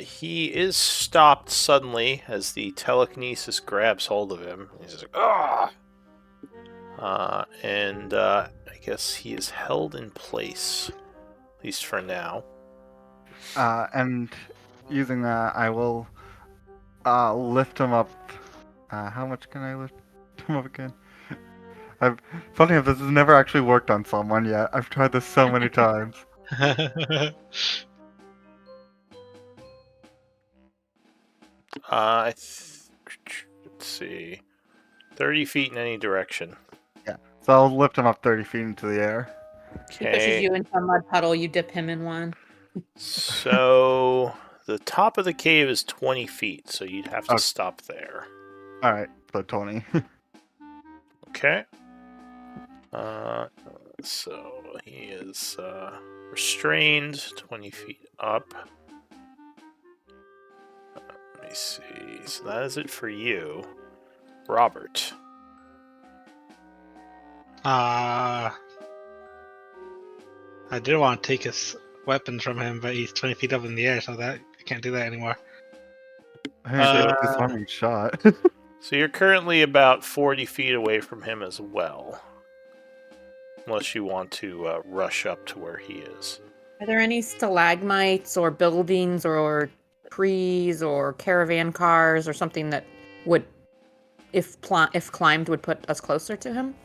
He is stopped suddenly as the telekinesis grabs hold of him. He's just like, ah! I guess he is held in place, at least for now. And using that, I will lift him up. How much can I lift him up again? Funny enough, this has never actually worked on someone yet. I've tried this so many times. Let's see. 30 feet in any direction. Yeah. So I'll lift him up 30 feet into the air. He pushes you into a mud puddle. You dip him in one. So the top of the cave is 20 feet, so you'd have to stop there. Alright, so 20. Okay. So he is restrained 20 feet up. Let me see. So that is it for you, Robert. I did want to take his weapons from him, but he's 20 feet up in the air, so that I can't do that anymore. Disarming shot. So you're currently about 40 feet away from him as well. Unless you want to rush up to where he is. Are there any stalagmites or buildings or trees or caravan cars or something that would, if climbed, would put us closer to him?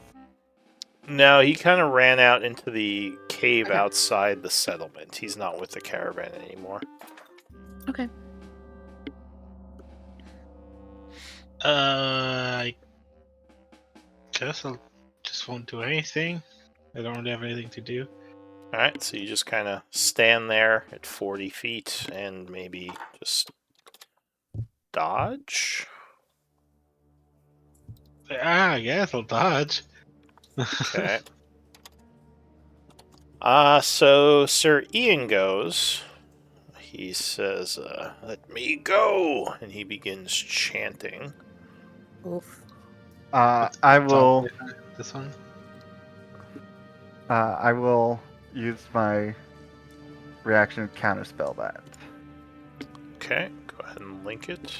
No, he kind of ran out into the cave outside the settlement. He's not with the caravan anymore. Okay. I guess I just won't do anything. I don't really have anything to do. Alright, so you just kind of stand there at 40 feet and maybe just dodge? I guess I'll dodge. Okay. So Sir Ian goes. He says, let me go! And he begins chanting. Oof. I will. This one? I will use my reaction to counterspell that. Okay, go ahead and link it.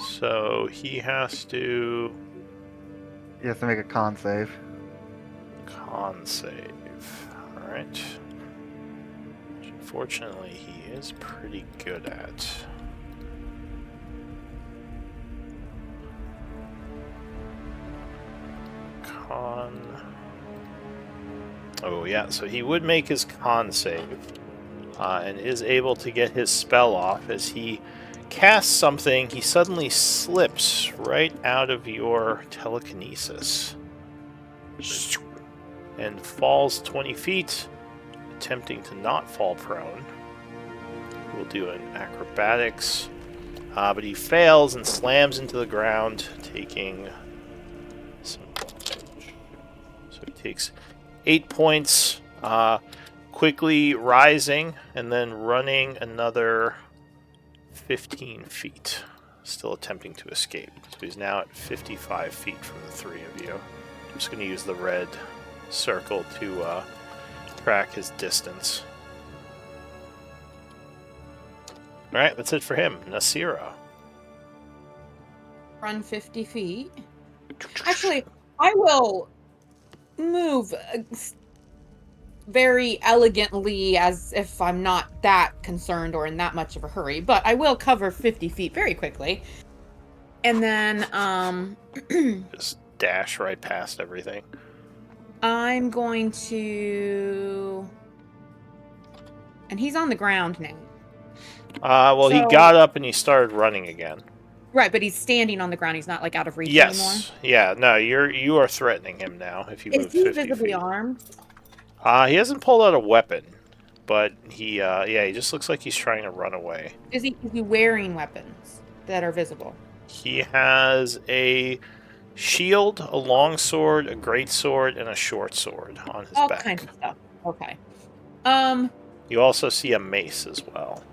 So he has to He has to make a con save. con save. Alright. Which unfortunately he is pretty good at. Con. Oh yeah, so he would make his con save. And is able to get his spell off as he cast something, he suddenly slips right out of your telekinesis and falls 20 feet, attempting to not fall prone. We'll do an acrobatics, but he fails and slams into the ground, taking some damage. So he takes 8 points, quickly rising and then running another 15 feet, still attempting to escape. So he's now at 55 feet from the three of you. I'm just going to use the red circle to track his distance. Alright, that's it for him. Nasira. Run 50 feet. Actually, I will move very elegantly, as if I'm not that concerned or in that much of a hurry, but I will cover 50 feet very quickly. And then, Just dash right past everything. I'm going to... And he's on the ground now. Well, he So- got up and he started running again. Right, but he's standing on the ground. He's not, like, out of reach anymore. Yes. Yeah, no, you are threatening him now if you move Is he 50 visibly feet. armed? He hasn't pulled out a weapon, but he just looks like he's trying to run away. Is he wearing weapons that are visible? He has a shield, a long sword, a great sword, and a short sword on his All back. kinds of stuff. Okay. You also see a mace as well.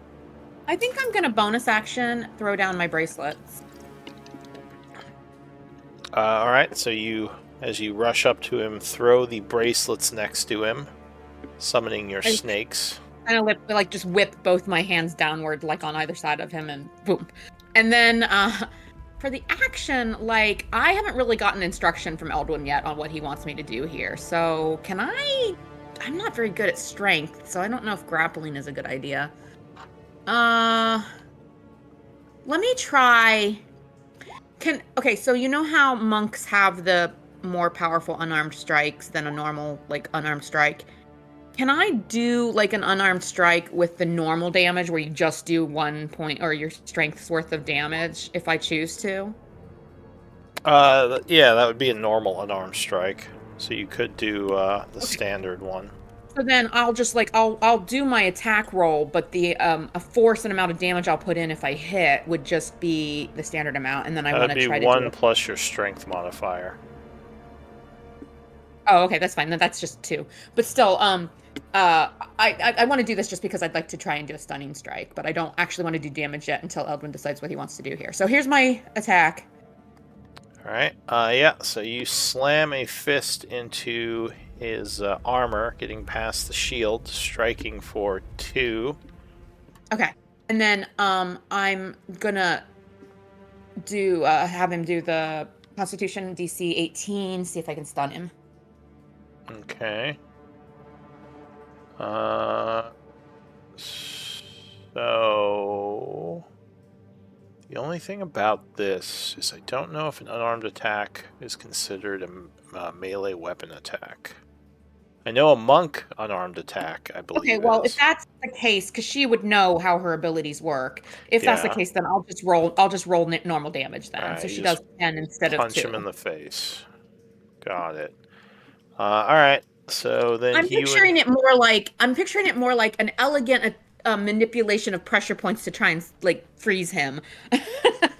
I think I'm gonna bonus action throw down my bracelets. Alright, so as you rush up to him, throw the bracelets next to him, summoning your snakes. Kind of like just whip both my hands downward, like on either side of him, and boom. And then for the action, like I haven't really gotten instruction from Eldwin yet on what he wants me to do here. So can I? I'm not very good at strength, so I don't know if grappling is a good idea. Let me try. Okay, so you know how monks have the more powerful unarmed strikes than a normal, like, unarmed strike? Can I do, like, an unarmed strike with the normal damage where you just do 1 point or your strength's worth of damage if I choose to? Yeah, that would be a normal unarmed strike. So you could do the standard one. So then I'll just, like, I'll do my attack roll, but the a force and amount of damage I'll put in if I hit would just be the standard amount, and then I want to try to That would be 1 do plus your strength modifier. Oh, okay, that's fine. Then that's just 2. But still, I want to do this just because I'd like to try and do a stunning strike, but I don't actually want to do damage yet until Eldwin decides what he wants to do here. So here's my attack. Alright, yeah, so you slam a fist into his armor, getting past the shield, striking for 2. Okay, and then I'm gonna do have him do the Constitution DC 18, see if I can stun him. Okay. So the only thing about this is I don't know if an unarmed attack is considered a melee weapon attack. I know a monk unarmed attack, I believe. Okay, well, is. if that's the case, because she would know how her abilities work. If that's the Yeah. case, then I'll just roll normal damage then. Alright, So you she just does 10 instead of 2. punch him in the face. Got it. Alright, so then I'm picturing it more like an elegant manipulation of pressure points to try and like freeze him.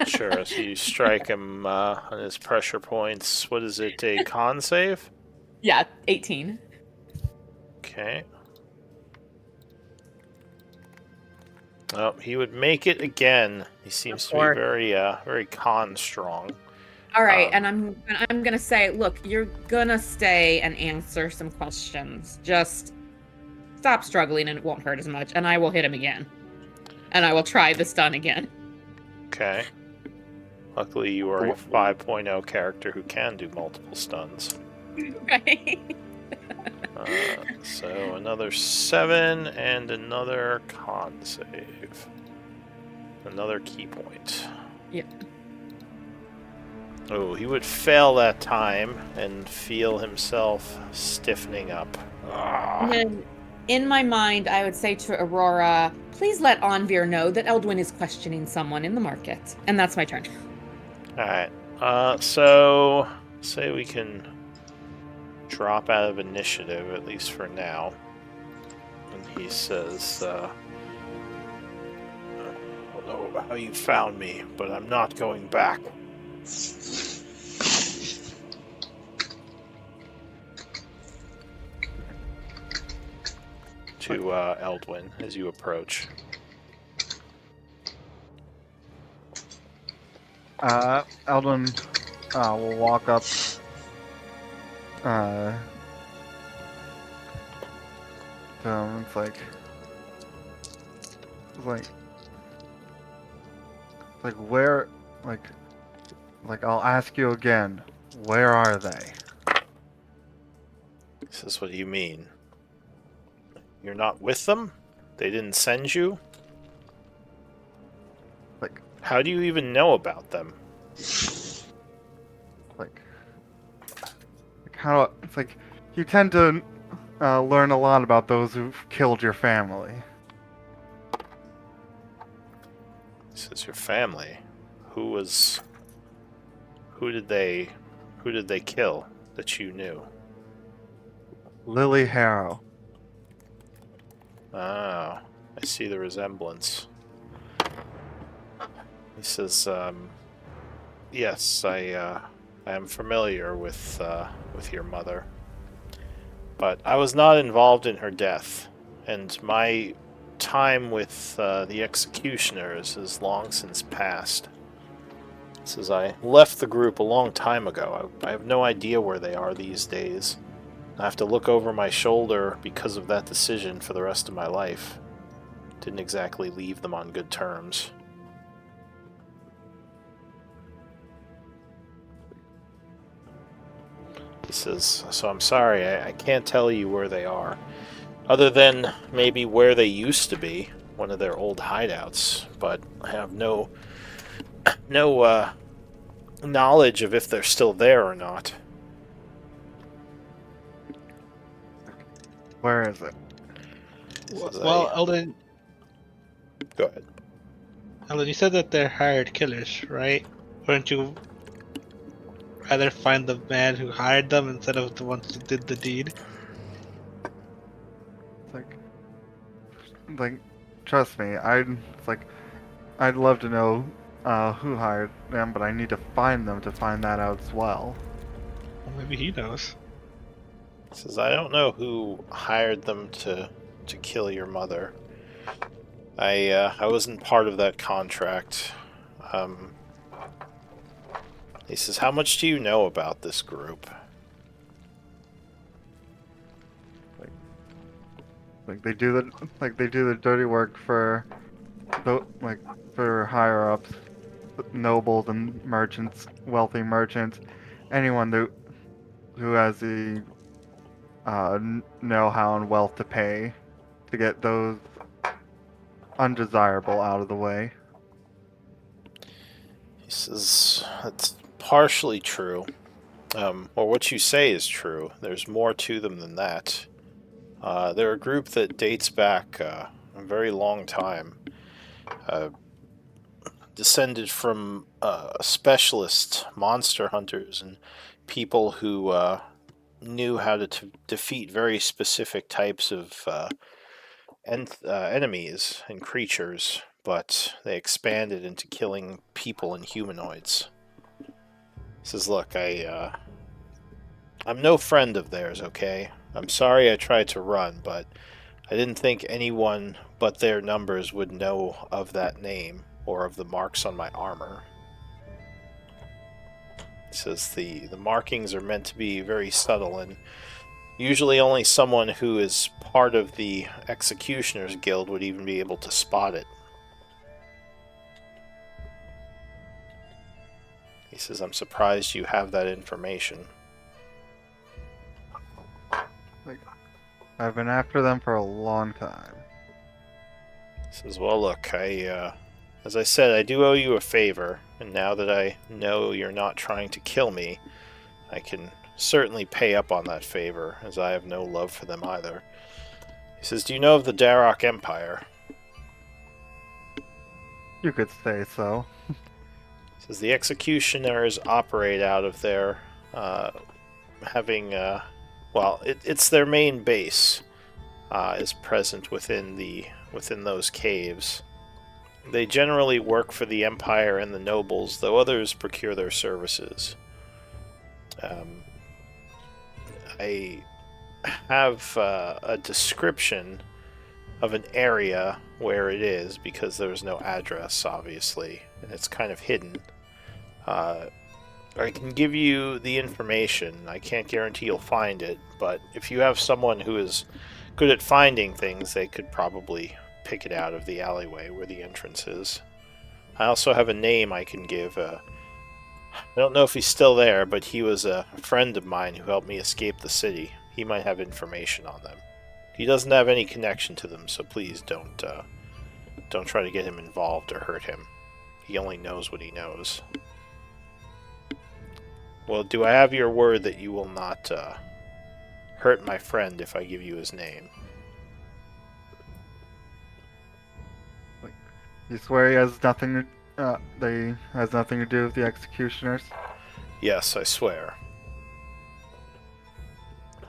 Sure, so you strike him on his pressure points. What is it, a con save? Yeah, 18. Okay. Oh, he would make it again. He seems to be course. very con strong. All right, and I'm gonna say, look, you're gonna stay and answer some questions. Just stop struggling, and it won't hurt as much. And I will hit him again, and I will try the stun again. Okay. Luckily, you are a 5.0 character who can do multiple stuns. Right. So another 7 and another con save. Another key point. Yeah. Oh, he would fail that time and feel himself stiffening up. Ah. And then In my mind, I would say to Aurora, please let Onvir know that Eldwin is questioning someone in the market. And that's my turn. Alright. So say we can drop out of initiative, at least for now. And he says, I don't know how you found me, but I'm not going back. To Eldwin as you approach. Eldwin will walk up. To him. It's like where, like I'll ask you again. Where are they? He says, what do you mean? You're not with them? They didn't send you? Like, how do you even know about them? Like how? It's like you tend to learn a lot about those who've killed your family. He says, your family? Who did they kill that you knew? Lily Harrow. Ah, I see the resemblance. He says, yes, I am familiar with your mother. But I was not involved in her death, and my time with the executioners is long since past. He says, I left the group a long time ago. I have no idea where they are these days. I have to look over my shoulder because of that decision for the rest of my life. Didn't exactly leave them on good terms. He says, so I'm sorry, I can't tell you where they are. Other than maybe where they used to be, one of their old hideouts. But I have no knowledge of if they're still there or not. Where is it? Well, Eldon, go ahead. Eldon, you said that they're hired killers, right? Wouldn't you rather find the man who hired them instead of the ones who did the deed? Like, trust me, I'd love to know who hired them, but I need to find them to find that out as well. Well, maybe he knows. He says, I don't know who hired them to kill your mother. I wasn't part of that contract. He says, how much do you know about this group? Like they do the dirty work for higher ups, nobles and merchants, wealthy merchants, anyone who has the know-how and wealth to pay to get those undesirable out of the way. He says, that's partially true. Or what you say is true. There's more to them than that. They're a group that dates back a very long time. Descended from specialist monster hunters and people who knew how to defeat very specific types of enemies and creatures, but they expanded into killing people and humanoids. He says, look, I'm no friend of theirs, okay? I'm sorry I tried to run, but I didn't think anyone but their numbers would know of that name or of the marks on my armor. He says the markings are meant to be very subtle, and usually only someone who is part of the Executioners Guild would even be able to spot it. He says, I'm surprised you have that information. I've been after them for a long time. He says, well, look, as I said, I do owe you a favor, and now that I know you're not trying to kill me, I can certainly pay up on that favor, as I have no love for them either. He says, do you know of the Darrock Empire? You could say so. He says, the executioners operate out of their, it's their main base, is present within those caves. They generally work for the Empire and the nobles, though others procure their services. I have a description of an area where it is, because there's no address, obviously, and it's kind of hidden. I can give you the information. I can't guarantee you'll find it, but if you have someone who is good at finding things, they could probably pick it out of the alleyway where the entrance is. I also have a name I can give. I don't know if he's still there, but he was a friend of mine who helped me escape the city. He might have information on them. He doesn't have any connection to them, so please don't try to get him involved or hurt him. He only knows what he knows. Well, do I have your word that you will not hurt my friend if I give you his name? You swear he has nothing to do with the executioners? Yes, I swear.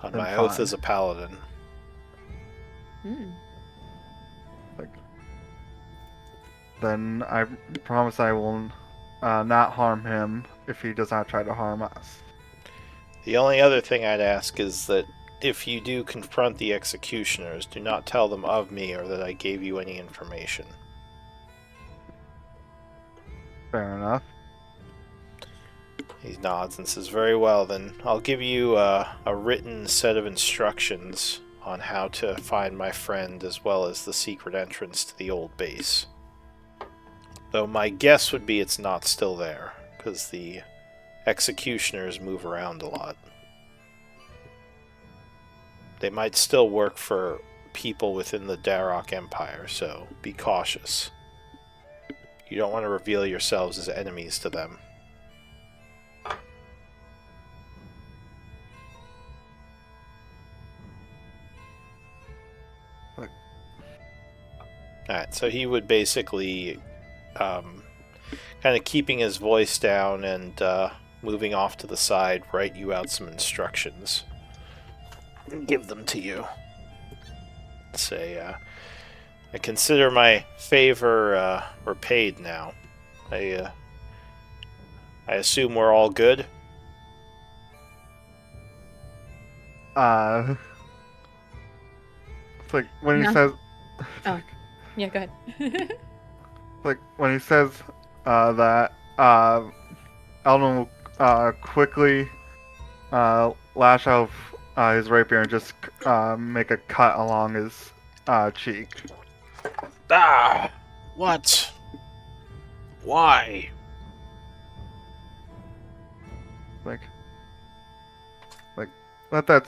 On Then my oath fine. as a paladin. Then I promise I will not harm him if he does not try to harm us. The only other thing I'd ask is that if you do confront the executioners, do not tell them of me or that I gave you any information. Fair enough. He nods and says, very well, then I'll give you a written set of instructions on how to find my friend as well as the secret entrance to the old base. Though my guess would be it's not still there, because the executioners move around a lot. They might still work for people within the Darrock Empire, so be cautious. You don't want to reveal yourselves as enemies to them. Alright, so he would basically kind of keeping his voice down and moving off to the side, write you out some instructions and give them to you. Say, I consider my favor repaid now. I assume we're all good? It's like when he No. says, Oh, yeah, go ahead. like when he says that, Eldon will quickly lash out his rapier and just make a cut along his cheek. Ah! What? Why? Like let that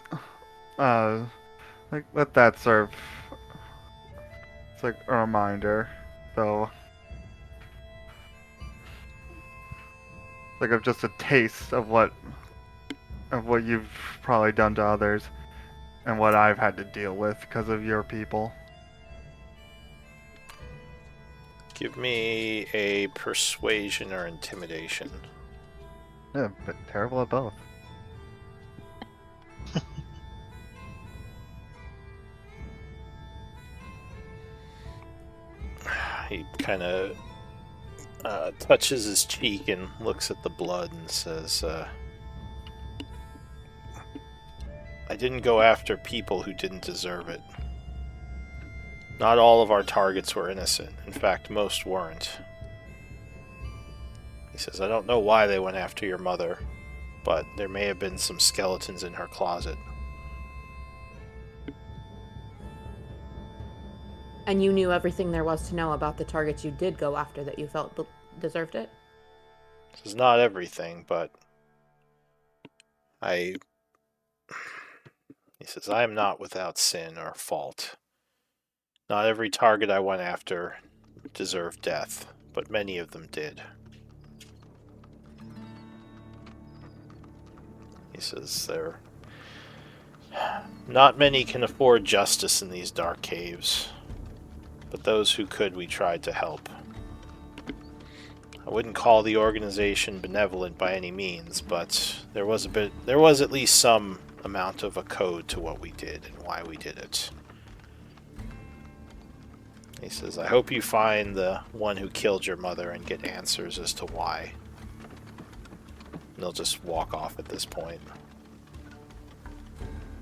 let that serve. It's like a reminder, though. Like of just a taste of what you've probably done to others, and what I've had to deal with because of your people. Give me a persuasion or intimidation. Yeah, but terrible at both. He kind of touches his cheek and looks at the blood and says, I didn't go after people who didn't deserve it. Not all of our targets were innocent. In fact, most weren't. He says, I don't know why they went after your mother, but there may have been some skeletons in her closet. And you knew everything there was to know about the targets you did go after that you felt deserved it? This is not everything, but he says, I am not without sin or fault. Not every target I went after deserved death, but many of them did. He says, Not many can afford justice in these dark caves, but those who could, we tried to help. I wouldn't call the organization benevolent by any means, but there was at least some amount of a code to what we did and why we did it. He says, I hope you find the one who killed your mother and get answers as to why. And they'll just walk off at this point.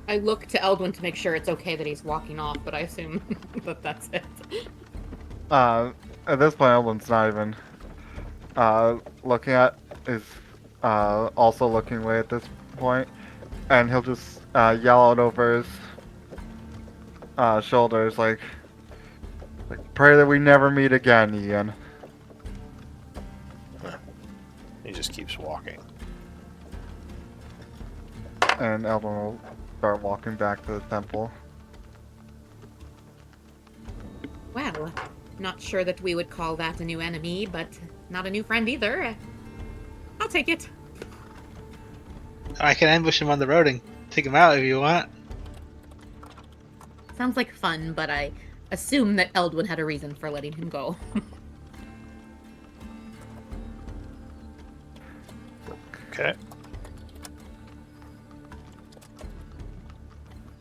I look to Eldwin to make sure it's okay that he's walking off, but I assume that that's it. At this point, Eldwin's not even looking at, is also looking away at this point, and he'll just yell out over his shoulders, like, pray that we never meet again, Ian. He just keeps walking. And Eldwin will start walking back to the temple. Well, not sure that we would call that a new enemy, but not a new friend either. I'll take it. I can ambush him on the road and take him out if you want. Sounds like fun, but I assume that Eldwin had a reason for letting him go. Okay.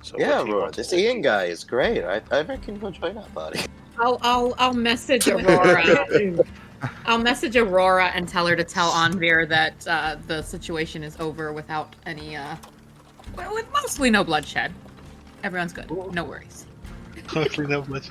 So Yeah, what do you bro, want to this do? Ian guy is great. I reckon he'll join our party. I'll message Aurora. I'll message Aurora and tell her to tell Anvir that the situation is over without any with mostly no bloodshed. Everyone's good. No worries. Hopefully no blood.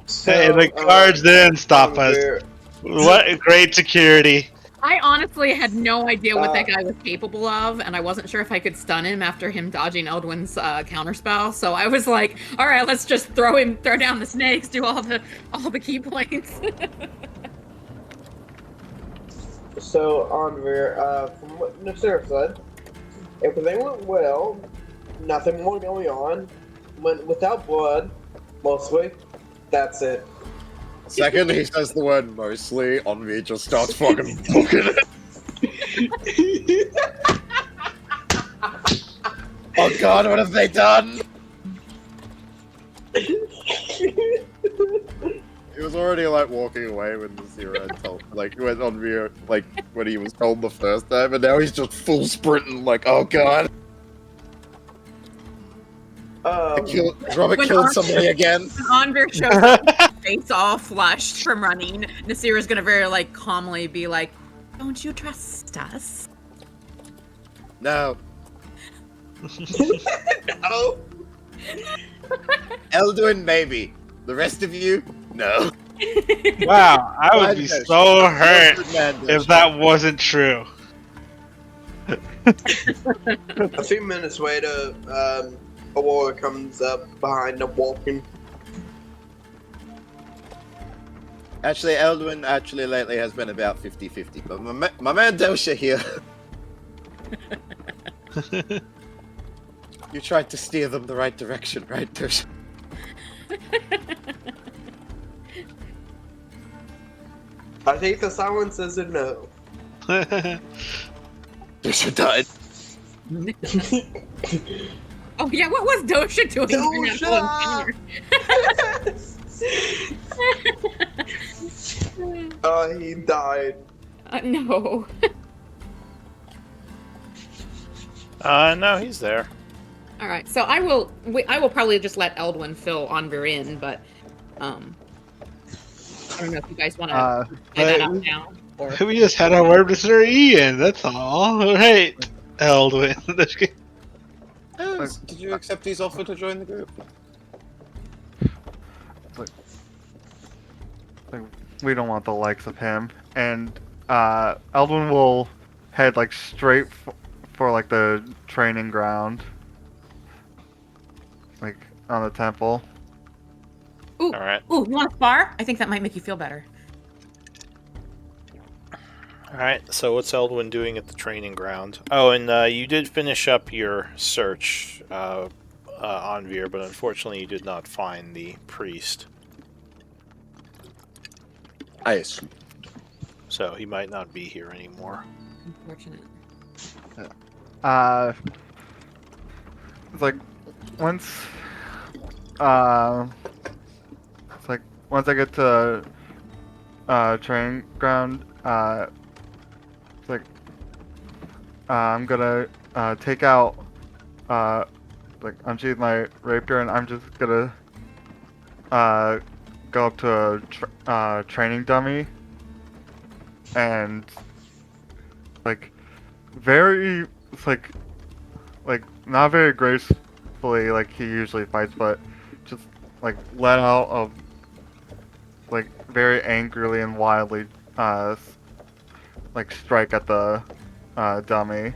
So, Hey, the guards didn't stop us. Anvir, What great security. I honestly had no idea what that guy was capable of, and I wasn't sure if I could stun him after him dodging Eldwin's counterspell. So I was like, "All right, let's just throw down the snakes, do all the key points." So, Anvir, from what Nasir said, everything went well, nothing more going on, went without blood, mostly. That's it. Second, he says the word mostly, Envy just starts fucking booking it. Oh god, what have they done? He was already like walking away when the zero told, like when Envy, like when he was told the first time, and now he's just full sprinting, like, oh god. Robert When killed Archer- somebody again. When Anvir shows up, face all flushed from running, Nasira's gonna very calmly be like, "Don't you trust us?" No. Oh, Elduin, maybe. The rest of you, no. Wow, I would be so hurt if that wasn't true. a few minutes later, Aurora comes up behind them walking. Actually, Elduin lately has been about 50-50, but my man Dosha here. You tried to steer them the right direction, right, Dosha? I think the silence says a no. Dosha died. Oh yeah, what was Dosha doing? during that whole encounter? Oh, he died. No. No, he's there. All right, so I will probably just let Eldwin fill Anvir in, but I don't know if you guys want to play that out now. Or... We just had our word with Sir Ian, that's all. Alright, Eldwin. Did you accept his offer to join the group? We don't want the likes of him. And Eldwin will head straight for the training ground, on the temple. Ooh, All right. Ooh, you want to spar? I think that might make you feel better. All right. So what's Eldwin doing at the training ground? Oh, and you did finish up your search, Anvir, but unfortunately you did not find the priest. I assume. So he might not be here anymore. Unfortunate. it's like once it's like once I get to training ground, it's like I'm gonna take out like unsheath my rapier, and I'm just gonna go up to a training dummy and like very it's like not very gracefully like he usually fights, but just like let out of like very angrily and wildly like strike at the dummy.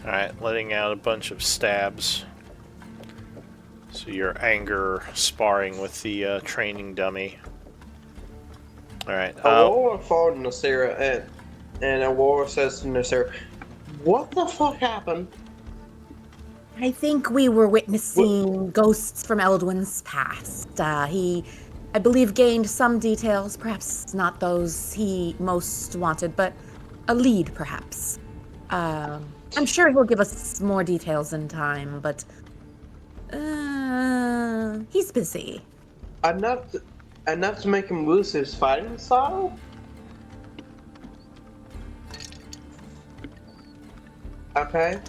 Alright, letting out a bunch of stabs. So your anger sparring with the training dummy. Alright, Aurora followed Nasira, and Aurora says to Nasira, "What the fuck happened?" I think we were witnessing ghosts from Eldwin's past. He, I believe, gained some details, perhaps not those he most wanted, but a lead, perhaps. I'm sure he'll give us more details in time, but he's busy. Enough to make him lose his fighting style? Okay.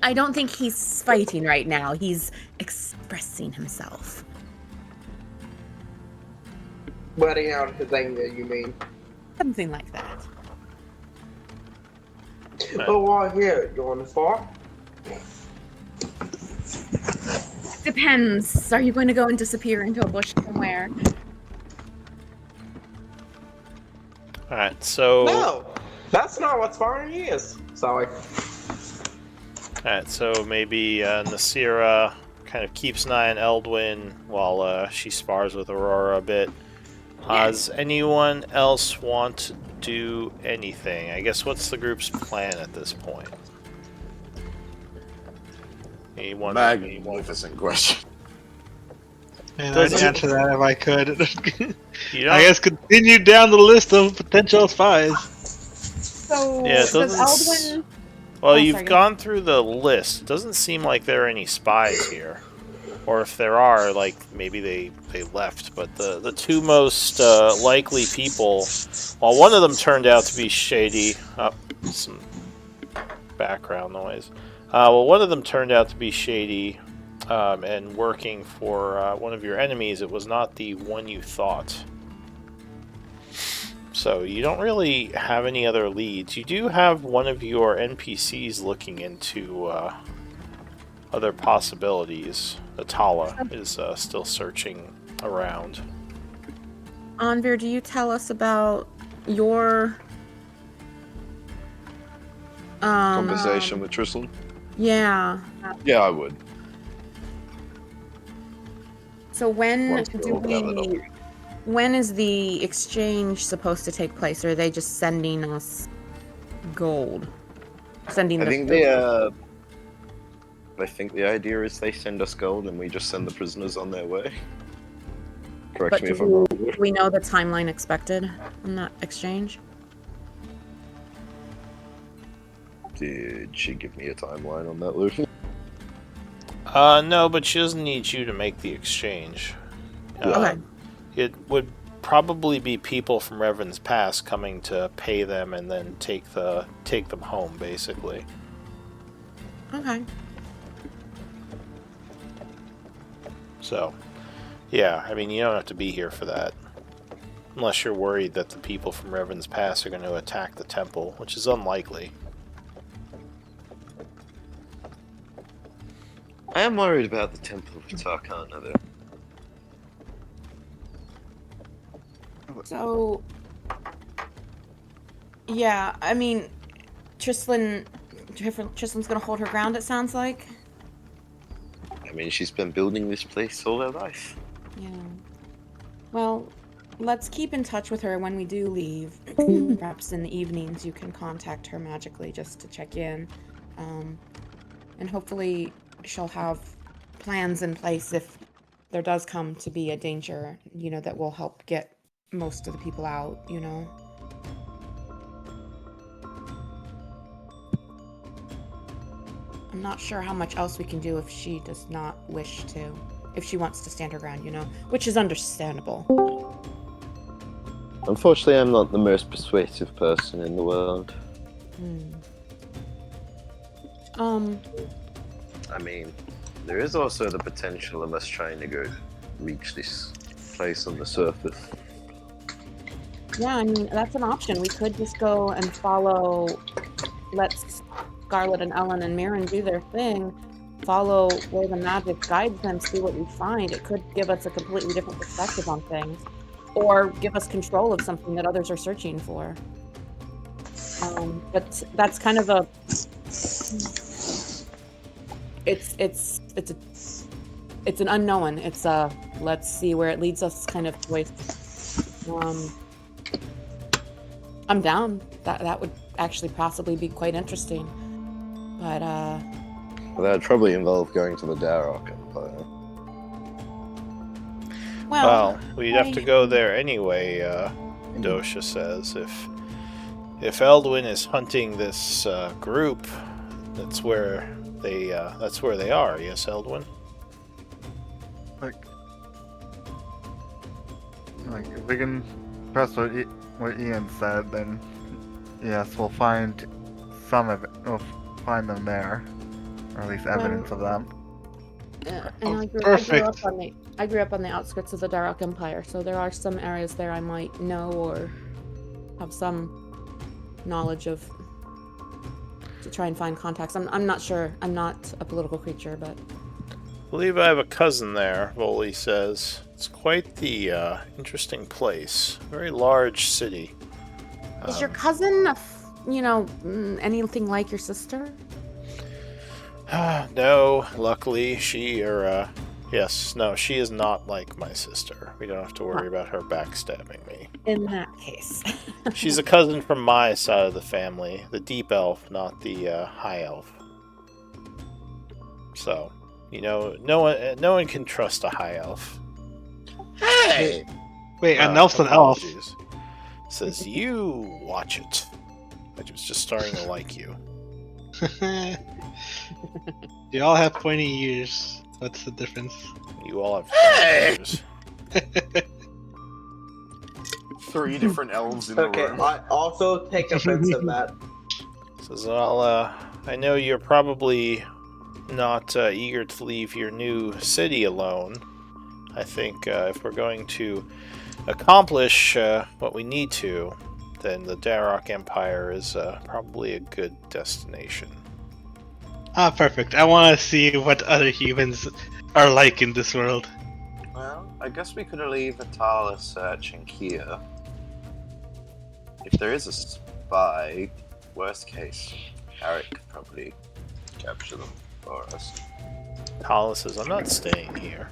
I don't think he's fighting right now. He's expressing himself. Letting out his anger, you mean? Something like that. Oh, well, here, you want to fall? Depends. Are you going to go and disappear into a bush somewhere? alright, so... No! That's not what sparring is. Sorry. Alright, so maybe Nasira kind of keeps an eye on Eldwin while she spars with Aurora a bit. Does anyone else want to do anything? I guess what's the group's plan at this point? Anyone? Magnificent question. And Does I'd it- answer that if I could. You don't, I guess continue down the list of potential spies. So, Yeah, it does doesn't Eldwin... well, Oh, you've sorry, go gone through the list. It doesn't seem like there are any spies here. Or if there are, like, maybe they left. But the two most likely people... Well, one of them turned out to be shady. Oh, some background noise. Well, one of them turned out to be shady and working for one of your enemies. It was not the one you thought. So you don't really have any other leads. You do have one of your NPCs looking into other possibilities. Atala is still searching around. Anvir, do you tell us about your... Conversation with Tristan? Yeah. Yeah, I would. So when Once we're all gathered up. when is the exchange supposed to take place? Or are they just sending us gold? Sending I the think the idea is they send us gold and we just send the prisoners on their way. Correct But me do if I'm wrong. do we know the timeline expected on that exchange? Did she give me a timeline on that, Luffy? No, but she doesn't need you to make the exchange. Okay. It would probably be people from Revan's Pass coming to pay them and then take them home, basically. Okay. So, yeah, I mean, you don't have to be here for that. Unless you're worried that the people from Revan's Pass are going to attack the temple, which is unlikely. I am worried about the Temple of Tarkana, though. So, yeah, I mean, Tristlan's gonna hold her ground, it sounds like. I mean, she's been building this place all her life. Yeah. Well, let's keep in touch with her when we do leave. Perhaps in the evenings you can contact her magically just to check in. And hopefully she'll have plans in place if there does come to be a danger, you know, that will help get most of the people out, you know. I'm not sure how much else we can do if she does not wish to. If she wants to stand her ground, which is understandable. Unfortunately, I'm not the most persuasive person in the world. I mean, there is also the potential of us trying to go reach this place on the surface. Yeah, I mean, that's an option. We could just go and let Scarlet and Ellen and Mirren do their thing, follow where the magic guides them, see what we find. It could give us a completely different perspective on things, or give us control of something that others are searching for. But that's kind of it's an unknown. It's a let's see where it leads us kind of choice. I'm down. That would actually possibly be quite interesting. But Well, that would probably involve going to the Darrock Empire. Well, we'd have to go there anyway, Dosha says. If Eldwin is hunting this group, that's where they are. Yes, Eldwin? Like if we can trust what Ian said, then yes, we'll find some of it. We'll find them there, or at least evidence of them. And I grew up on the outskirts of the Darrock Empire, so there are some areas there I might know or have some knowledge of to try and find contacts. I'm not sure. I'm not a political creature, but I believe I have a cousin there, Voley says. It's quite the interesting place. Very large city. is your cousin, anything like your sister? No, luckily she she is not like my sister. We don't have to worry about her backstabbing me. In that case. She's a cousin from my side of the family, the deep elf, not the high elf. So, no one can trust a high elf. Hey! Wait, an elf's an elf. Apologies. Says you watch it. I was just starting to like you. You all have pointy ears. What's the difference? You all have Hey! ears. 3 different elves in the Okay, room. I also take offense of that. Says, well, I know you're probably not eager to leave your new city alone. I think if we're going to accomplish what we need to, then the Darrock Empire is probably a good destination. Ah, perfect. I want to see what other humans are like in this world. Well, I guess we could leave Atala searching here. If there is a spy, worst case, Eric could probably capture them for us. Tala says, I'm not staying here.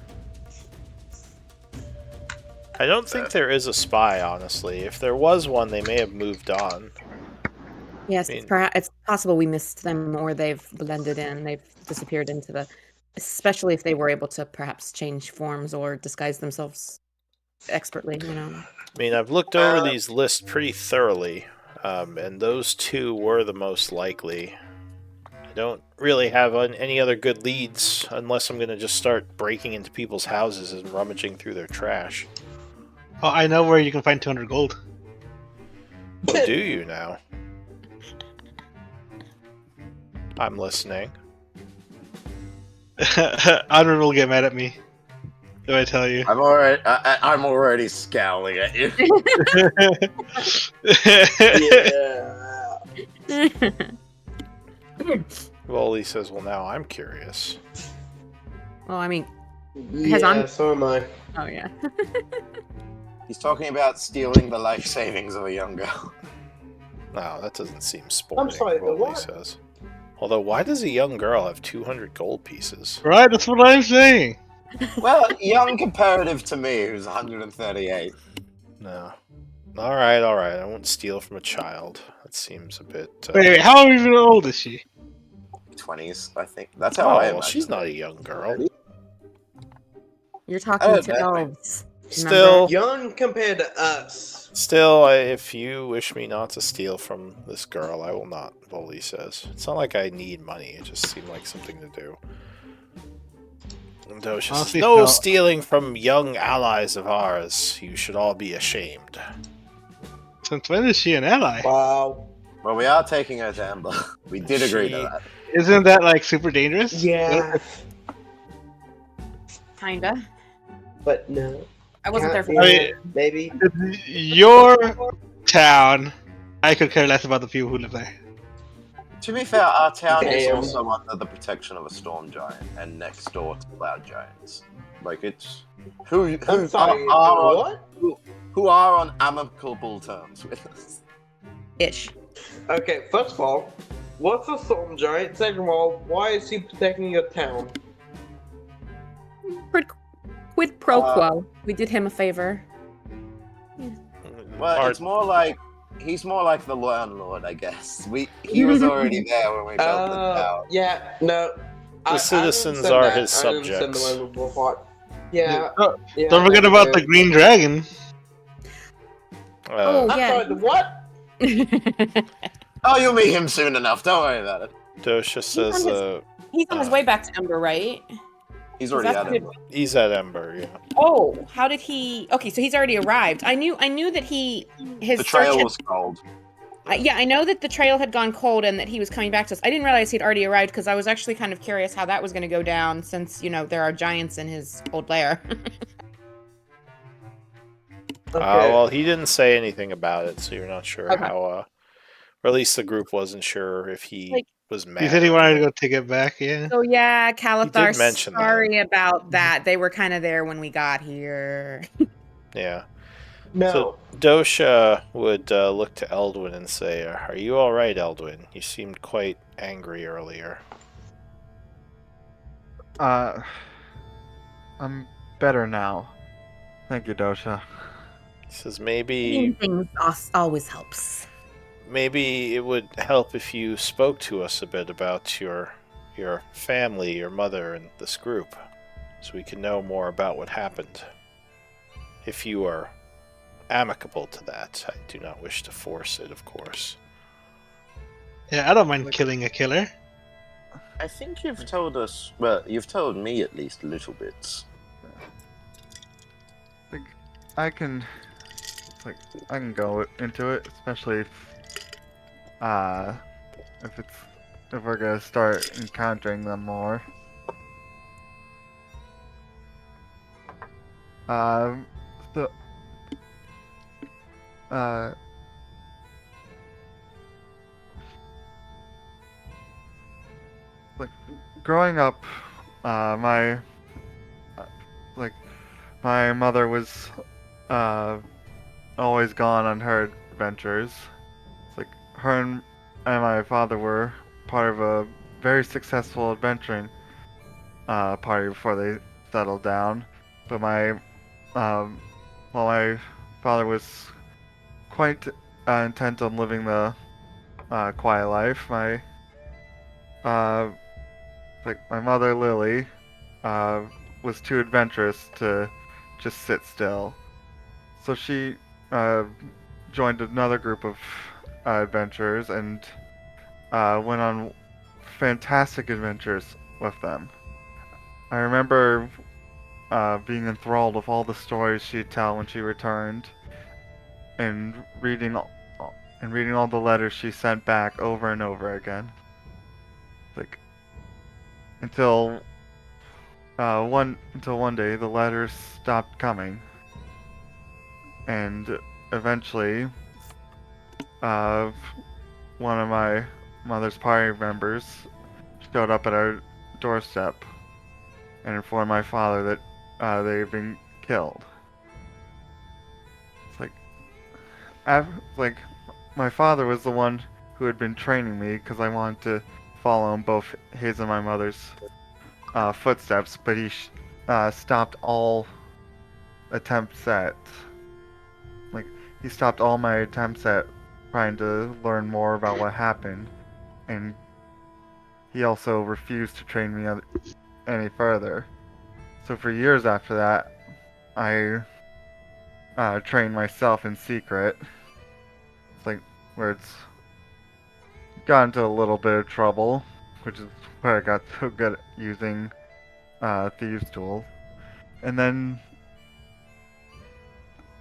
I don't think there is a spy, honestly. If there was one, they may have moved on. Yes, I mean- it's possible we missed them or they've blended in. They've disappeared into especially if they were able to perhaps change forms or disguise themselves expertly, I mean, I've looked over these lists pretty thoroughly, and those two were the most likely. I don't really have any other good leads unless I'm going to just start breaking into people's houses and rummaging through their trash. Oh, I know where you can find 200 gold. Oh, do you now? I'm listening. Honor will get mad at me. Do I tell you? I'm already scowling at you. Yeah. Voley says, well, now I'm curious. Well, I mean, Yeah, so am I. oh yeah. He's talking about stealing the life savings of a young girl. No, that doesn't seem sporting, sorry, the Voley what? says. Although, why does a young girl have 200 gold pieces? Right, that's what I'm saying. Well, young comparative to me, who's 138. No. Alright, I won't steal from a child. That seems a bit... Wait, how even old is she? 20s, I think. That's how Oh, I well, imagine. she's not a young girl. You're talking to bet. elves. Still, Young compared to us. if you wish me not to steal from this girl, I will not, Voldy says. It's not like I need money, it just seemed like something to do. And Dosha says, Honestly, no Phil- stealing from young allies of ours. You should all be ashamed. Since when is she an ally? Wow. Well, we are taking her to Ember. We did agree to She- that. Isn't that like super dangerous? Yeah, Kinda. but no. I wasn't there for Yeah, I mean- maybe. Your town. I could care less about the people who live there. To be fair, our town is Damn. also under the protection of a storm giant and next door to cloud giants. Like it's who I'm sorry. are What? who are on amicable terms with us. Ish. Okay, first of all, what's a storm giant? Second of all, why is he protecting your town? Quid pro Uh, quo. We did him a favor. Well, Art- it's more like he's more like the landlord, I guess. He was already there when we built the town. Yeah, no. The citizens understand are that. his I understand the subjects. landlord part. Yeah. Oh, yeah, Don't forget I about the do. green dragon. Oh, I'm yeah. sorry, the what? Oh, you'll meet him soon enough. Don't worry about it. Dosha says, He's on his way back to Ember, right? He's already That's at good. Ember. he's at Ember, yeah. Oh, how did he? Okay, so he's already arrived. I knew that his The search trail had- was cold. yeah, I know that the trail had gone cold and that he was coming back to us. I didn't realize he'd already arrived because I was actually kind of curious how that was going to go down since, there are giants in his old lair. Okay. Well, he didn't say anything about it, so you're not sure Okay. how, or at least the group wasn't sure if he Like- was mad. He said he or wanted to not. go take it back, yeah. So yeah, Calathar, mention that. sorry about that. They were kind of there when we got here. Yeah. no. So Dosha would look to Eldwin and say, "Are you all right, Eldwin? You seemed quite angry earlier." I'm better now. Thank you, Dosha. He says, "Maybe Things always helps. it would help if you spoke to us a bit about your family, your mother, and this group, so we can know more about what happened. If you are amicable to that, I do not wish to force it, of course." Yeah, I don't mind killing a killer. I think you've told us. Well, you've told me at least little bits. I can go into it, especially if we're gonna start encountering them more. So, like growing up, my mother was always gone on her adventures. Like her and my father were part of a very successful adventuring party before they settled down. But while my father was quite intent on living the quiet life, my mother Lily was too adventurous to just sit still. So she joined another group of adventurers and went on fantastic adventures with them. I remember being enthralled with all the stories she'd tell when she returned, and reading all the letters she sent back over and over again. Until one day the letters stopped coming, and eventually one of my mother's party members showed up at our doorstep and informed my father that they had been killed. My father was the one who had been training me because I wanted to follow in both his and my mother's footsteps, but he stopped all attempts at my attempts at trying to learn more about what happened, and he also refused to train me any further. So for years after that, I train myself in secret. It's like where it's got into a little bit of trouble, which is where I got so good at using thieves' tools. And then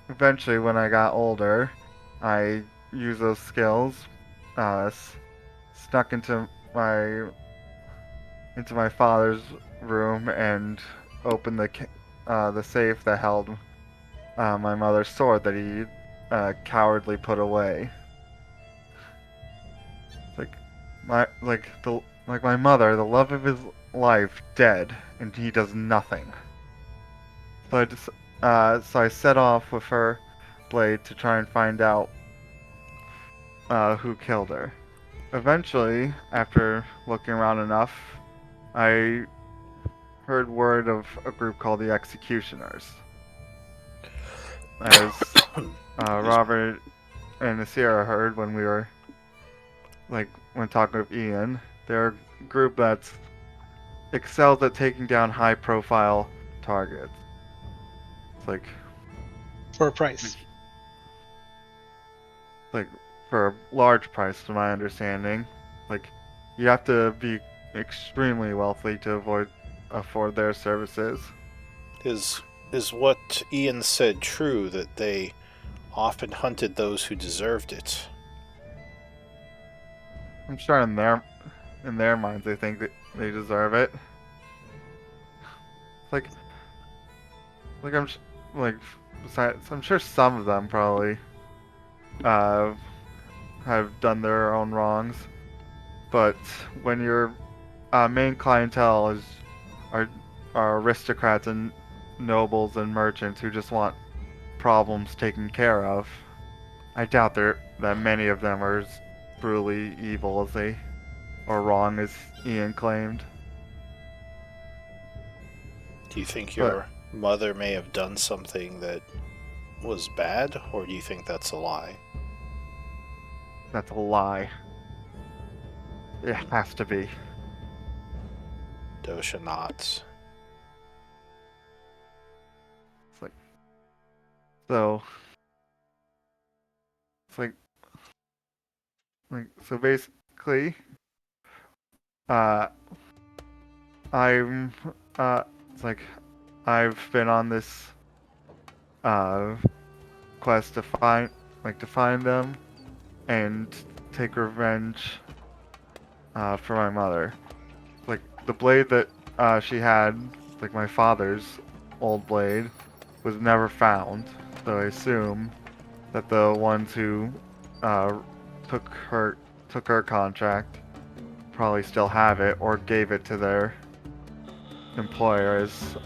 eventually, when I got older, I used those skills, snuck into my father's room and opened the safe that held my mother's sword that he cowardly put away. Like my mother, the love of his life, dead, and he does nothing. So I set off with her blade to try and find out who killed her. Eventually, after looking around enough, I heard word of a group called the Executioners. As Robert and Nasira heard when we were, when talking with Ian, they're a group that excels at taking down high-profile targets. It's like For a price. for a large price, to my understanding. You have to be extremely wealthy to afford their services. Is what Ian said true, that they often hunted those who deserved it? I'm sure in their minds they think that they deserve it. I'm sure some of them probably have done their own wrongs, but when your main clientele are aristocrats and nobles and merchants who just want problems taken care of, I doubt that many of them are as truly evil or wrong as Ian claimed. Do you think your mother may have done something that was bad, or do you think that's a lie? That's a lie. It has to be. Dosha nods. So basically, I'm I've been on this quest to find them and take revenge for my mother. The blade that she had, my father's old blade, was never found. So I assume that the ones who took her contract probably still have it, or gave it to their employer as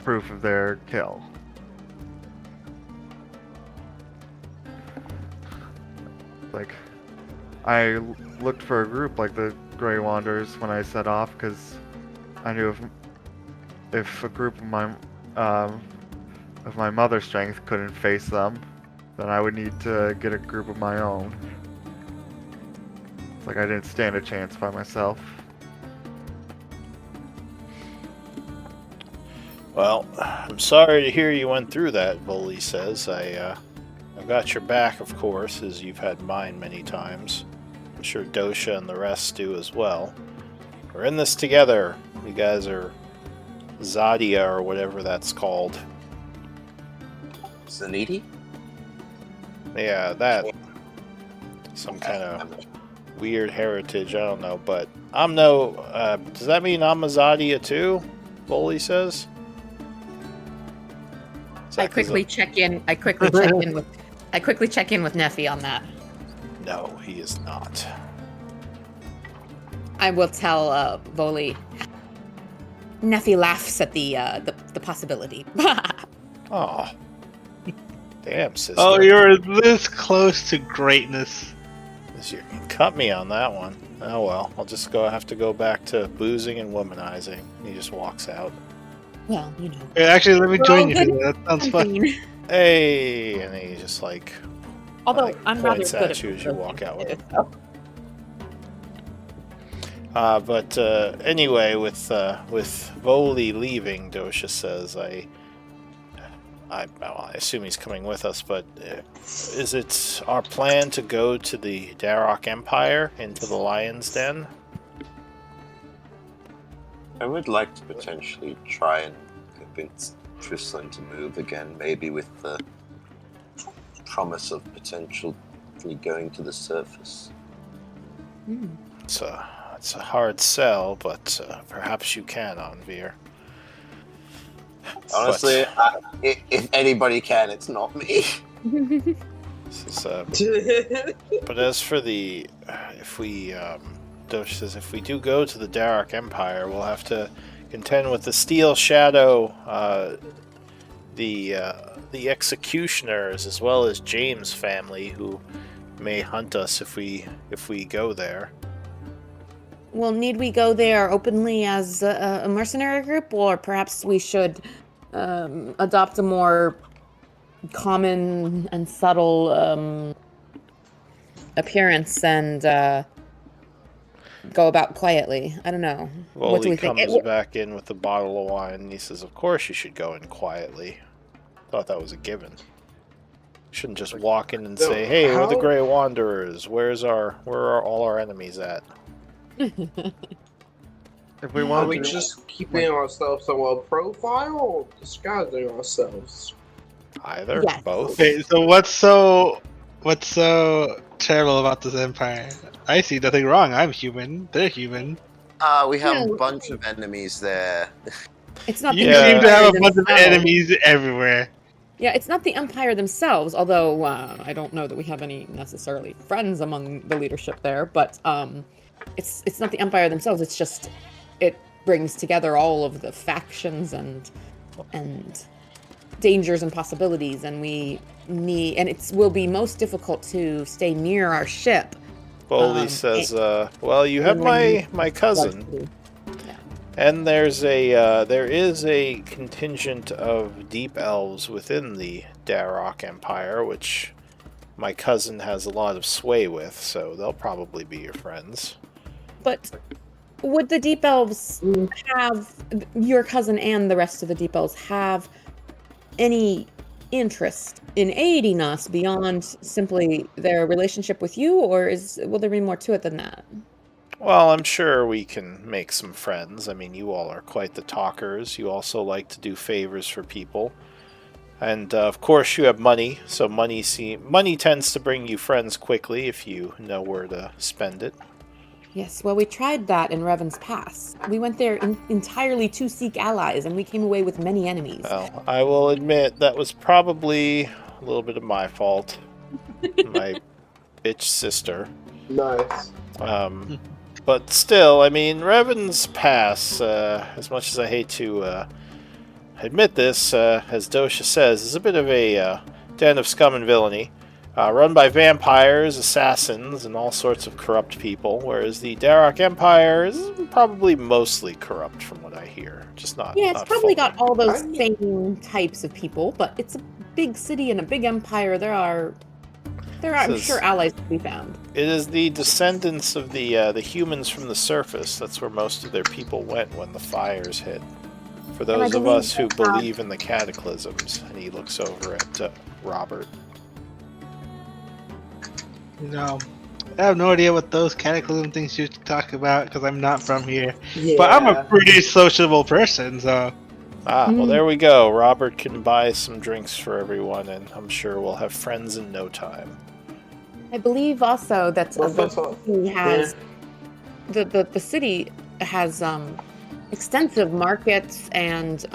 proof of their kill. I looked for a group like the Grey Wanderers when I set off, because I knew if a group of my mother's strength couldn't face them, then I would need to get a group of my own. I didn't stand a chance by myself. Well, I'm sorry to hear you went through that, Voley says. I've got your back, of course, as you've had mine many times. I'm sure Dosha and the rest do as well. We're in this together. You guys are Zadia, or whatever that's called. Zaniti? Yeah, that. Some kind of weird heritage, I don't know, but I'm no... does that mean I'm a Zadia too? Voley says? I quickly check in with Neffy on that. No, he is not. I will tell Voley. Neffy laughs at the possibility. Oh. Damn, sister. Oh, you're this close to greatness. You cut me on that one. Oh well, I'll just have to go back to boozing and womanizing. He just walks out. Well, you know. Hey, actually, let me join you. good. That sounds fun. Hey, and he just Although I'm rather points good at at you as you walk out with him. so. But anyway, with Voley leaving, Dosha says, I I assume he's coming with us, but is it our plan to go to the Darrock Empire, into the Lion's Den? I would like to potentially try and convince Trislin to move again, maybe with the promise of potentially going to the surface. It's a hard sell, but perhaps you can, Anvir. Honestly, if anybody can, it's not me. This is, but as for the, if we, Dosh says, if we do go to the Darrock Empire, we'll have to contend with the Steel Shadow, the Executioners, as well as James' family, who may hunt us if we go there. Well, need we go there openly as a mercenary group, or perhaps we should adopt a more common and subtle appearance and go about quietly? I don't know. What do Voldy we think? comes back in with a bottle of wine, and he says, "Of course you should go in quietly. Thought that was a given. Shouldn't just walk in and say, hey, we're the Grey Wanderers. Where are all our enemies at?" If we Are want we to, just keeping ourselves on low profile or disguising ourselves? Either, Yes. both. Okay, so what's so terrible about this empire? I see nothing wrong. I'm human. They're human. We have Yeah. a bunch of enemies there. It's not You the Yeah. seem to have a Empire bunch of themselves. enemies everywhere. Yeah, it's not the Empire themselves, although I don't know that we have any necessarily friends among the leadership there, but it's not the Empire themselves, it's just it brings together all of the factions and dangers and possibilities, and it will be most difficult to stay near our ship. Voldy says, well, you have my cousin. And there is a contingent of deep elves within the Darrock Empire, which my cousin has a lot of sway with, so they'll probably be your friends. But would the deep elves have, your cousin and the rest of the deep elves have any interest in aiding us beyond simply their relationship with you, or will there be more to it than that? Well, I'm sure we can make some friends. I mean, you all are quite the talkers. You also like to do favors for people. And, of course, you have money, so money tends to bring you friends quickly if you know where to spend it. Yes, well, we tried that in Revan's Pass. We went there entirely to seek allies, and we came away with many enemies. Well, I will admit that was probably a little bit of my fault. My bitch sister. Nice. But still, I mean, Revan's Pass, as much as I hate to admit this, as Dosha says, is a bit of a den of scum and villainy, run by vampires, assassins, and all sorts of corrupt people, whereas the Darrock Empire is probably mostly corrupt from what I hear. Just not. Yeah, it's not probably fully. got all those same types of people, but it's a big city and a big empire. There are I'm sure, allies to be found. It is the descendants of the humans from the surface. That's where most of their people went when the fires hit. For those of us who believe in the cataclysms, and he looks over at Robert. No, I have no idea what those cataclysm things you talk about because I'm not from here. Yeah. But I'm a pretty sociable person, so. Well, there we go. Robert can buy some drinks for everyone, and I'm sure we'll have friends in no time. I believe also that the city has extensive markets and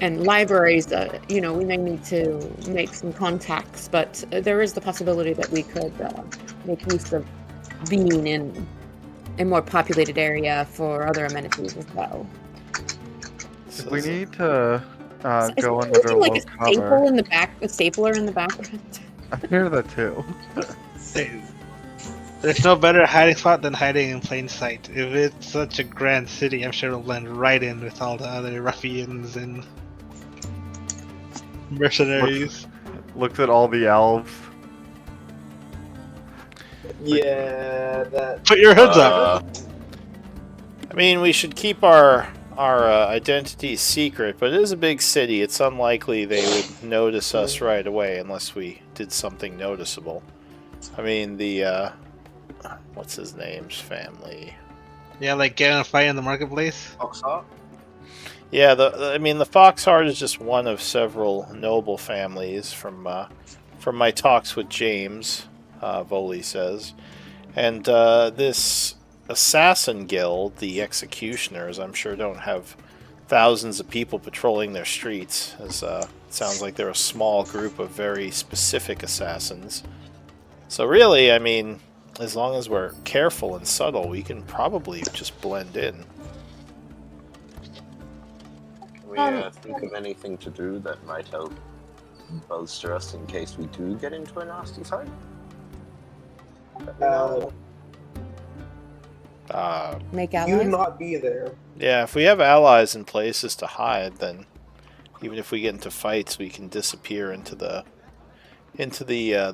libraries. We may need to make some contacts, but there is the possibility that we could make use of being in a more populated area for other amenities as well. if we need to Is go there under like low a cover, staple in the back, a stapler in the background? I hear that too. There's no better hiding spot than hiding in plain sight. If it's such a grand city, I'm sure it'll blend right in with all the other ruffians and mercenaries. Looks at all the elves. Yeah, that. Put your hoods up. I mean, we should keep our our identity is secret, but it is a big city. It's unlikely they would notice us right away unless we did something noticeable. I mean, the what's his name's family? Yeah, like get in a fight in the marketplace. Foxhawk? Yeah, I mean, the Foxheart is just one of several noble families from my talks with James, Voli says. And this assassin guild, the Executioners, I'm sure don't have thousands of people patrolling their streets, as it sounds like they're a small group of very specific assassins. So really, I mean, as long as we're careful and subtle, we can probably just blend in. Can we think of anything to do that might help bolster us in case we do get into a nasty fight? Make You allies. not be there. Yeah, if we have allies in places to hide, then even if we get into fights, we can disappear into the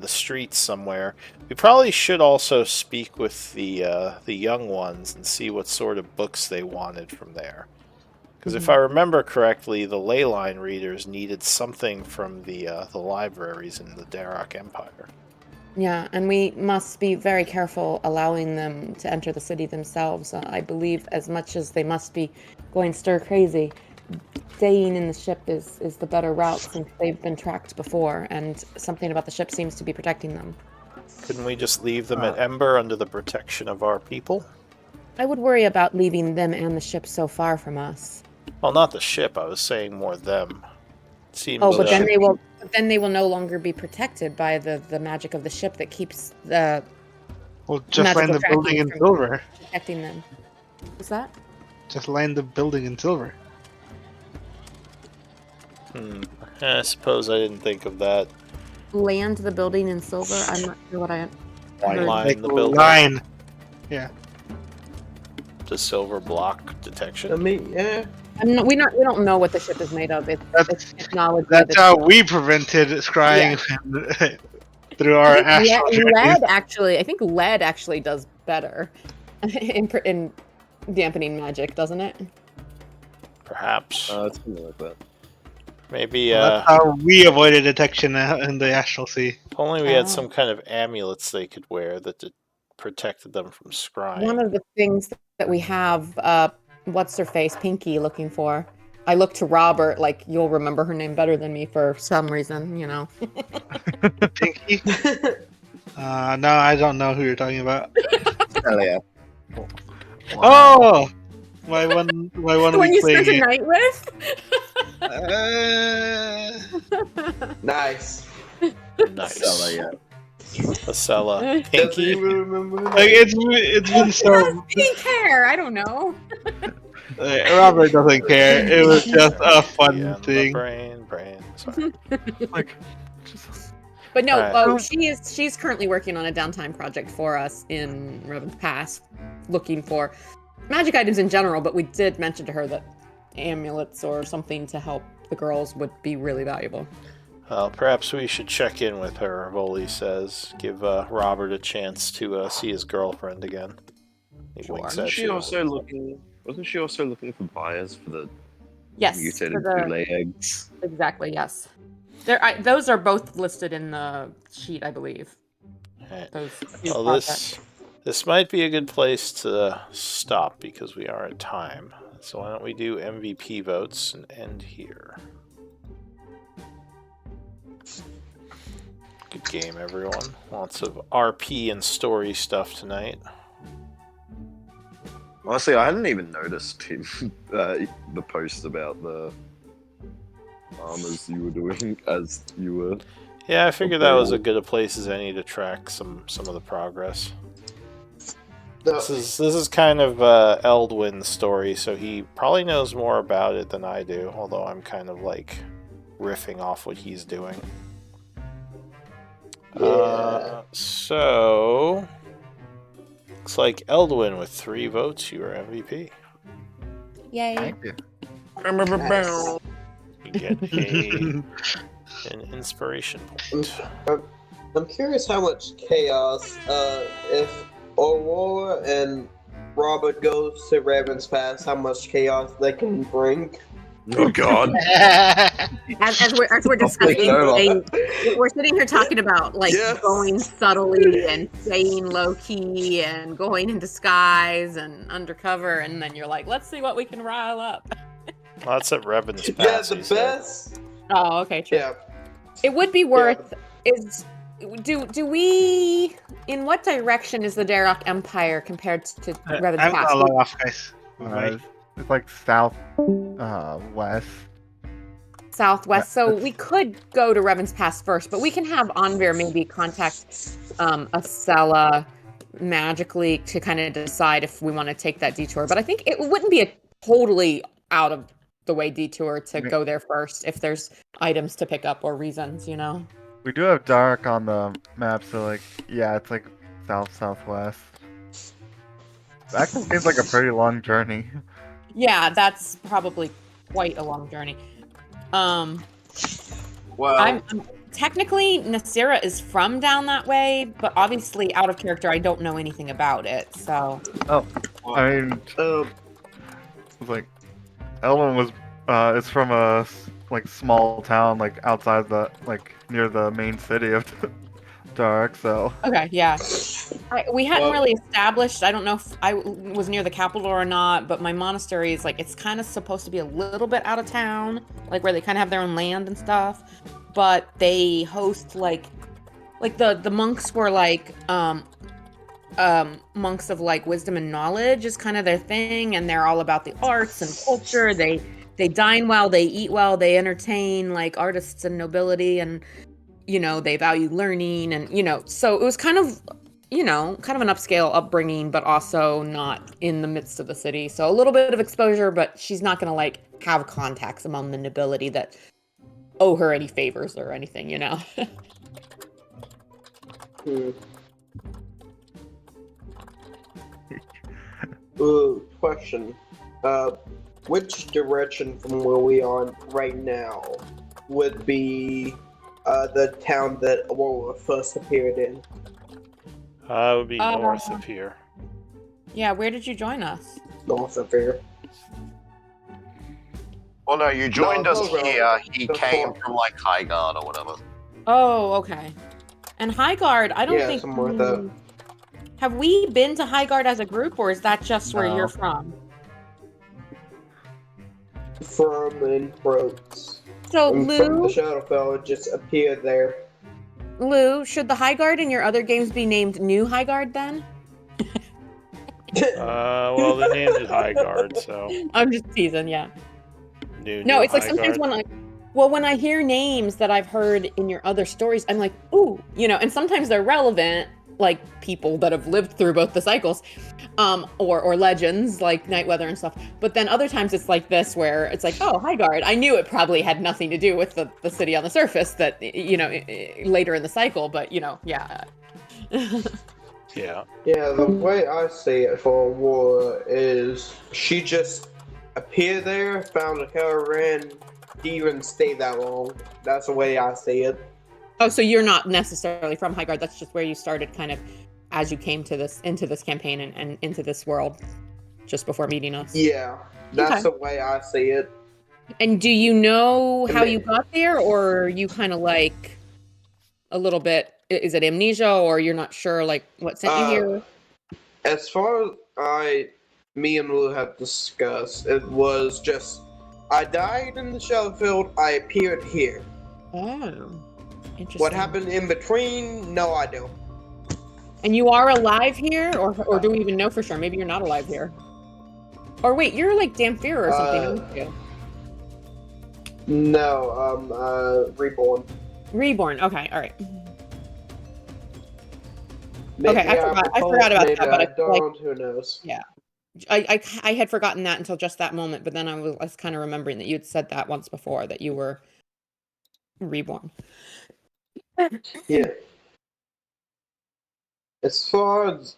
streets somewhere. We probably should also speak with the young ones and see what sort of books they wanted from there. Because if I remember correctly, the ley line readers needed something from the libraries in the Darrock Empire. Yeah, and we must be very careful allowing them to enter the city themselves. I believe as much as they must be going stir crazy, staying in the ship is the better route since they've been tracked before, and something about the ship seems to be protecting them. Couldn't we just leave them at Ember under the protection of our people? I would worry about leaving them and the ship so far from us. Well, not the ship. I was saying more them. Seems, Oh, but then they will no longer be protected by the magic of the ship that keeps the Well, just line magical the building in tracking silver. protecting them. What's that? Just line the building in silver. I suppose I didn't think of that. Land the building in silver? I'm not sure what I heard. Line Like the building. line. The silver block I detection. mean, yeah. We don't know what the ship is made of. It's technology. That's how we prevented scrying through our astral journeys. Lead actually, I think lead actually does better in dampening magic, doesn't it? Perhaps. Something like that. Maybe That's how we avoided detection in the astral sea. if only we had some kind of amulets they could wear that protected them from scrying. One of the things that we have, what's her face, Pinky, looking for. I look to Robert, like you'll remember her name better than me for some reason, you know. Pinky? No, I don't know who you're talking about. Hell yeah. Oh! Why one When week you playing spent a it? night with? Nice. Nice. Hell yeah. Acela. Doesn't Pinky. even remember. Like it's been so. Didn't care. I don't know. Robert doesn't care. It was just a fun Yeah, thing. Brain. Sorry. Like, But no, Alright. she's currently working on a downtime project for us in Raven's Pass, looking for magic items in general. But we did mention to her that amulets or something to help the girls would be really valuable. Well, perhaps we should check in with her, Voli says. Give Robert a chance to see his girlfriend again. He winks Wasn't at she you. also looking? Wasn't she also looking for buyers for the Yes, mutated for the- lay eggs? Exactly. Yes. Those are both listed in the sheet, I believe. Alright. Those. Well, this might be a good place to stop because we are at time. So why don't we do MVP votes and end here? Good game, everyone. Lots of RP and story stuff tonight. Honestly, I hadn't even noticed him, the post about the armors you were doing as you were. Yeah, I figured that was as good a place as any to track some of the progress. This is kind of Eldwin's story, so he probably knows more about it than I do, although I'm kind of like riffing off what he's doing. So looks like Eldwin with 3 votes, you are MVP. Yay! thank you. Nice. You get an inspiration point. I'm curious how much chaos if Aurora and Robert goes to Raven's Pass, how much chaos they can bring. Oh God. As we're discussing, over. we're sitting here talking about like Yes. going subtly and staying low key and going in disguise and undercover, and then you're like, let's see what we can rile up. Well, that's at Revan's Yeah, Pass. the he said. best. Oh, okay, true. Yeah. It would be worth. Do we? In what direction is the Darrock Empire compared to Revan's I'm Pass? gonna log off, guys. Bye. It's like south, west. Southwest. So we could go to Revan's Pass first, but we can have Anvir maybe contact Acela magically to kind of decide if we want to take that detour. But I think it wouldn't be a totally out of the way detour to go there first if there's items to pick up or reasons, you know. We do have dark on the map, so like, yeah, it's like southwest. That seems like a pretty long journey. Yeah, that's probably quite a long journey. Well, I'm technically Nasira is from down that way, but obviously out of character, I don't know anything about it. So I mean, it's like Elwyn was, it's from a like small town, like outside the, like near the main city of Dark. So okay, yeah. We hadn't Well- really established. I don't know if I was near the capital or not, but my monastery is like it's kind of supposed to be a little bit out of town, like where they kind of have their own land and stuff. But they host like the monks were like monks of like wisdom and knowledge is kind of their thing, and they're all about the arts and culture. They dine well, they eat well, they entertain like artists and nobility, and you know they value learning, and you know so it was kind of an upscale upbringing, but also not in the midst of the city. So a little bit of exposure, but she's not gonna like have contacts among the nobility that owe her any favors or anything, you know. Question. Which direction from where we are right now would be the town that Aurora first appeared in? It would be north of here. Yeah, where did you join us? North of here. well, no, you joined No, us go here. around. He Go came for- from like Highguard or whatever. Oh, okay. And Highguard, I don't Yeah, think somewhere like that. Have we been to Highguard as a group, or is that just where No. you're from? From and Throats. So And from the Lou, Shadowfell just appeared there. should the Highguard in your other games be named New Highguard then? Well, they named it High Guard, so I'm just teasing, yeah. new. No, it's like High sometimes Guard. when I hear names that I've heard in your other stories, I'm like, ooh, you know, and sometimes they're relevant, like people that have lived through both the cycles, or legends like Nightweather and stuff. But then other times it's like this, where it's like, oh, Highguard. I knew it probably had nothing to do with the city on the surface that, you know, later in the cycle, but you know, yeah. Yeah. Yeah, the way I see it for Aurora is she just appeared there, found a caravan, didn't even stay that long. That's the way I see it. Oh, so you're not necessarily from Highguard. That's just where you started kind of as you came to into this campaign and into this world just before meeting us. Yeah, that's Okay. the way I see it. And do you know how And you got there, or you kind of like a little bit, is it amnesia, or you're not sure like what sent you here? As far as me and Lou have discussed, it was just I died in the Shadowfield, I appeared here. Oh, interesting. What happened in between? No, I don't. And you are alive here, or do we even know for sure? Maybe you're not alive here. Or wait, you're like Damphira or something, aren't you? No, Reborn. Reborn. Okay, all right. Maybe Okay, I forgot about maybe that, but I I feel like- don't. Who knows? I had forgotten that until just that moment, but then I was kind of remembering that you had said that once before, that you were reborn. Yeah. As far as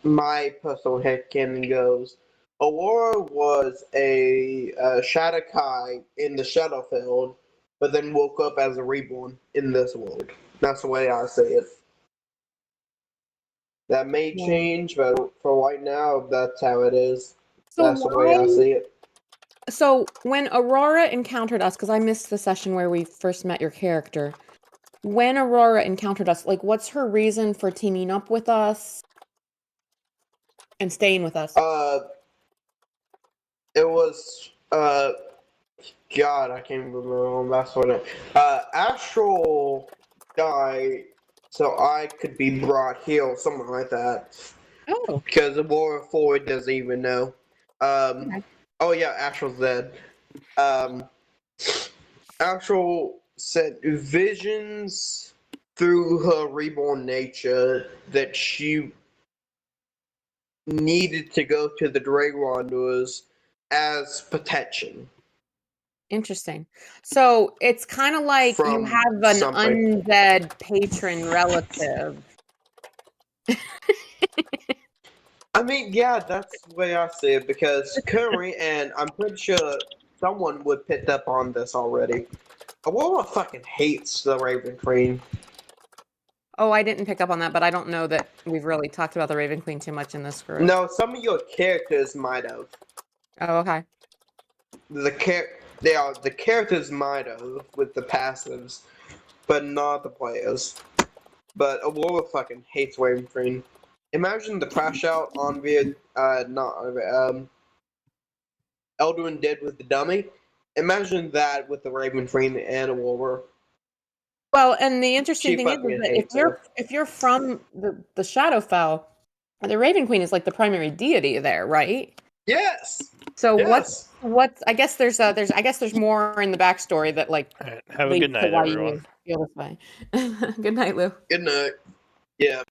my personal headcanon goes, Aurora was a Shadowkai in the Shadowfield, but then woke up as a Reborn in this world. That's the way I say it. That may Yeah. change, but for right now, that's how it is. So That's the way I why? see it. So when Aurora encountered us, because I missed the session where we first met your character. When Aurora encountered us, like, what's her reason for teaming up with us and staying with us? It was God, I can't remember my last one. Astral died, so I could be brought here or something like that. Oh, Because Aurora Ford doesn't even know. Okay. Oh yeah, Astral's dead. Astral said visions through her reborn nature that she needed to go to the Drey Wanderers as protection interesting. So it's kind of like you from have an something. undead patron relative. I mean, yeah, that's the way I see it because currently, and I'm pretty sure someone would pick up on this already. Aurora fucking hates the Raven Queen. Oh, I didn't pick up on that, but I don't know that we've really talked about the Raven Queen too much in this group. No, some of your characters might have. Oh, okay. The characters might have with the passives, but not the players. But Aurora fucking hates Raven Queen. Imagine the crash out on Elduin did with the dummy. Imagine that with the Raven Queen and Aurora. Well, and the interesting She thing is fucking that hates her. if you're from the Shadowfell, the Raven Queen is like the primary deity there, right? Yes. So Yes. what's I guess there's more in the backstory that like All right, have a leads good to night, why everyone. you feel this way. Good night, Lou. Good night. Yeah.